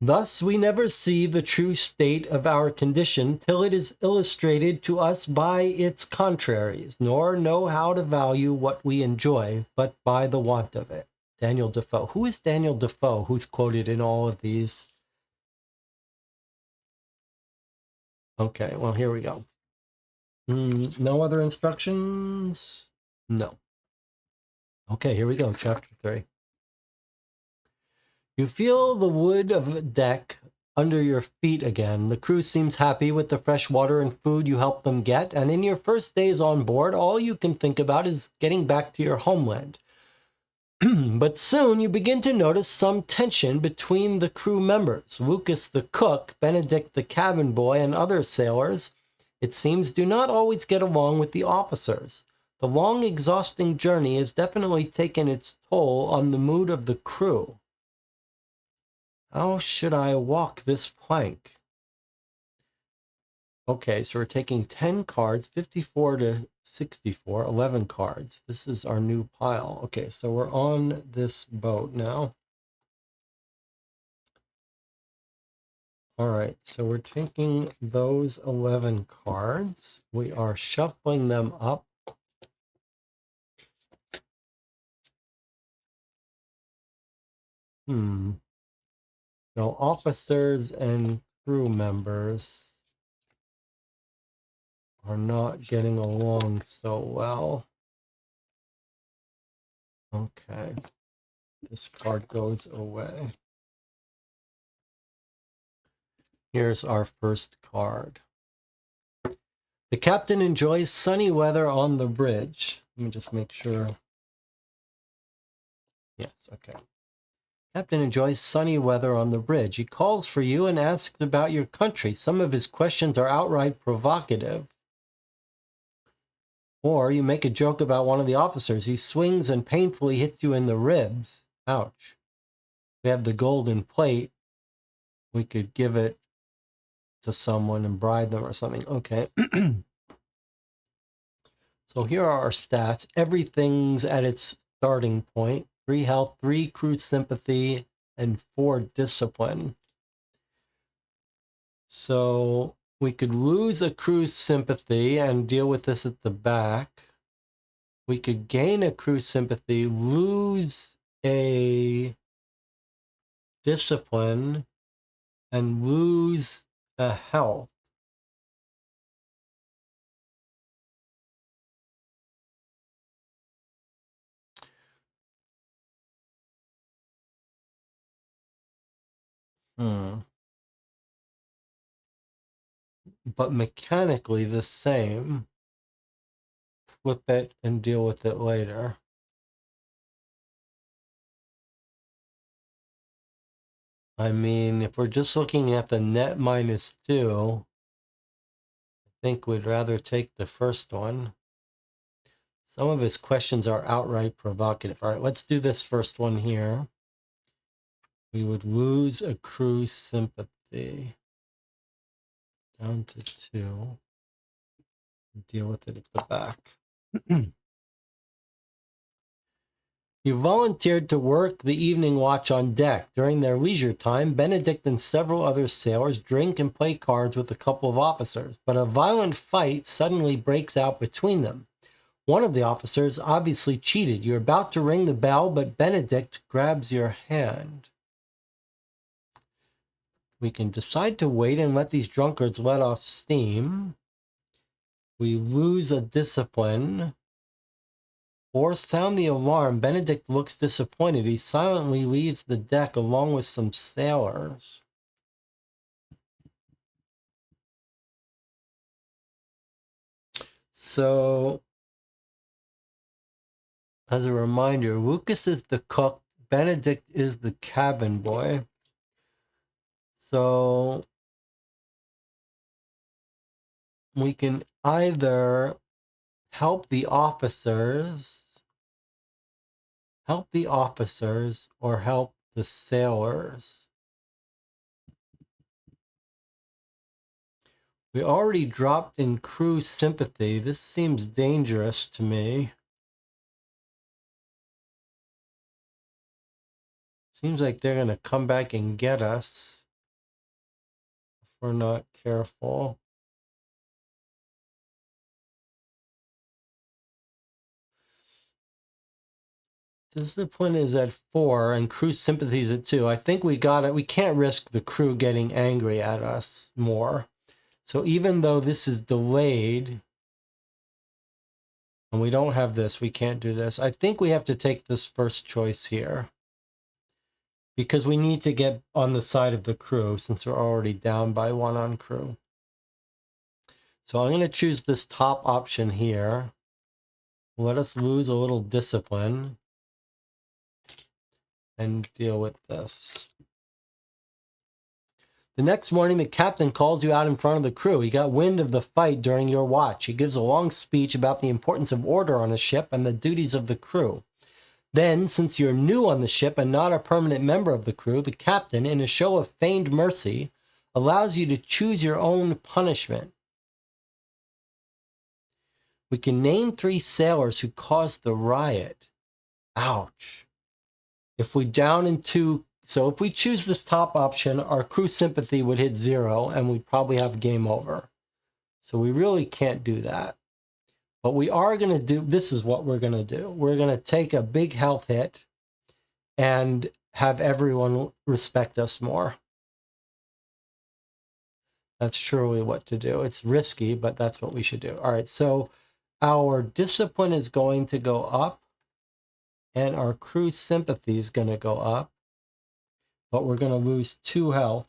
Thus, we never see the true state of our condition till it is illustrated to us by its contraries, nor know how to value what we enjoy, but by the want of it. Daniel Defoe. Who is Daniel Defoe, who's quoted in all of these? Okay, well, here we go. No other instructions? No. Okay, here we go, chapter 3. You feel the wood of a deck under your feet again. The crew seems happy with the fresh water and food you help them get, and in your first days on board, all you can think about is getting back to your homeland. But soon you begin to notice some tension between the crew members. Lucas the cook, Benedict the cabin boy, and other sailors, it seems, do not always get along with the officers. The long, exhausting journey has definitely taken its toll on the mood of the crew. How should I walk this plank? Okay, so we're taking 10 cards, 54 to 64, 11 cards. This is our new pile. Okay, so we're on this boat now. All right, so we're taking those 11 cards. We are shuffling them up. So officers and crew members are not getting along so well. Okay, this card goes away. Here's our first card. The captain enjoys sunny weather on the bridge. Let me just make sure. Yes, okay. Captain enjoys sunny weather on the bridge. He calls for you and asks about your country. Some of his questions are outright provocative. Or you make a joke about one of the officers. He swings and painfully hits you in the ribs. Ouch. We have the golden plate. We could give it to someone and bribe them or something. Okay. So here are our stats. Everything's at its starting point. 3 health, 3 crew sympathy, and 4 discipline. So we could lose a crew sympathy and deal with this at the back. We could gain a crew sympathy, lose a discipline, and lose a health. But mechanically the same. Flip it and deal with it later. I mean, if we're just looking at the net -2, I think we'd rather take the first one. Some of his questions are outright provocative. All right, let's do this first one here. We would lose a crew sympathy down to 2. Deal with it at the back. You volunteered to work the evening watch on deck. During their leisure time, Benedict and several other sailors drink and play cards with a couple of officers, but a violent fight suddenly breaks out between them. One of the officers obviously cheated. You're about to ring the bell, but Benedict grabs your hand. We can decide to wait and let these drunkards let off steam. We lose a discipline. Or sound the alarm. Benedict looks disappointed. He silently leaves the deck along with some sailors. So, as a reminder, Lucas is the cook. Benedict is the cabin boy. So, we can either help the officers or help the sailors. We already dropped in crew sympathy. This seems dangerous to me. Seems like they're going to come back and get us if we're not careful. Discipline is at 4 and crew sympathy is at 2. I think we got it. We can't risk the crew getting angry at us more. So even though this is delayed and we don't have this, we can't do this. I think we have to take this first choice here because we need to get on the side of the crew since we're already down by 1 on crew. So I'm going to choose this top option here. Let us lose a little discipline and deal with this. The next morning, the captain calls you out in front of the crew. He got wind of the fight during your watch. He gives a long speech about the importance of order on a ship and the duties of the crew. Then, since you're new on the ship and not a permanent member of the crew, the captain, in a show of feigned mercy, allows you to choose your own punishment. We can name 3 sailors who caused the riot. Ouch. If we down in 2, so if we choose this top option, our crew sympathy would hit 0 and we'd probably have game over. So we really can't do that. But we are going to do, this is what we're going to do. We're going to take a big health hit and have everyone respect us more. That's surely what to do. It's risky, but that's what we should do. All right, so our discipline is going to go up and our crew sympathy is going to go up, but we're going to lose 2 health,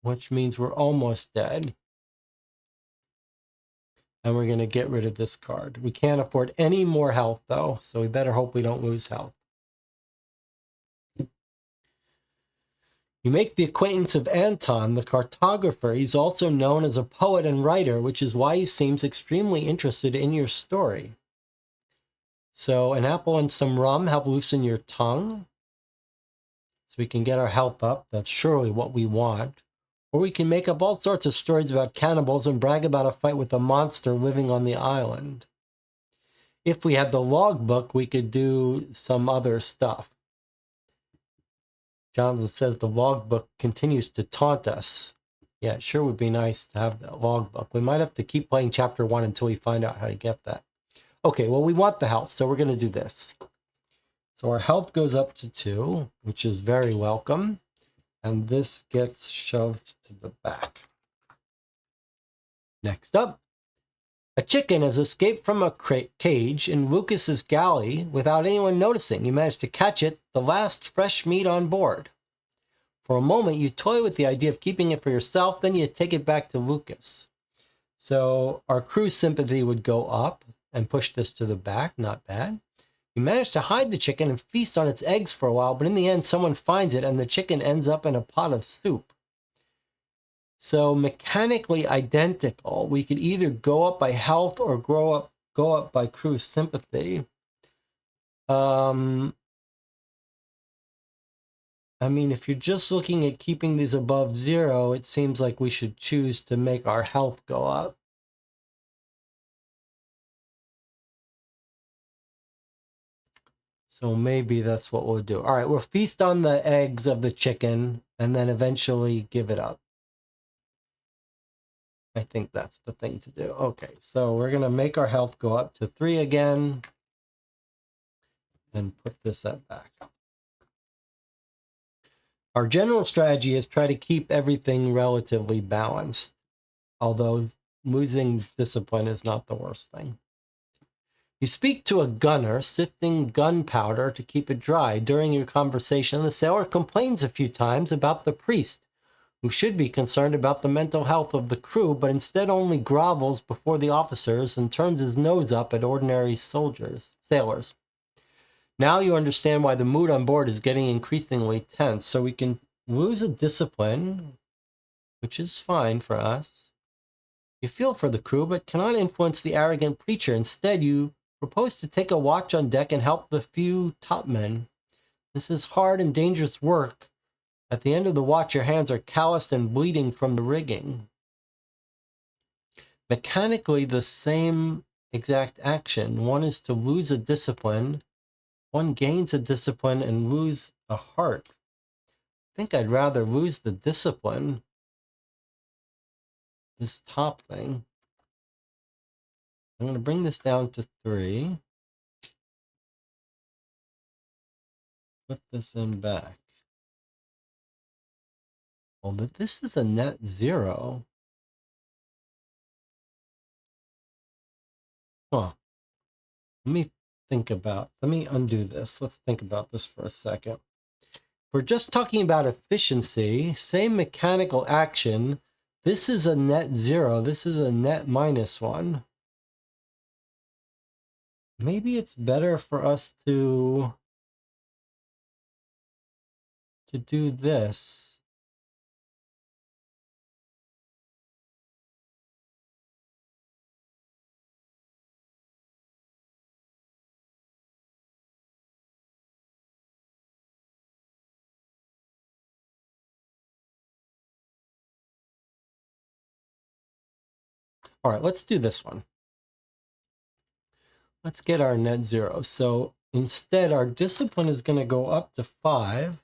which means we're almost dead. And we're going to get rid of this card. We can't afford any more health, though, so we better hope we don't lose health. You make the acquaintance of Anton, the cartographer. He's also known as a poet and writer, which is why he seems extremely interested in your story. So an apple and some rum help loosen your tongue, so we can get our health up. That's surely what we want. Or we can make up all sorts of stories about cannibals and brag about a fight with a monster living on the island. If we had the logbook, we could do some other stuff. Jonathan says the logbook continues to taunt us. Yeah, it sure would be nice to have the logbook. We might have to keep playing chapter 1 until we find out how to get that. Okay, well, we want the health, so we're going to do this. So our health goes up to 2, which is very welcome. And this gets shoved to the back. Next up, a chicken has escaped from a cage in Lucas's galley without anyone noticing. You managed to catch it, the last fresh meat on board. For a moment, you toy with the idea of keeping it for yourself, then you take it back to Lucas. So our crew sympathy would go up and push this to the back, not bad. You manage to hide the chicken and feast on its eggs for a while, but in the end, someone finds it and the chicken ends up in a pot of soup. So mechanically identical. We could either go up by health or go up by crew sympathy. I mean, if you're just looking at keeping these above 0, it seems like we should choose to make our health go up. So maybe that's what we'll do. All right, we'll feast on the eggs of the chicken and then eventually give it up. I think that's the thing to do. Okay, so we're going to make our health go up to 3 again and put this at back. Our general strategy is try to keep everything relatively balanced, although losing discipline is not the worst thing. You speak to a gunner, sifting gunpowder to keep it dry. During your conversation, the sailor complains a few times about the priest, who should be concerned about the mental health of the crew, but instead only grovels before the officers and turns his nose up at ordinary sailors. Now you understand why the mood on board is getting increasingly tense, so we can lose a discipline, which is fine for us. You feel for the crew, but cannot influence the arrogant preacher. Instead, you propose to take a watch on deck and help the few topmen. This is hard and dangerous work. At the end of the watch, your hands are calloused and bleeding from the rigging. Mechanically, the same exact action. One is to lose a discipline. One gains a discipline and lose a heart. I think I'd rather lose the discipline. This top thing. I'm going to bring this down to 3. Put this in back. Well, but this is a net 0. Huh. Let me undo this. Let's think about this for a second. We're just talking about efficiency, same mechanical action. This is a net 0. This is a net -1. Maybe it's better for us to do this. All right, let's do this one. Let's get our net 0. So instead, our discipline is going to go up to 5.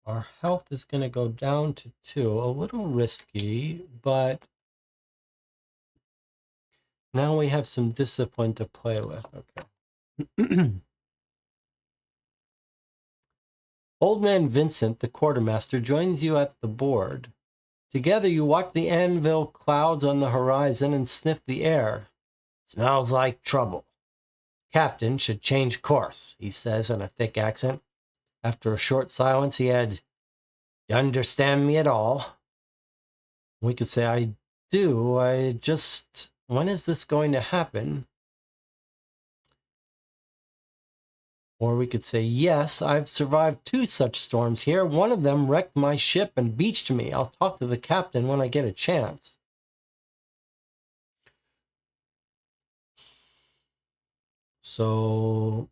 Our health is going to go down to 2. A little risky, but now we have some discipline to play with. Okay. Old Man Vincent, the quartermaster, joins you at the board. Together you watch the anvil clouds on the horizon and sniff the air. Smells like trouble. Captain should change course, he says in a thick accent. After a short silence, he adds, "You understand me at all?" We could say, "I do. When is this going to happen?" Or we could say, "Yes, I've survived 2 such storms here. One of them wrecked my ship and beached me. I'll talk to the captain when I get a chance." So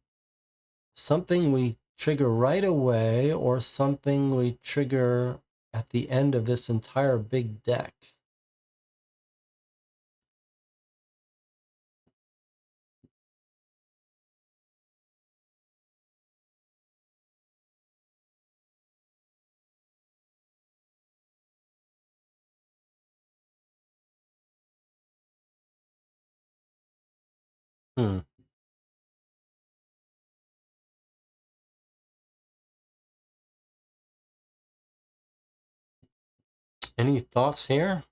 something we trigger right away or something we trigger at the end of this entire big deck. Any thoughts here?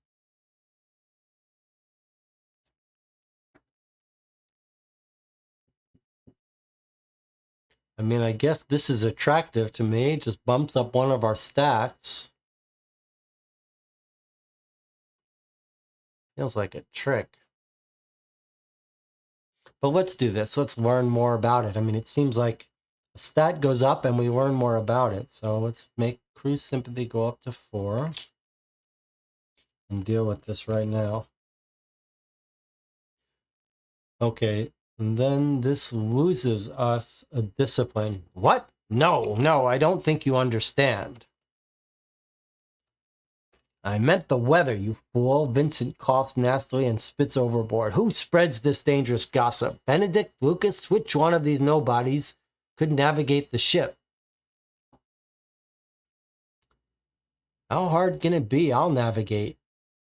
I mean, I guess this is attractive to me. It just bumps up one of our stats. Feels like a trick. But let's do this. Let's learn more about it. I mean, it seems like a stat goes up and we learn more about it. So let's make cruise sympathy go up to 4 and deal with this right now. Okay, and then this loses us a discipline. What? No, I don't think you understand. I meant the weather, you fool. Vincent coughs nastily and spits overboard. Who spreads this dangerous gossip? Benedict, Lucas, which one of these nobodies could navigate the ship? How hard can it be? I'll navigate,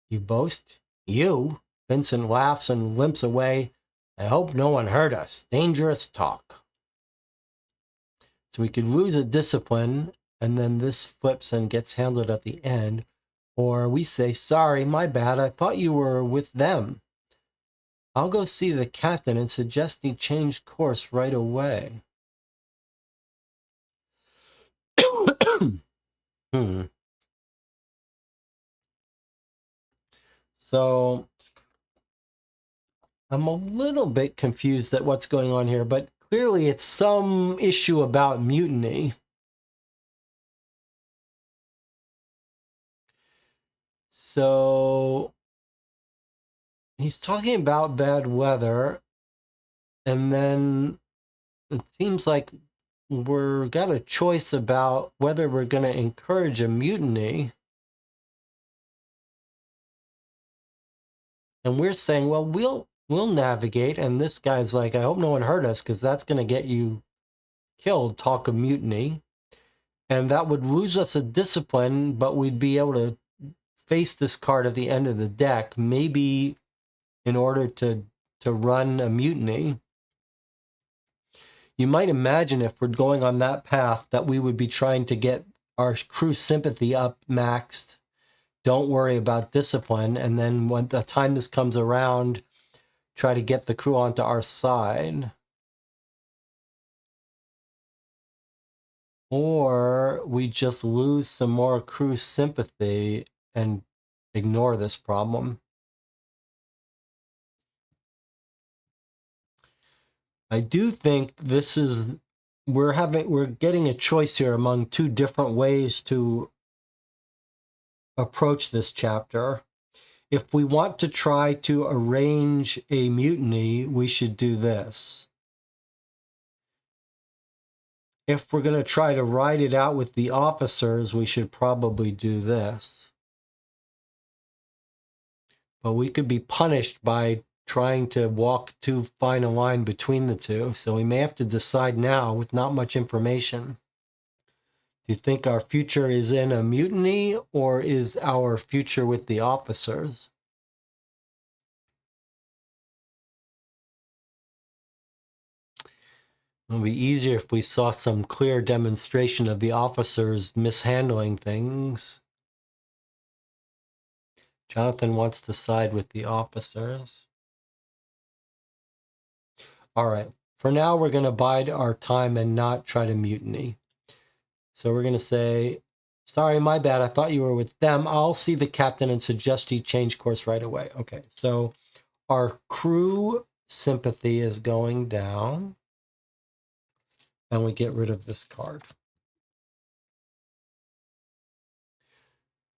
you boast. You? Vincent laughs and limps away. I hope no one heard us. Dangerous talk. So we could lose a discipline, and then this flips and gets handled at the end. Or we say, sorry, my bad, I thought you were with them. I'll go see the captain and suggest he change course right away. So I'm a little bit confused at what's going on here, but clearly it's some issue about mutiny. So he's talking about bad weather, and then it seems like we're got a choice about whether we're going to encourage a mutiny. And we're saying, well, we'll navigate. And this guy's like, I hope no one hurt us, because that's going to get you killed. Talk of mutiny. And that would lose us a discipline, but we'd be able to face this card at the end of the deck, maybe in order to run a mutiny. You might imagine if we're going on that path that we would be trying to get our crew sympathy up maxed. Don't worry about discipline. And then when the time this comes around, try to get the crew onto our side. Or we just lose some more crew sympathy and ignore this problem. I do think this is, we're getting a choice here among two different ways to approach this chapter. If we want to try to arrange a mutiny, we should do this. If we're going to try to ride it out with the officers, we should probably do this. But we could be punished by trying to walk too fine a line between the two. So we may have to decide now with not much information. Do you think our future is in a mutiny, or is our future with the officers? It would be easier if we saw some clear demonstration of the officers mishandling things. Jonathan wants to side with the officers. All right. For now, we're going to bide our time and not try to mutiny. So we're going to say, sorry, my bad. I thought you were with them. I'll see the captain and suggest he change course right away. Okay. So our crew sympathy is going down. And we get rid of this card.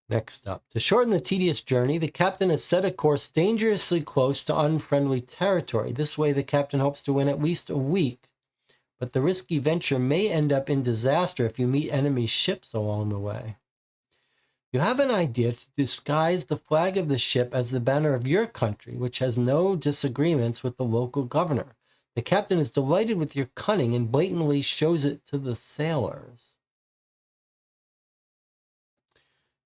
Next up, to shorten the tedious journey, the captain has set a course dangerously close to unfriendly territory. This way, the captain hopes to win at least a week, but the risky venture may end up in disaster if you meet enemy ships along the way. You have an idea to disguise the flag of the ship as the banner of your country, which has no disagreements with the local governor. The captain is delighted with your cunning and blatantly shows it to the sailors.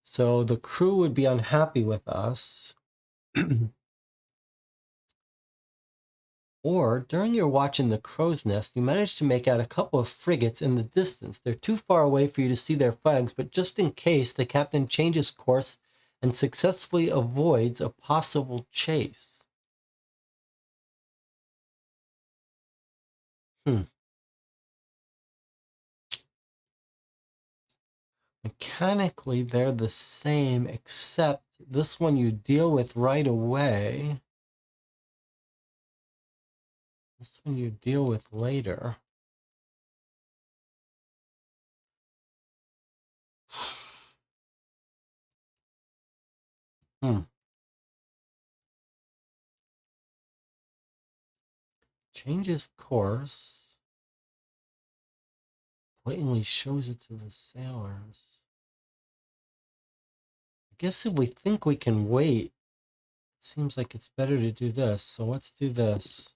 So the crew would be unhappy with us. Or during your watch in the crow's nest, you manage to make out a couple of frigates in the distance. They're too far away for you to see their flags, but just in case, the captain changes course and successfully avoids a possible chase. Mechanically, they're the same, except this one you deal with right away. This one you deal with later. Changes course. Blatantly shows it to the sailors. I guess if we think we can wait, it seems like it's better to do this. So let's do this.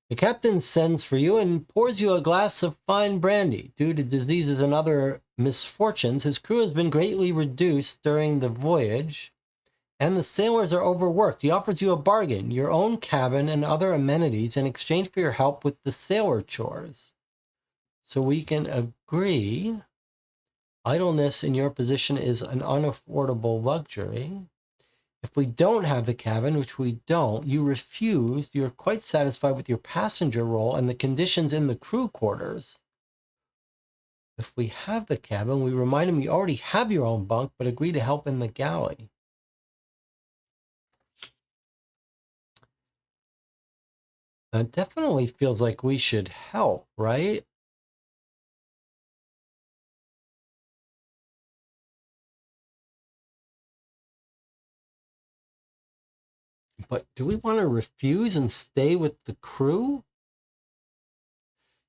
The captain sends for you and pours you a glass of fine brandy. Due to diseases and other misfortunes, his crew has been greatly reduced during the voyage, and the sailors are overworked. He offers you a bargain, your own cabin and other amenities in exchange for your help with the sailor chores. So we can agree idleness in your position is an unaffordable luxury. If we don't have the cabin, which we don't, you refuse, you're quite satisfied with your passenger role and the conditions in the crew quarters. If we have the cabin, we remind him you already have your own bunk, but agree to help in the galley. It definitely feels like we should help, right? But do we want to refuse and stay with the crew?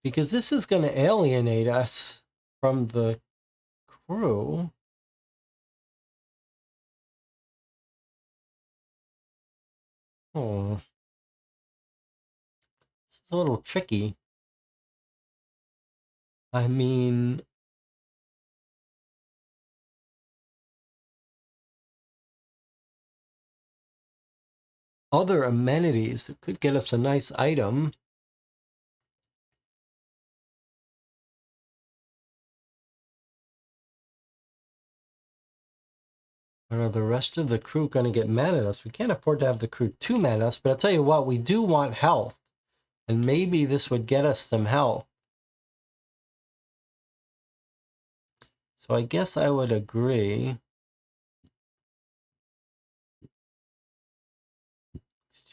Because this is going to alienate us from the crew. Oh, this is a little tricky. I mean, other amenities that could get us a nice item. Or are the rest of the crew going to get mad at us? We can't afford to have the crew too mad at us, but I'll tell you what, we do want health. And maybe this would get us some health. So I guess I would agree.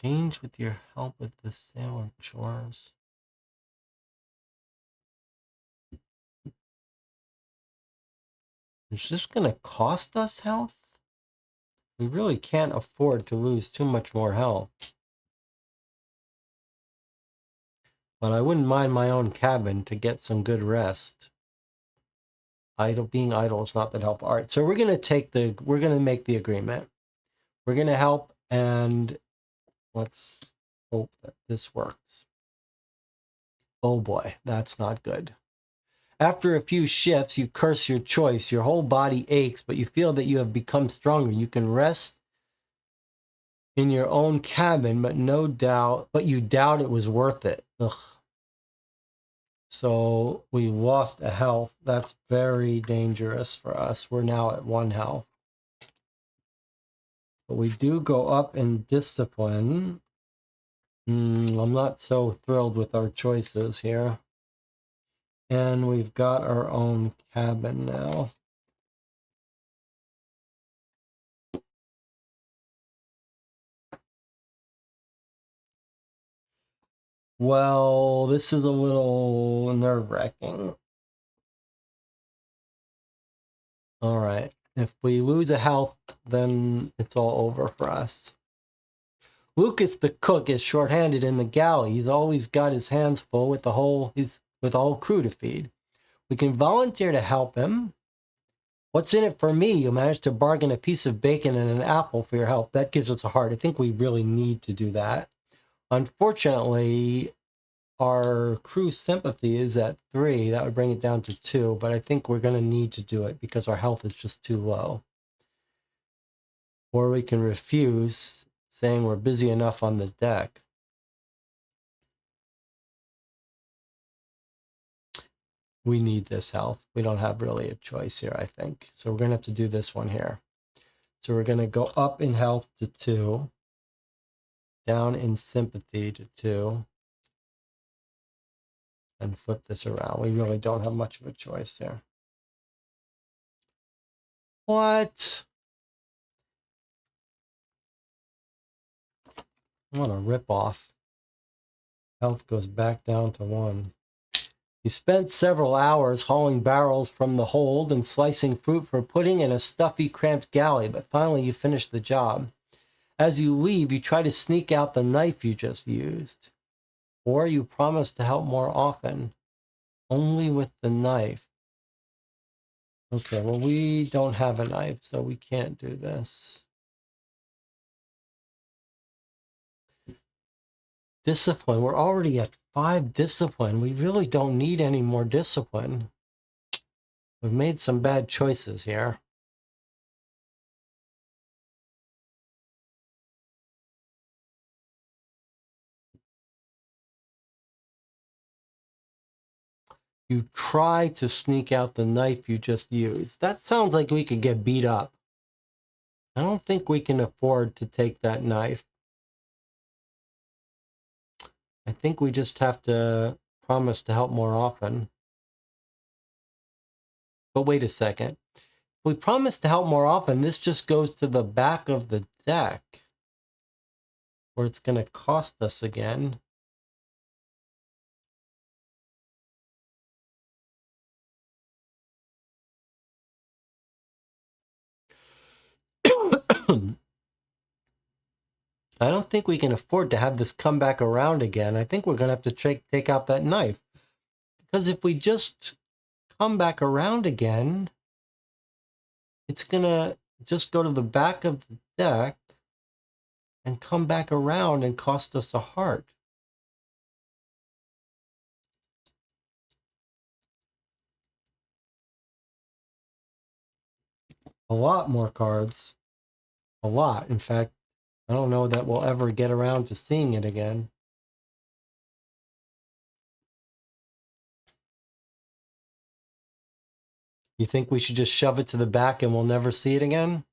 Exchange with your help with the sailor chores. Is this going to cost us health? We really can't afford to lose too much more health. But I wouldn't mind my own cabin to get some good rest. Being idle is not that helpful. All right, so we're going to make the agreement. We're going to help, and let's hope that this works. Oh boy, that's not good. After a few shifts, you curse your choice. Your whole body aches, but you feel that you have become stronger. You can rest in your own cabin, but you doubt it was worth it. Ugh. So we lost a health. That's very dangerous for us. We're now at 1 health. But we do go up in discipline. I'm not so thrilled with our choices here. And we've got our own cabin now. Well, this is a little nerve-wracking. All right. If we lose a health, then it's all over for us. Lucas the cook is short-handed in the galley. He's always got his hands full with the whole crew to feed. We can volunteer to help him. What's in it for me? You managed to bargain a piece of bacon and an apple for your help. That gives us a heart. I think we really need to do that. Unfortunately, our crew sympathy is at 3. That would bring it down to 2, but I think we're going to need to do it because our health is just too low. Or we can refuse, saying we're busy enough on the deck. We need this health. We don't have really a choice here, I think. So we're going to have to do this one here. So we're going to go up in health to 2, down in sympathy to 2, and flip this around. We really don't have much of a choice here. What? What a ripoff. Health goes back down to 1. You spent several hours hauling barrels from the hold and slicing fruit for pudding in a stuffy, cramped galley, but finally you finished the job. As you leave, you try to sneak out the knife you just used. Or you promise to help more often, only with the knife. Okay, well, we don't have a knife, so we can't do this. Discipline. We're already at 5 discipline. We really don't need any more discipline. We've made some bad choices here. You try to sneak out the knife you just used. That sounds like we could get beat up. I don't think we can afford to take that knife. I think we just have to promise to help more often. But wait a second. If we promise to help more often, this just goes to the back of the deck, where it's going to cost us again. I don't think we can afford to have this come back around again. I think we're going to have to take out that knife. Because if we just come back around again, it's going to just go to the back of the deck and come back around and cost us a heart. A lot more cards. A lot. In fact, I don't know that we'll ever get around to seeing it again. You think we should just shove it to the back and we'll never see it again?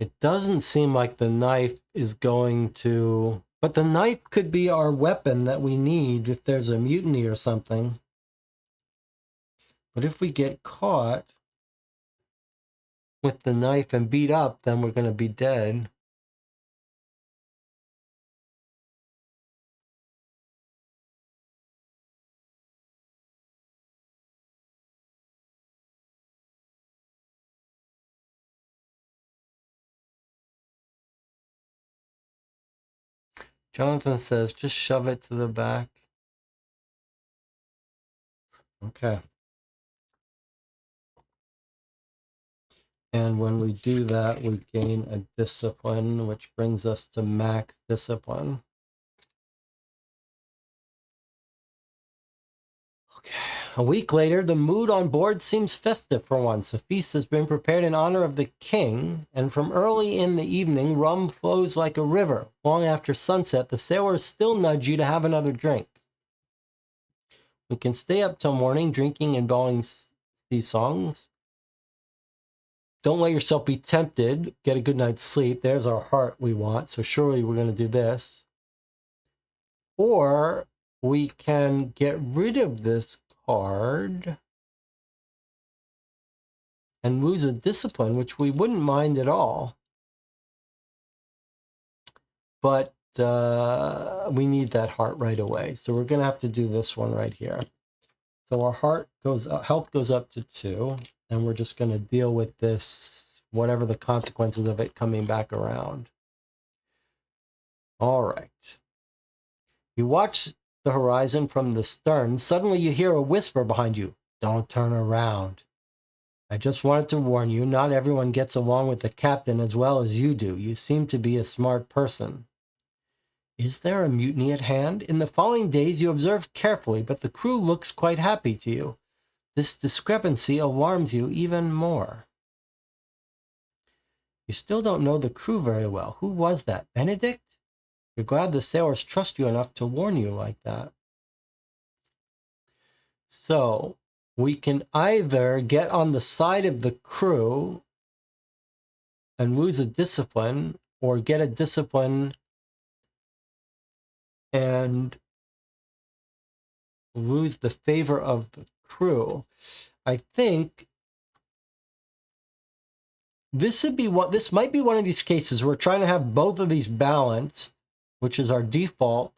It doesn't seem like the knife is going to... But the knife could be our weapon that we need if there's a mutiny or something. But if we get caught with the knife and beat up, then we're going to be dead. Jonathan says, just shove it to the back. Okay. And when we do that, we gain a discipline, which brings us to max discipline. Okay. A week later, the mood on board seems festive for once. A feast has been prepared in honor of the king, and from early in the evening, rum flows like a river. Long after sunset, the sailors still nudge you to have another drink. We can stay up till morning, drinking and bawling these songs. Don't let yourself be tempted. Get a good night's sleep. There's our heart we want, so surely we're going to do this. Or we can get rid of this card and lose a discipline, which we wouldn't mind at all. But we need that heart right away. So we're going to have to do this one right here. So our heart goes up, health goes up to 2, and we're just going to deal with this, whatever the consequences of it coming back around. All right. You watch the horizon from the stern. Suddenly you hear a whisper behind you. Don't turn around. I just wanted to warn you, not everyone gets along with the captain as well as you do. You seem to be a smart person. Is there a mutiny at hand? In the following days you observe carefully, but the crew looks quite happy to you. This discrepancy alarms you even more. You still don't know the crew very well. Who was that? Benedict? You're glad the sailors trust you enough to warn you like that. So we can either get on the side of the crew and lose a discipline, or get a discipline and lose the favor of the crew. I think this might be one of these cases where we're trying to have both of these balanced, which is our default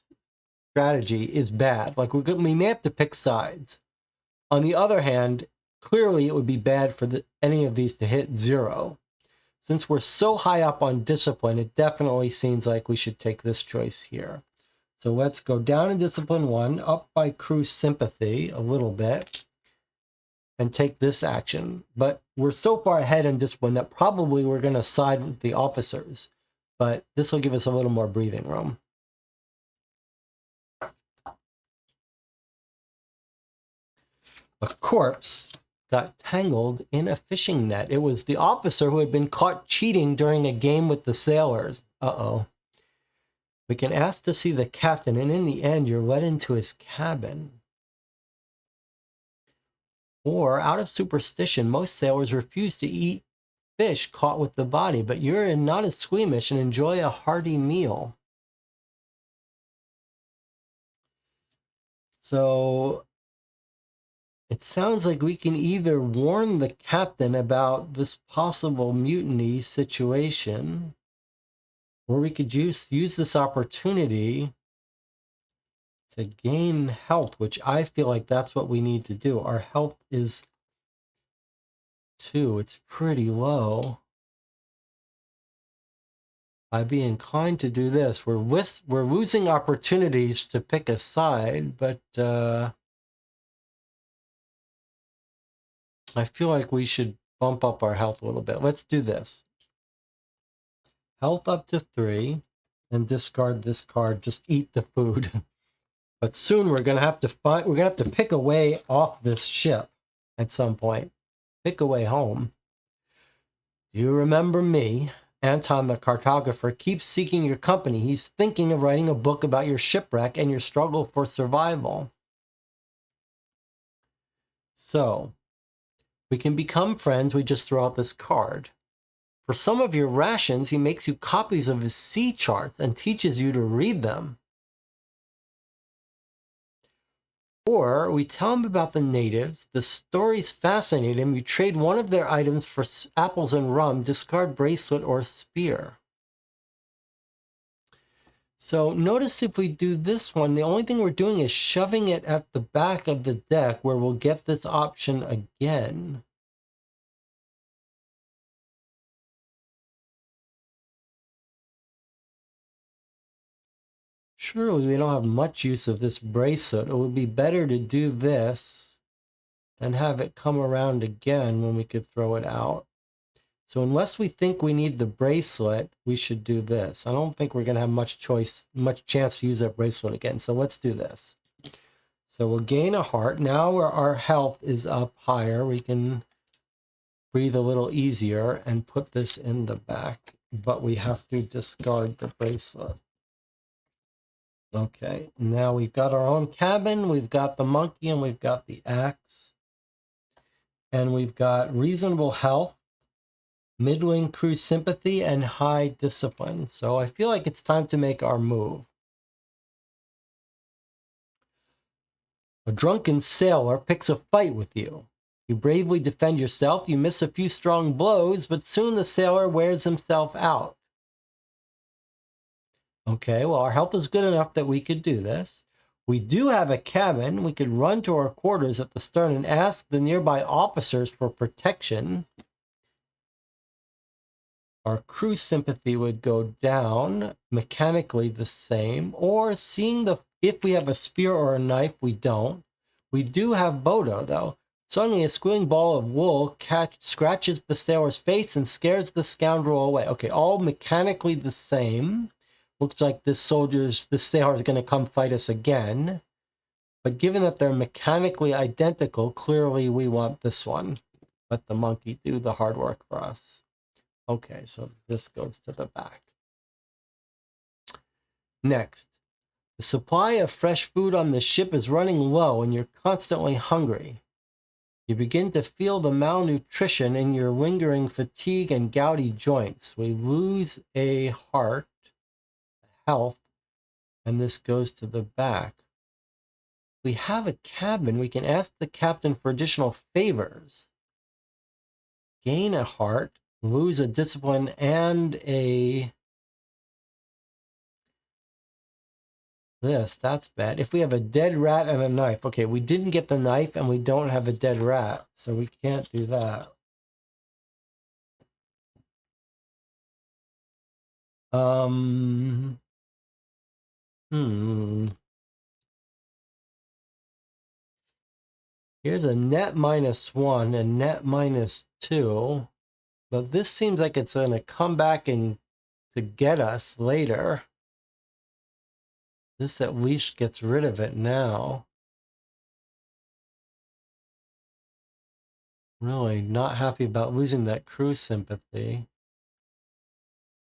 strategy, is bad. Like we may have to pick sides. On the other hand, clearly it would be bad for any of these to hit 0. Since we're so high up on discipline, it definitely seems like we should take this choice here. So let's go down in discipline 1, up by crew sympathy a little bit, and take this action. But we're so far ahead in discipline that probably we're going to side with the officers. But this will give us a little more breathing room. A corpse got tangled in a fishing net. It was the officer who had been caught cheating during a game with the sailors. Uh-oh. We can ask to see the captain, and in the end, you're led into his cabin. Or, out of superstition, most sailors refuse to eat fish caught with the body, but you're not as squeamish and enjoy a hearty meal. So it sounds like we can either warn the captain about this possible mutiny situation, or we could use this opportunity to gain health, which I feel like that's what we need to do. Our health is 2. It's pretty low. I'd be inclined to do this. We're losing opportunities to pick a side, but I feel like we should bump up our health a little bit. Let's do this. Health up to 3, and discard this card. Just eat the food. But soon we're gonna have to pick a way off this ship at some point. Pick a way home. Do you remember me? Anton the cartographer keeps seeking your company. He's thinking of writing a book about your shipwreck and your struggle for survival. So, we can become friends. We just throw out this card. For some of your rations, he makes you copies of his sea charts and teaches you to read them. Or we tell him about the natives. The stories fascinate him. You trade one of their items for apples and rum, discard bracelet or spear. So notice if we do this one, the only thing we're doing is shoving it at the back of the deck where we'll get this option again. Surely we don't have much use of this bracelet. It would be better to do this than have it come around again when we could throw it out. So unless we think we need the bracelet, we should do this. I don't think we're going to have much chance to use that bracelet again. So let's do this. So we'll gain a heart. Now our health is up higher. We can breathe a little easier and put this in the back, but we have to discard the bracelet. Okay, now we've got our own cabin, we've got the monkey, and we've got the axe. And we've got reasonable health, middling crew sympathy, and high discipline. So I feel like it's time to make our move. A drunken sailor picks a fight with you. You bravely defend yourself, you miss a few strong blows, but soon the sailor wears himself out. Okay, well, our health is good enough that we could do this. We do have a cabin. We could run to our quarters at the stern and ask the nearby officers for protection. Our crew sympathy would go down, mechanically the same, or if we have a spear or a knife, we don't. We do have Bodo, though. Suddenly, a squealing ball of wool scratches the sailor's face and scares the scoundrel away. Okay, all mechanically the same. Looks like this sailor is going to come fight us again. But given that they're mechanically identical, clearly we want this one. Let the monkey do the hard work for us. Okay, so this goes to the back. Next, the supply of fresh food on the ship is running low and you're constantly hungry. You begin to feel the malnutrition in your lingering fatigue and gouty joints. We lose a heart, health, and this goes to the back. We have a cabin. We can ask the captain for additional favors. Gain a heart, lose a discipline, and that's bad. If we have a dead rat and a knife. Okay, we didn't get the knife and we don't have a dead rat, so we can't do that. Here's a net -1 and net -2, but this seems like it's going to come back and to get us later. This at least gets rid of it now. Really not happy about losing that crew sympathy.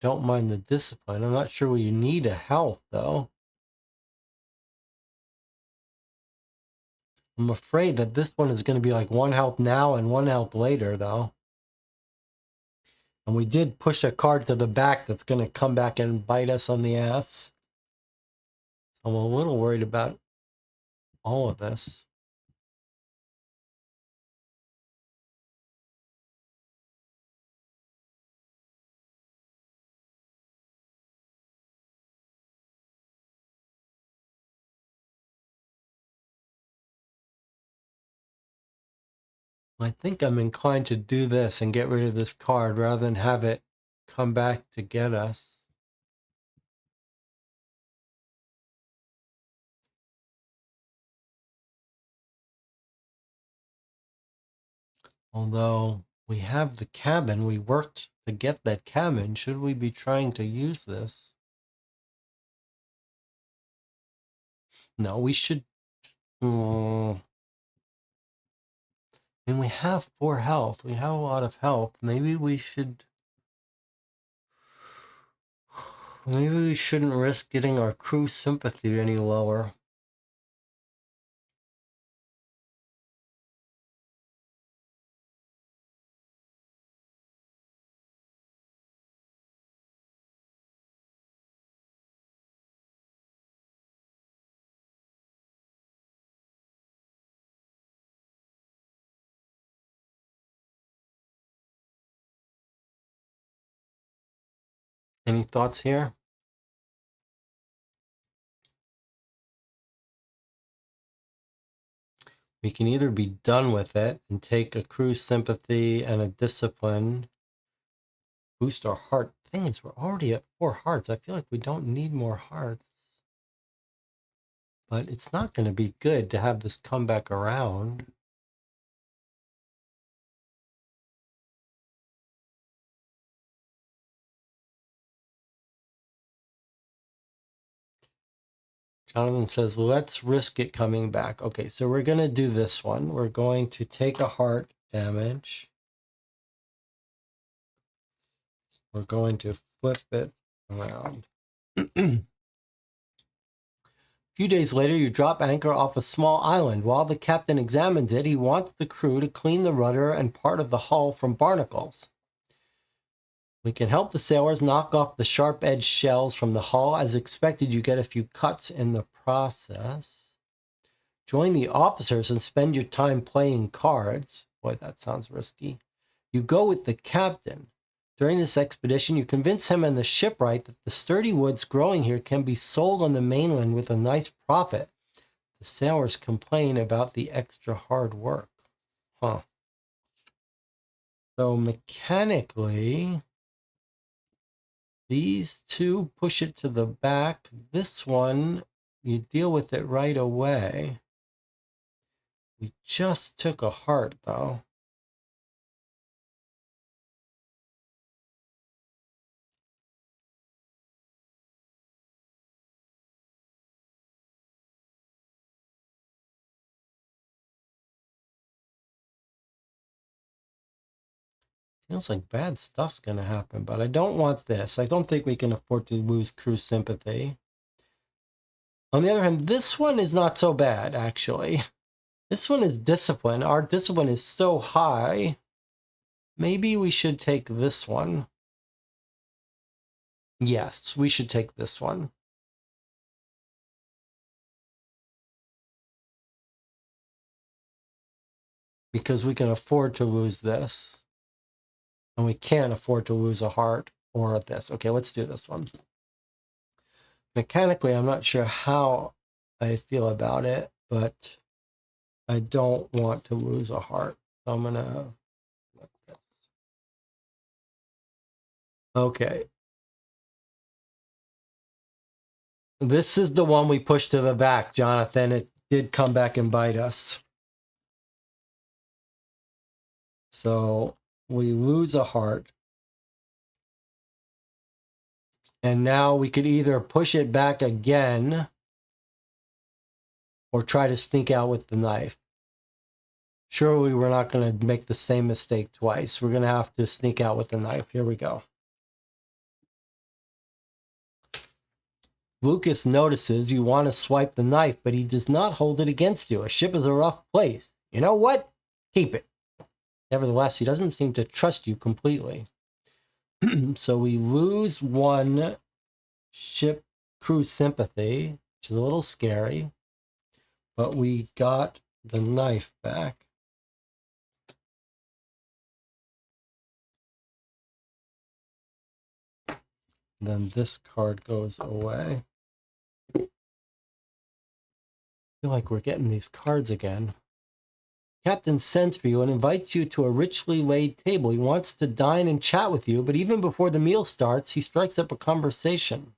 Don't mind the discipline. I'm not sure we need a health, though. I'm afraid that this one is going to be like 1 health now and 1 health later, though. And we did push a card to the back that's going to come back and bite us on the ass. I'm a little worried about all of this. I think I'm inclined to do this and get rid of this card rather than have it come back to get us. Although we have the cabin, we worked to get that cabin. Should we be trying to use this? No, we should. And we have 4 health. We have a lot of health. Maybe we should. Maybe we shouldn't risk getting our crew sympathy any lower. Any thoughts here? We can either be done with it and take a crew sympathy and a discipline, boost our heart. Thing is, we're already at 4 hearts. I feel like we don't need more hearts. But it's not going to be good to have this come back around. Jonathan says, let's risk it coming back. Okay, so we're going to do this one. We're going to take a heart damage. We're going to flip it around. A few days later, you drop anchor off a small island. While the captain examines it, he wants the crew to clean the rudder and part of the hull from barnacles. We can help the sailors knock off the sharp-edged shells from the hull. As expected, you get a few cuts in the process. Join the officers and spend your time playing cards. Boy, that sounds risky. You go with the captain. During this expedition, you convince him and the shipwright that the sturdy woods growing here can be sold on the mainland with a nice profit. The sailors complain about the extra hard work. Huh. So mechanically, these two push it to the back. This one, you deal with it right away. We just took a heart, though. Feels like bad stuff's going to happen, but I don't want this. I don't think we can afford to lose crew sympathy. On the other hand, this one is not so bad, actually. This one is discipline. Our discipline is so high. Maybe we should take this one. Yes, we should take this one. Because we can afford to lose this. And we can't afford to lose a heart or this. Okay, let's do this one. Mechanically, I'm not sure how I feel about it, but I don't want to lose a heart. So I'm going to look this. Okay. This is the one we pushed to the back, Jonathan. It did come back and bite us. So we lose a heart. And now we could either push it back again or try to sneak out with the knife. Surely we're not going to make the same mistake twice. We're going to have to sneak out with the knife. Here we go. Lucas notices you want to swipe the knife, but he does not hold it against you. A ship is a rough place. You know what? Keep it. Nevertheless, he doesn't seem to trust you completely. So we lose one ship crew sympathy, which is a little scary. But we got the knife back. Then this card goes away. I feel like we're getting these cards again. Captain sends for you and invites you to a richly laid table. He wants to dine and chat with you, but even before the meal starts, he strikes up a conversation.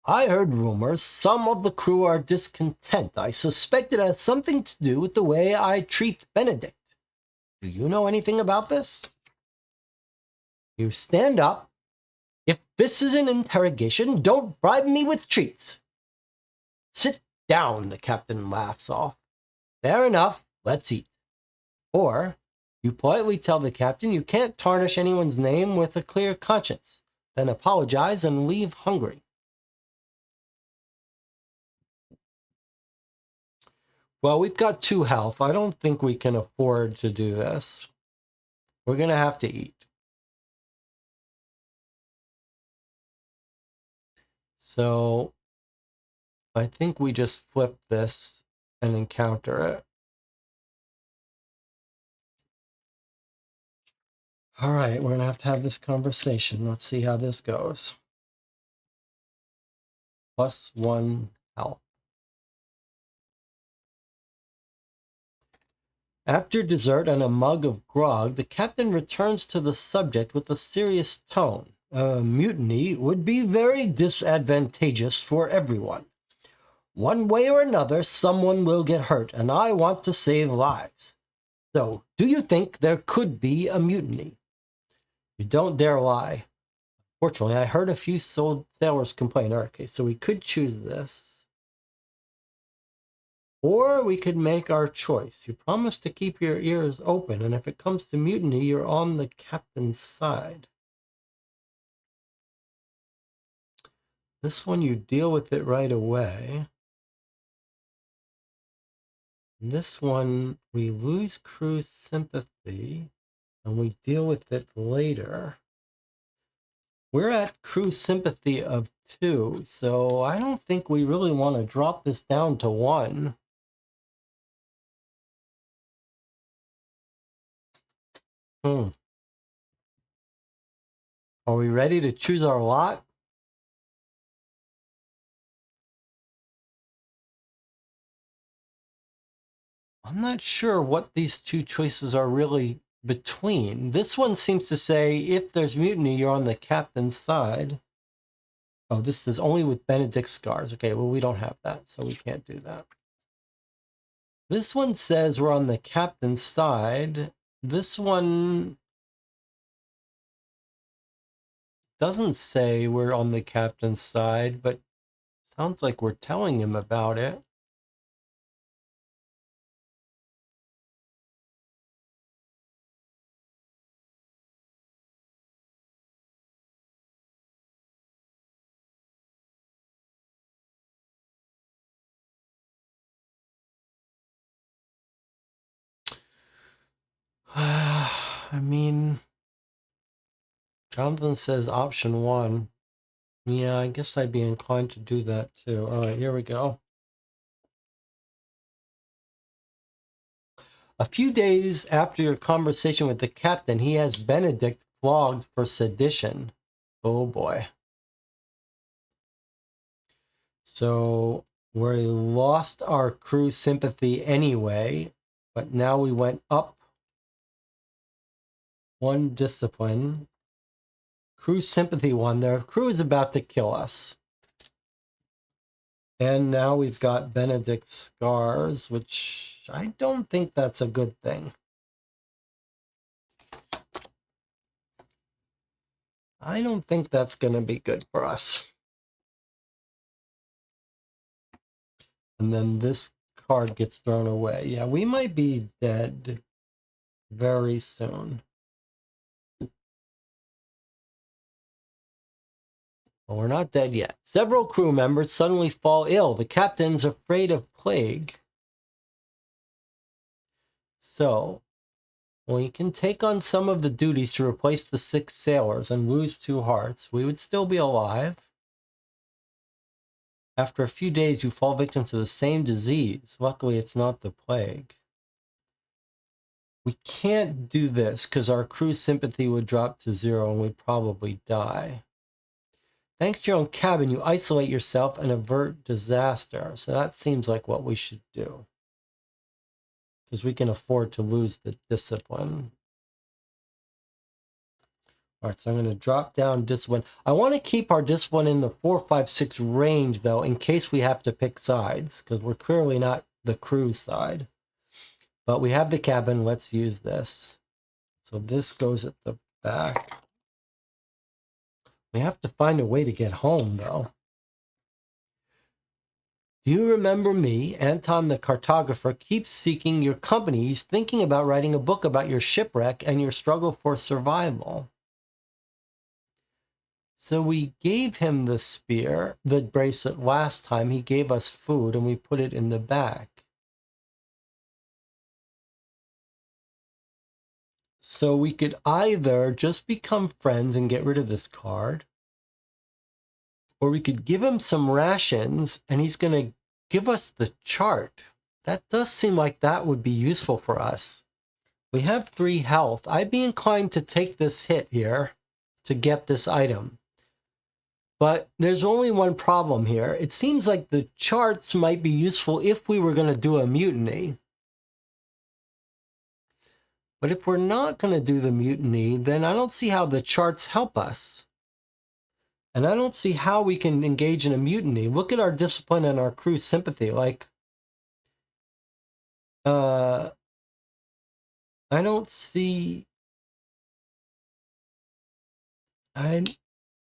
I heard rumors some of the crew are discontent. I suspect it has something to do with the way I treat Benedict. Do you know anything about this? You stand up. If this is an interrogation, don't bribe me with treats. Sit down, the captain laughs off. Fair enough, let's eat. Or, you politely tell the captain you can't tarnish anyone's name with a clear conscience, then apologize and leave hungry. Well, we've got 2 health. I don't think we can afford to do this. We're going to have to eat. So, I think we just flip this and encounter it. All right, we're going to have this conversation. Let's see how this goes. +1 health. After dessert and a mug of grog, the captain returns to the subject with a serious tone. A mutiny would be very disadvantageous for everyone. One way or another, someone will get hurt, and I want to save lives. So, do you think there could be a mutiny? You don't dare lie. Fortunately, I heard a few sailors complain. Okay, so we could choose this. Or we could make our choice. You promise to keep your ears open, and if it comes to mutiny, you're on the captain's side. This one, you deal with it right away. This one, we lose crew sympathy, and we deal with it later. We're at crew sympathy of 2, so I don't think we really want to drop this down to 1. Are we ready to choose our lot? I'm not sure what these 2 choices are really between. This one seems to say if there's mutiny, you're on the captain's side. Oh, this is only with Benedict's scars. Okay, well, we don't have that, so we can't do that. This one says we're on the captain's side. This one doesn't say we're on the captain's side, but sounds like we're telling him about it. I mean, Jonathan says option 1. Yeah, I guess I'd be inclined to do that too. All right, here we go. A few days after your conversation with the captain, he has Benedict flogged for sedition. Oh boy. So we lost our crew sympathy anyway, but now we went up 1 discipline. Crew sympathy 1. Their crew is about to kill us. And now we've got Benedict's scars, which I don't think that's a good thing. I don't think that's going to be good for us. And then this card gets thrown away. Yeah, we might be dead very soon. Well, we're not dead yet. Several crew members suddenly fall ill. The captain's afraid of plague. So, we can take on some of the duties to replace the 6 sailors and lose 2 hearts. We would still be alive. After a few days, you fall victim to the same disease. Luckily, it's not the plague. We can't do this because our crew sympathy would drop to 0 and we'd probably die. Thanks to your own cabin, you isolate yourself and avert disaster. So that seems like what we should do. Because we can afford to lose the discipline. All right, so I'm going to drop down discipline. I want to keep our discipline in the 4, 5, 6 range, though, in case we have to pick sides. Because we're clearly not the crew side. But we have the cabin. Let's use this. So this goes at the back. We have to find a way to get home, though. Do you remember me? Anton the cartographer keeps seeking your company. He's thinking about writing a book about your shipwreck and your struggle for survival. So we gave him the spear, the bracelet last time. He gave us food and we put it in the back. So we could either just become friends and get rid of this card, or we could give him some rations and he's going to give us the chart. That does seem like that would be useful for us. We have 3 health. I'd be inclined to take this hit here to get this item. But there's only one problem here. It seems like the charts might be useful if we were going to do a mutiny. But if we're not going to do the mutiny, then I don't see how the charts help us. And I don't see how we can engage in a mutiny. Look at our discipline and our crew sympathy. Like, I don't see...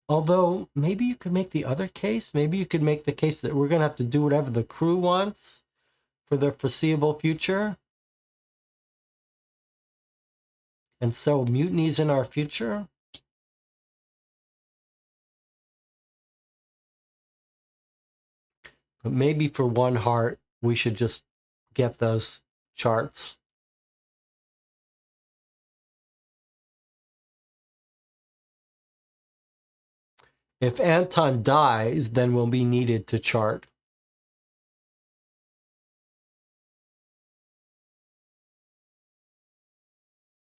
Although, maybe you could make the other case. Maybe you could make the case that we're going to have to do whatever the crew wants for the foreseeable future. And so mutinies in our future. But maybe for 1 heart, we should just get those charts. If Anton dies, then we'll be needed to chart.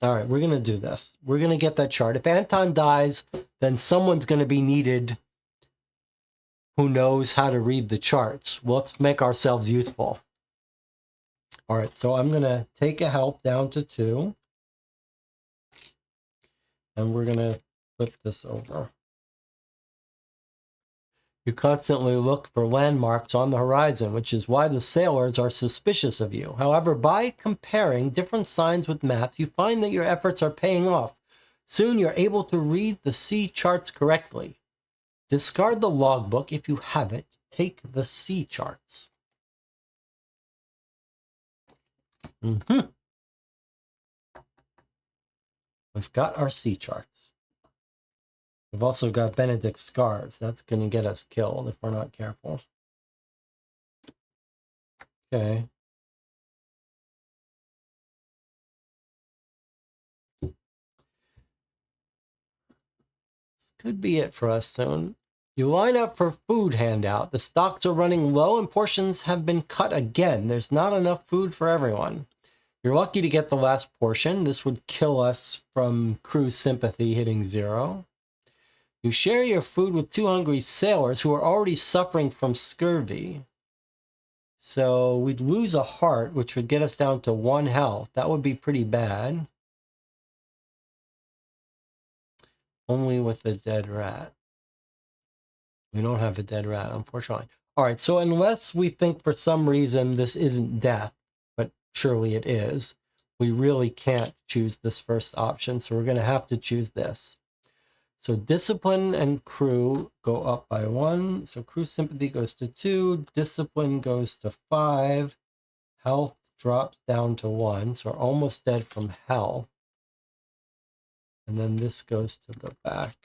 All right, we're going to do this. We're going to get that chart. If Anton dies, then someone's going to be needed who knows how to read the charts. Let's make ourselves useful. All right, so I'm going to take a health down to 2. And we're going to flip this over. You constantly look for landmarks on the horizon, which is why the sailors are suspicious of you. However, by comparing different signs with maps, you find that your efforts are paying off. Soon you're able to read the sea charts correctly. Discard the logbook if you have it. Take the sea charts. We've got our sea charts. We've also got Benedict's scars. That's going to get us killed if we're not careful. Okay. This could be it for us soon. You line up for food handout. The stocks are running low and portions have been cut again. There's not enough food for everyone. You're lucky to get the last portion. This would kill us from crew sympathy hitting 0. You share your food with 2 hungry sailors who are already suffering from scurvy. So we'd lose a heart, which would get us down to 1 health. That would be pretty bad. Only with a dead rat. We don't have a dead rat, unfortunately. All right, so unless we think for some reason this isn't death, but surely it is, we really can't choose this first option, so we're going to have to choose this. So discipline and crew go up by 1. So crew sympathy goes to 2. Discipline goes to 5. Health drops down to 1, so we're almost dead from health. And then this goes to the back.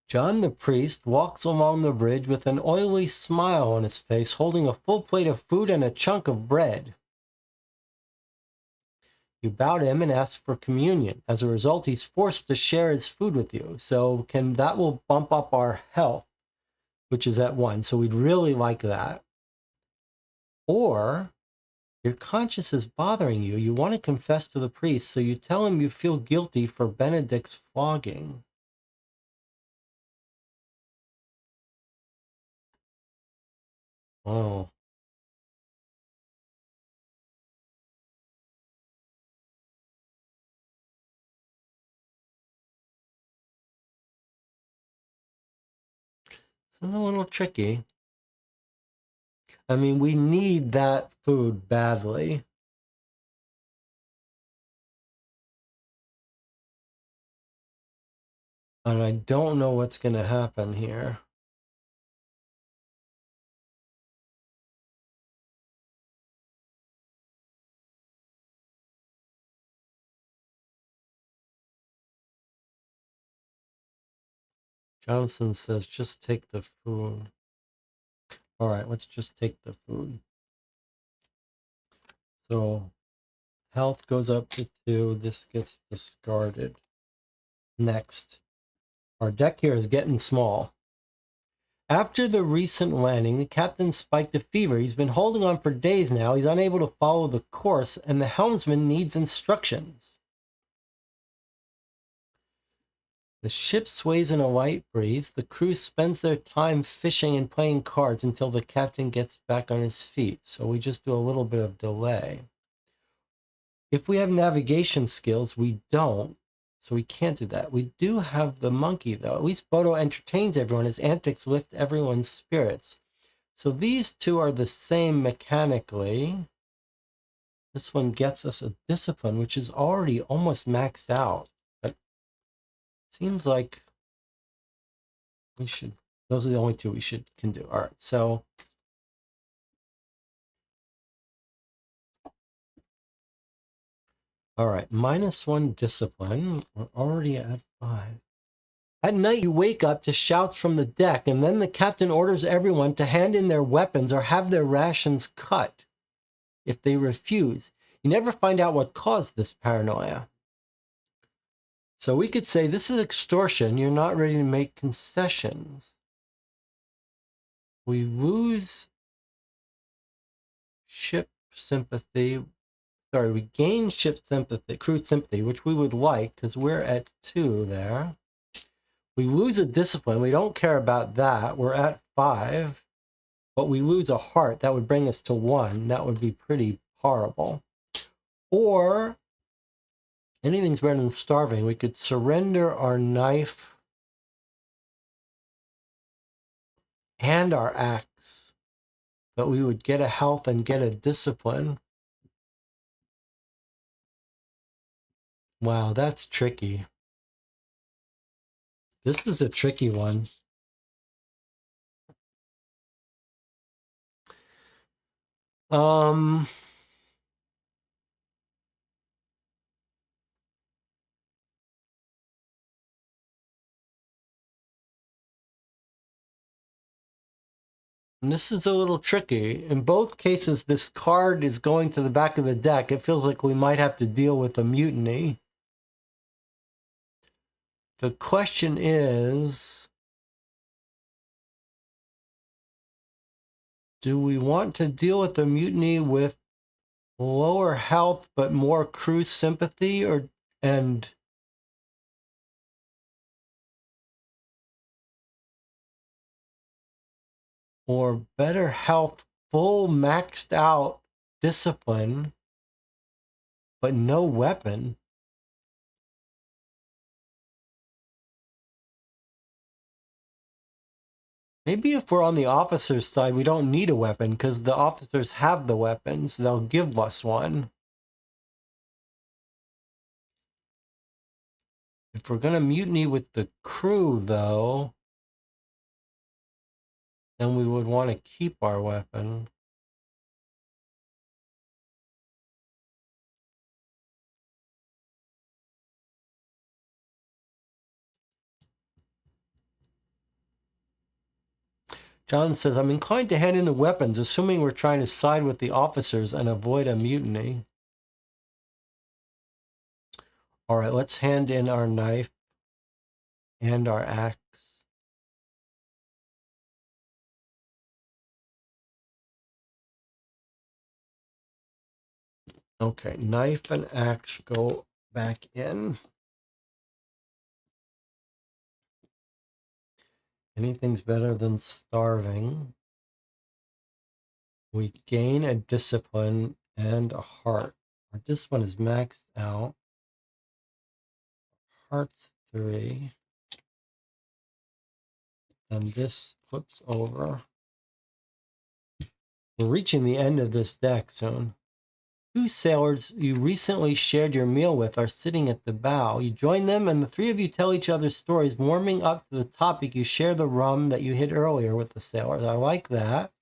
John the priest walks along the bridge with an oily smile on his face, holding a full plate of food and a chunk of bread. You bow to him and ask for communion. As a result, he's forced to share his food with you. So that will bump up our health, which is at 1. So we'd really like that. Or your conscience is bothering you. You want to confess to the priest, so you tell him you feel guilty for Benedict's flogging. Oh. This is a little tricky. I mean, we need that food badly. And I don't know what's going to happen here. Johnson says, just take the food. All right, let's just take the food. So health goes up to 2. This gets discarded. Next. Our deck here is getting small. After the recent landing, the captain spiked a fever. He's been holding on for days now. He's unable to follow the course, and the helmsman needs instructions. The ship sways in a light breeze. The crew spends their time fishing and playing cards until the captain gets back on his feet. So we just do a little bit of delay. If we have navigation skills, we don't. So we can't do that. We do have the monkey, though. At least Bodo entertains everyone. His antics lift everyone's spirits. So these two are the same mechanically. This one gets us a discipline, which is already almost maxed out. But seems like we should, those are the only two we can do. All right, so all right, -1 discipline. We're already at 5. At night, you wake up to shouts from the deck, and then the captain orders everyone to hand in their weapons or have their rations cut. If they refuse, you never find out what caused this paranoia. So we could say, this is extortion. You're not ready to make concessions. We lose ship sympathy. Sorry, we gain ship sympathy, crew sympathy, which we would like because we're at 2 there. We lose a discipline. We don't care about that. We're at 5. But we lose a heart. That would bring us to 1. That would be pretty horrible. Or anything's better than starving. We could surrender our knife and our axe, but we would get a health and get a discipline. Wow, that's tricky. This is a tricky one. And this is a little tricky. In both cases, this card is going to the back of the deck. It feels like we might have to deal with a mutiny. The question is, do we want to deal with the mutiny with lower health but more crew sympathy, or better health, full maxed out discipline, but no weapon? Maybe if we're on the officer's side, we don't need a weapon because the officers have the weapons. They'll give us one. If we're going to mutiny with the crew, though, then we would want to keep our weapon. John says, I'm inclined to hand in the weapons, assuming we're trying to side with the officers and avoid a mutiny. All right, let's hand in our knife and our axe. Okay, knife and axe go back in. Anything's better than starving. We gain a discipline and a heart. Our discipline is maxed out. Heart's 3. Then this flips over. We're reaching the end of this deck soon. 2 sailors you recently shared your meal with are sitting at the bow. You join them, and the 3 of you tell each other stories, warming up to the topic. You share the rum that you hid earlier with the sailors. I like that.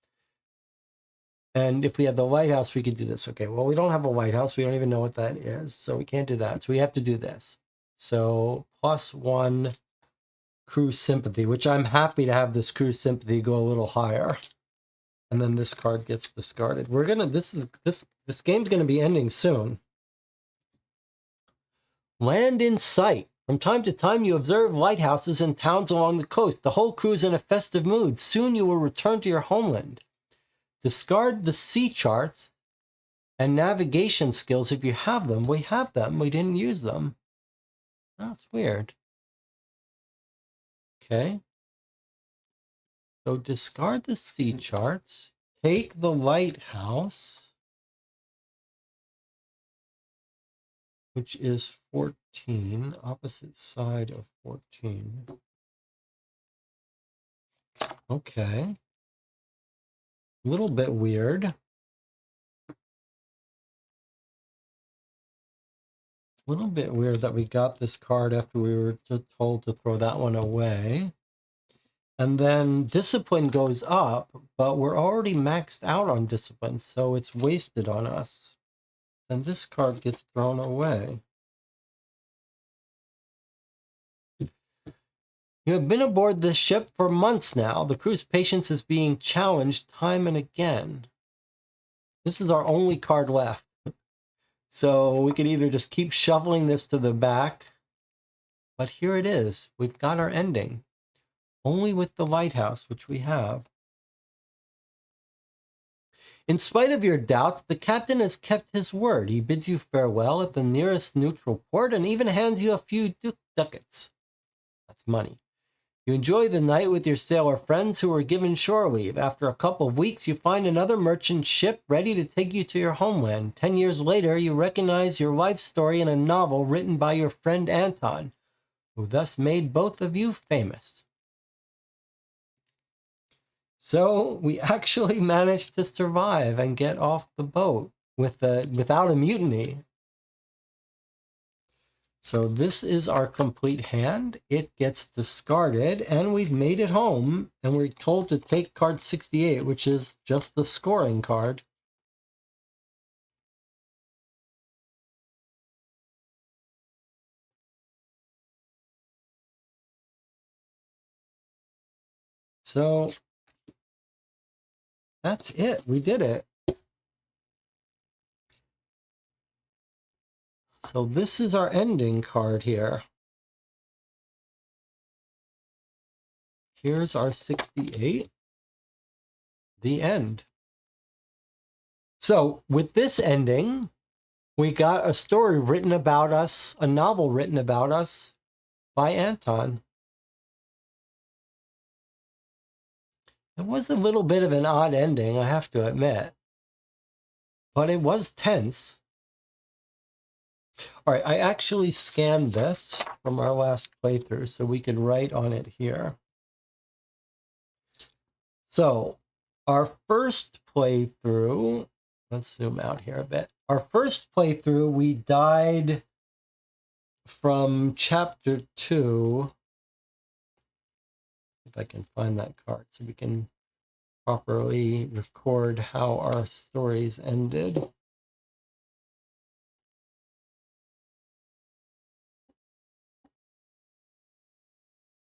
And if we had the lighthouse, we could do this. Okay, well, we don't have a lighthouse. We don't even know what that is, so we can't do that. So we have to do this. So +1 crew sympathy, which I'm happy to have this crew sympathy go a little higher. And then this card gets discarded. We're gonna this game's gonna be ending soon. Land in sight. From time to time you observe lighthouses in towns along the coast. The whole crew is in a festive mood. Soon you will return to your homeland. Discard the sea charts and navigation skills if you have them. We have them. We didn't use them. That's weird. Okay. So discard the sea charts. Take the lighthouse, which is 14, opposite side of 14. Okay. A little bit weird. A little bit weird that we got this card after we were told to throw that one away. And then discipline goes up, but we're already maxed out on discipline, so it's wasted on us. And this card gets thrown away. You have been aboard this ship for months now. The crew's patience is being challenged time and again. This is our only card left. So we could either just keep shoveling this to the back, but here it is. We've got our ending. Only with the lighthouse, which we have. In spite of your doubts, the captain has kept his word. He bids you farewell at the nearest neutral port and even hands you a few ducats. That's money. You enjoy the night with your sailor friends who were given shore leave. After a couple of weeks, you find another merchant ship ready to take you to your homeland. 10 years later, you recognize your life story in a novel written by your friend Anton, who thus made both of you famous. So we actually managed to survive and get off the boat without a mutiny. So this is our complete hand. It gets discarded, and we've made it home, and we're told to take card 68, which is just the scoring card. So that's it. We did it. So this is our ending card here. Here's our 68. The end. So with this ending, we got a story written about us, a novel written about us by Anton. It was a little bit of an odd ending, I have to admit, but it was tense. All right, I actually scanned this from our last playthrough so we could write on it here. So our first playthrough, let's zoom out here a bit. Our first playthrough, we died from chapter 2. If I can find that card so we can properly record how our stories ended.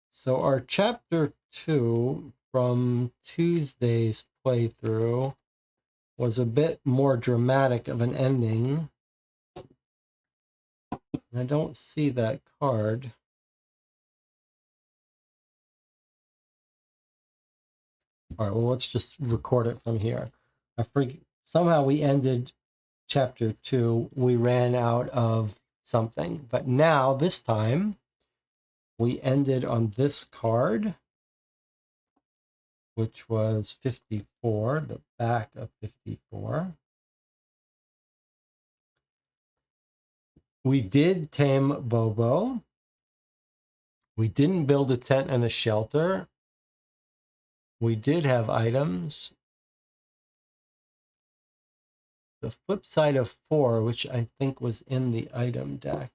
So our chapter 2 from Tuesday's playthrough was a bit more dramatic of an ending. I don't see that card. All right, well, let's just record it from here. Somehow we ended chapter 2. We ran out of something, but now this time we ended on this card, which was 54, the back of 54. We did tame Bobo. We didn't build a tent and a shelter. We did have items. The flip side of 4, which I think was in the item deck.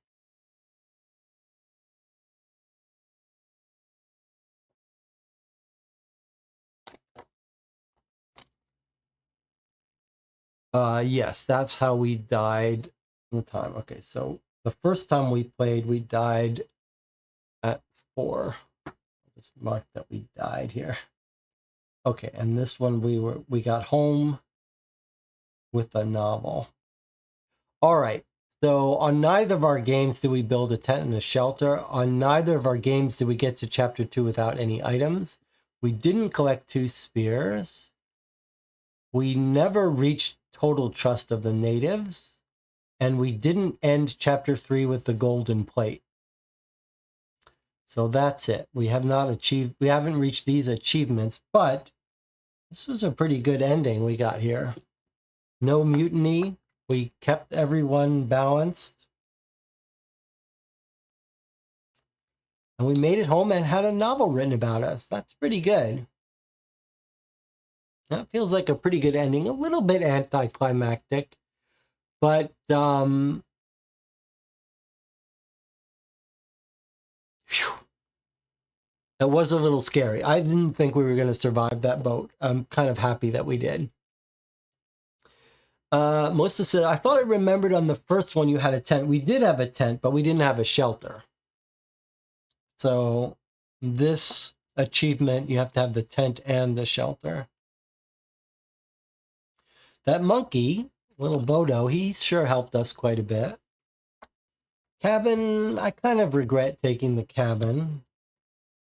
Yes, that's how we died the time. Okay, so the first time we played, we died at 4. I'll just mark that we died here. Okay, and this one we got home with a novel. All right. So on neither of our games did we build a tent and a shelter. On neither of our games did we get to chapter 2 without any items. We didn't collect 2 spears. We never reached total trust of the natives. And we didn't end chapter 3 with the golden plate. So that's it. We haven't reached these achievements, but this was a pretty good ending we got here. No mutiny. We kept everyone balanced. And we made it home and had a novel written about us. That's pretty good. That feels like a pretty good ending. A little bit anticlimactic, but phew. It was a little scary. I didn't think we were going to survive that boat. I'm kind of happy that we did. Melissa said, I thought I remembered on the first one you had a tent. We did have a tent, but we didn't have a shelter. So this achievement, you have to have the tent and the shelter. That monkey, little Bodo, he sure helped us quite a bit. Cabin, I kind of regret taking the cabin.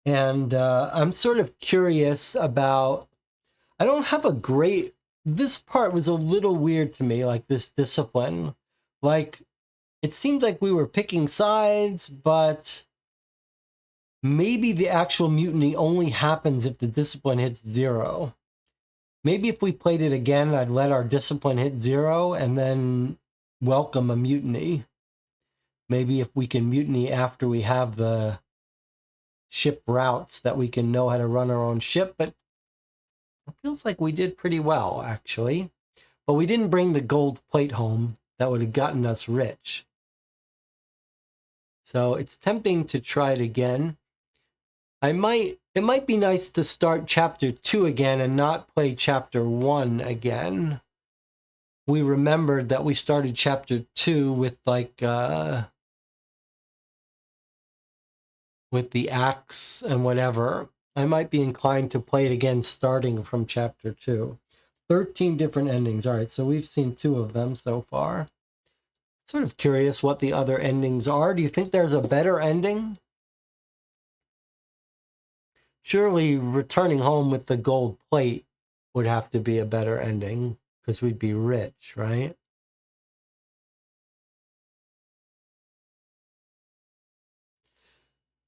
And I'm sort of curious about, I don't have a great, this part was a little weird to me, like this discipline. Like, it seemed like we were picking sides, but maybe the actual mutiny only happens if the discipline hits 0. Maybe if we played it again, I'd let our discipline hit 0 and then welcome a mutiny. Maybe if we can mutiny after we have the ship routes that we can know how to run our own ship, but it feels like we did pretty well, actually. But we didn't bring the gold plate home that would have gotten us rich. So it's tempting to try it again. It might be nice to start chapter 2 again and not play chapter 1 again. We remembered that we started chapter 2 with like with the axe and whatever. I might be inclined to play it again starting from chapter 2. 13 different endings. All right, so we've seen 2 of them so far. Sort of curious what the other endings are. Do you think there's a better ending? Surely returning home with the gold plate would have to be a better ending because we'd be rich, right?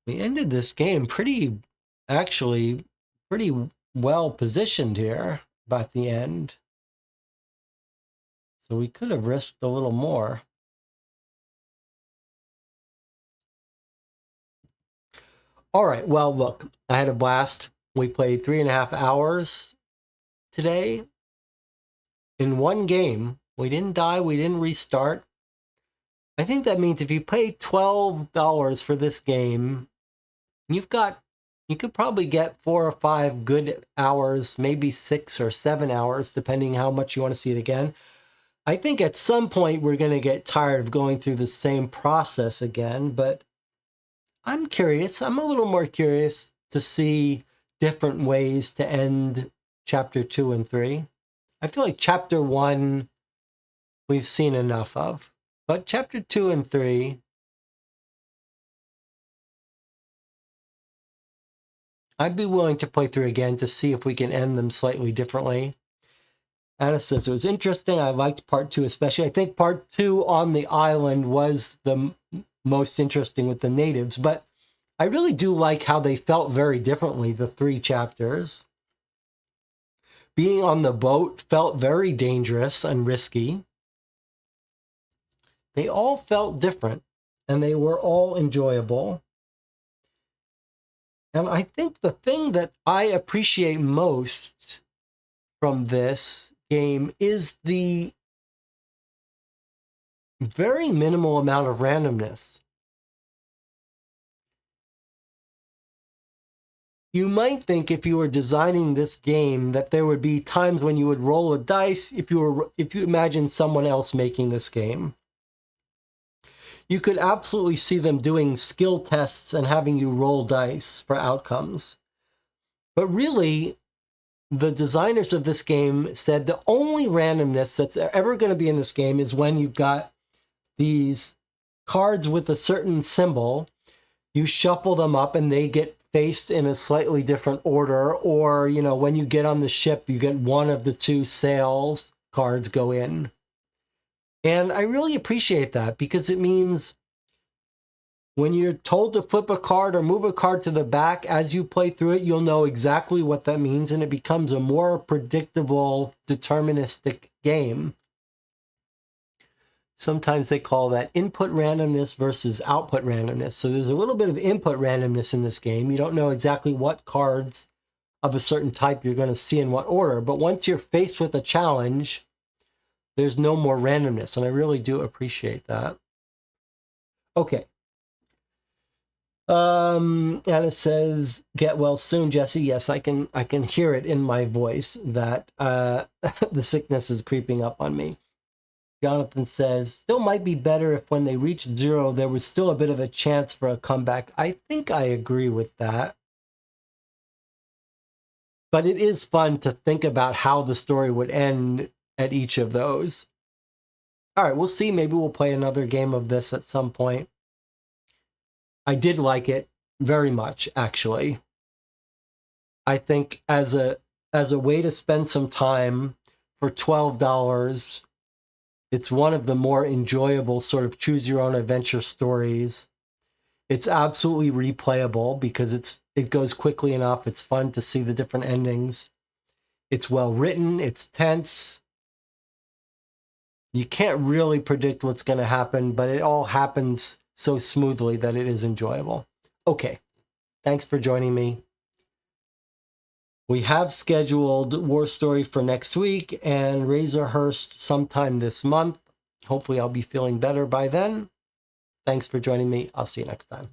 We ended this game actually pretty well positioned here by the end. So we could have risked a little more. All right, well, look, I had a blast. We played 3.5 hours today in one game. We didn't die, we didn't restart. I think that means if you pay $12 for this game, you've got You could probably get 4 or 5 good hours, maybe 6 or 7 hours, depending how much you want to see it again. I think at some point we're going to get tired of going through the same process again, but I'm curious. I'm a little more curious to see different ways to end chapter 2 and 3. I feel like chapter 1 we've seen enough of, but chapter 2 and 3, I'd be willing to play through again to see if we can end them slightly differently. Anna says it was interesting. I liked part 2 especially. I think part 2 on the island was the most interesting with the natives, but I really do like how they felt very differently, the 3 chapters. Being on the boat felt very dangerous and risky. They all felt different, and they were all enjoyable. And I think the thing that I appreciate most from this game is the very minimal amount of randomness. You might think if you were designing this game that there would be times when you would roll a dice if you imagine someone else making this game. You could absolutely see them doing skill tests and having you roll dice for outcomes. But really, the designers of this game said the only randomness that's ever going to be in this game is when you've got these cards with a certain symbol. You shuffle them up and they get faced in a slightly different order, or, you know, when you get on the ship, you get one of the 2 sails cards go in. And I really appreciate that because it means when you're told to flip a card or move a card to the back as you play through it, you'll know exactly what that means, and it becomes a more predictable, deterministic game. Sometimes they call that input randomness versus output randomness. So there's a little bit of input randomness in this game. You don't know exactly what cards of a certain type you're going to see in what order, but once you're faced with a challenge, there's no more randomness, and I really do appreciate that. Okay. Anna says, "Get well soon, Jesse." Yes, I can hear it in my voice that the sickness is creeping up on me. Jonathan says, "Still might be better if when they reached 0, there was still a bit of a chance for a comeback." I think I agree with that. But it is fun to think about how the story would end at each of those. All right, we'll see. Maybe we'll play another game of this at some point. I did like it very much, actually. I think as a way to spend some time for $12, it's one of the more enjoyable sort of choose your own adventure stories. It's absolutely replayable because it goes quickly enough. It's fun to see the different endings. It's well written. It's tense. You can't really predict what's going to happen, but it all happens so smoothly that it is enjoyable. Okay, thanks for joining me. We have scheduled War Story for next week and Razorhurst sometime this month. Hopefully I'll be feeling better by then. Thanks for joining me. I'll see you next time.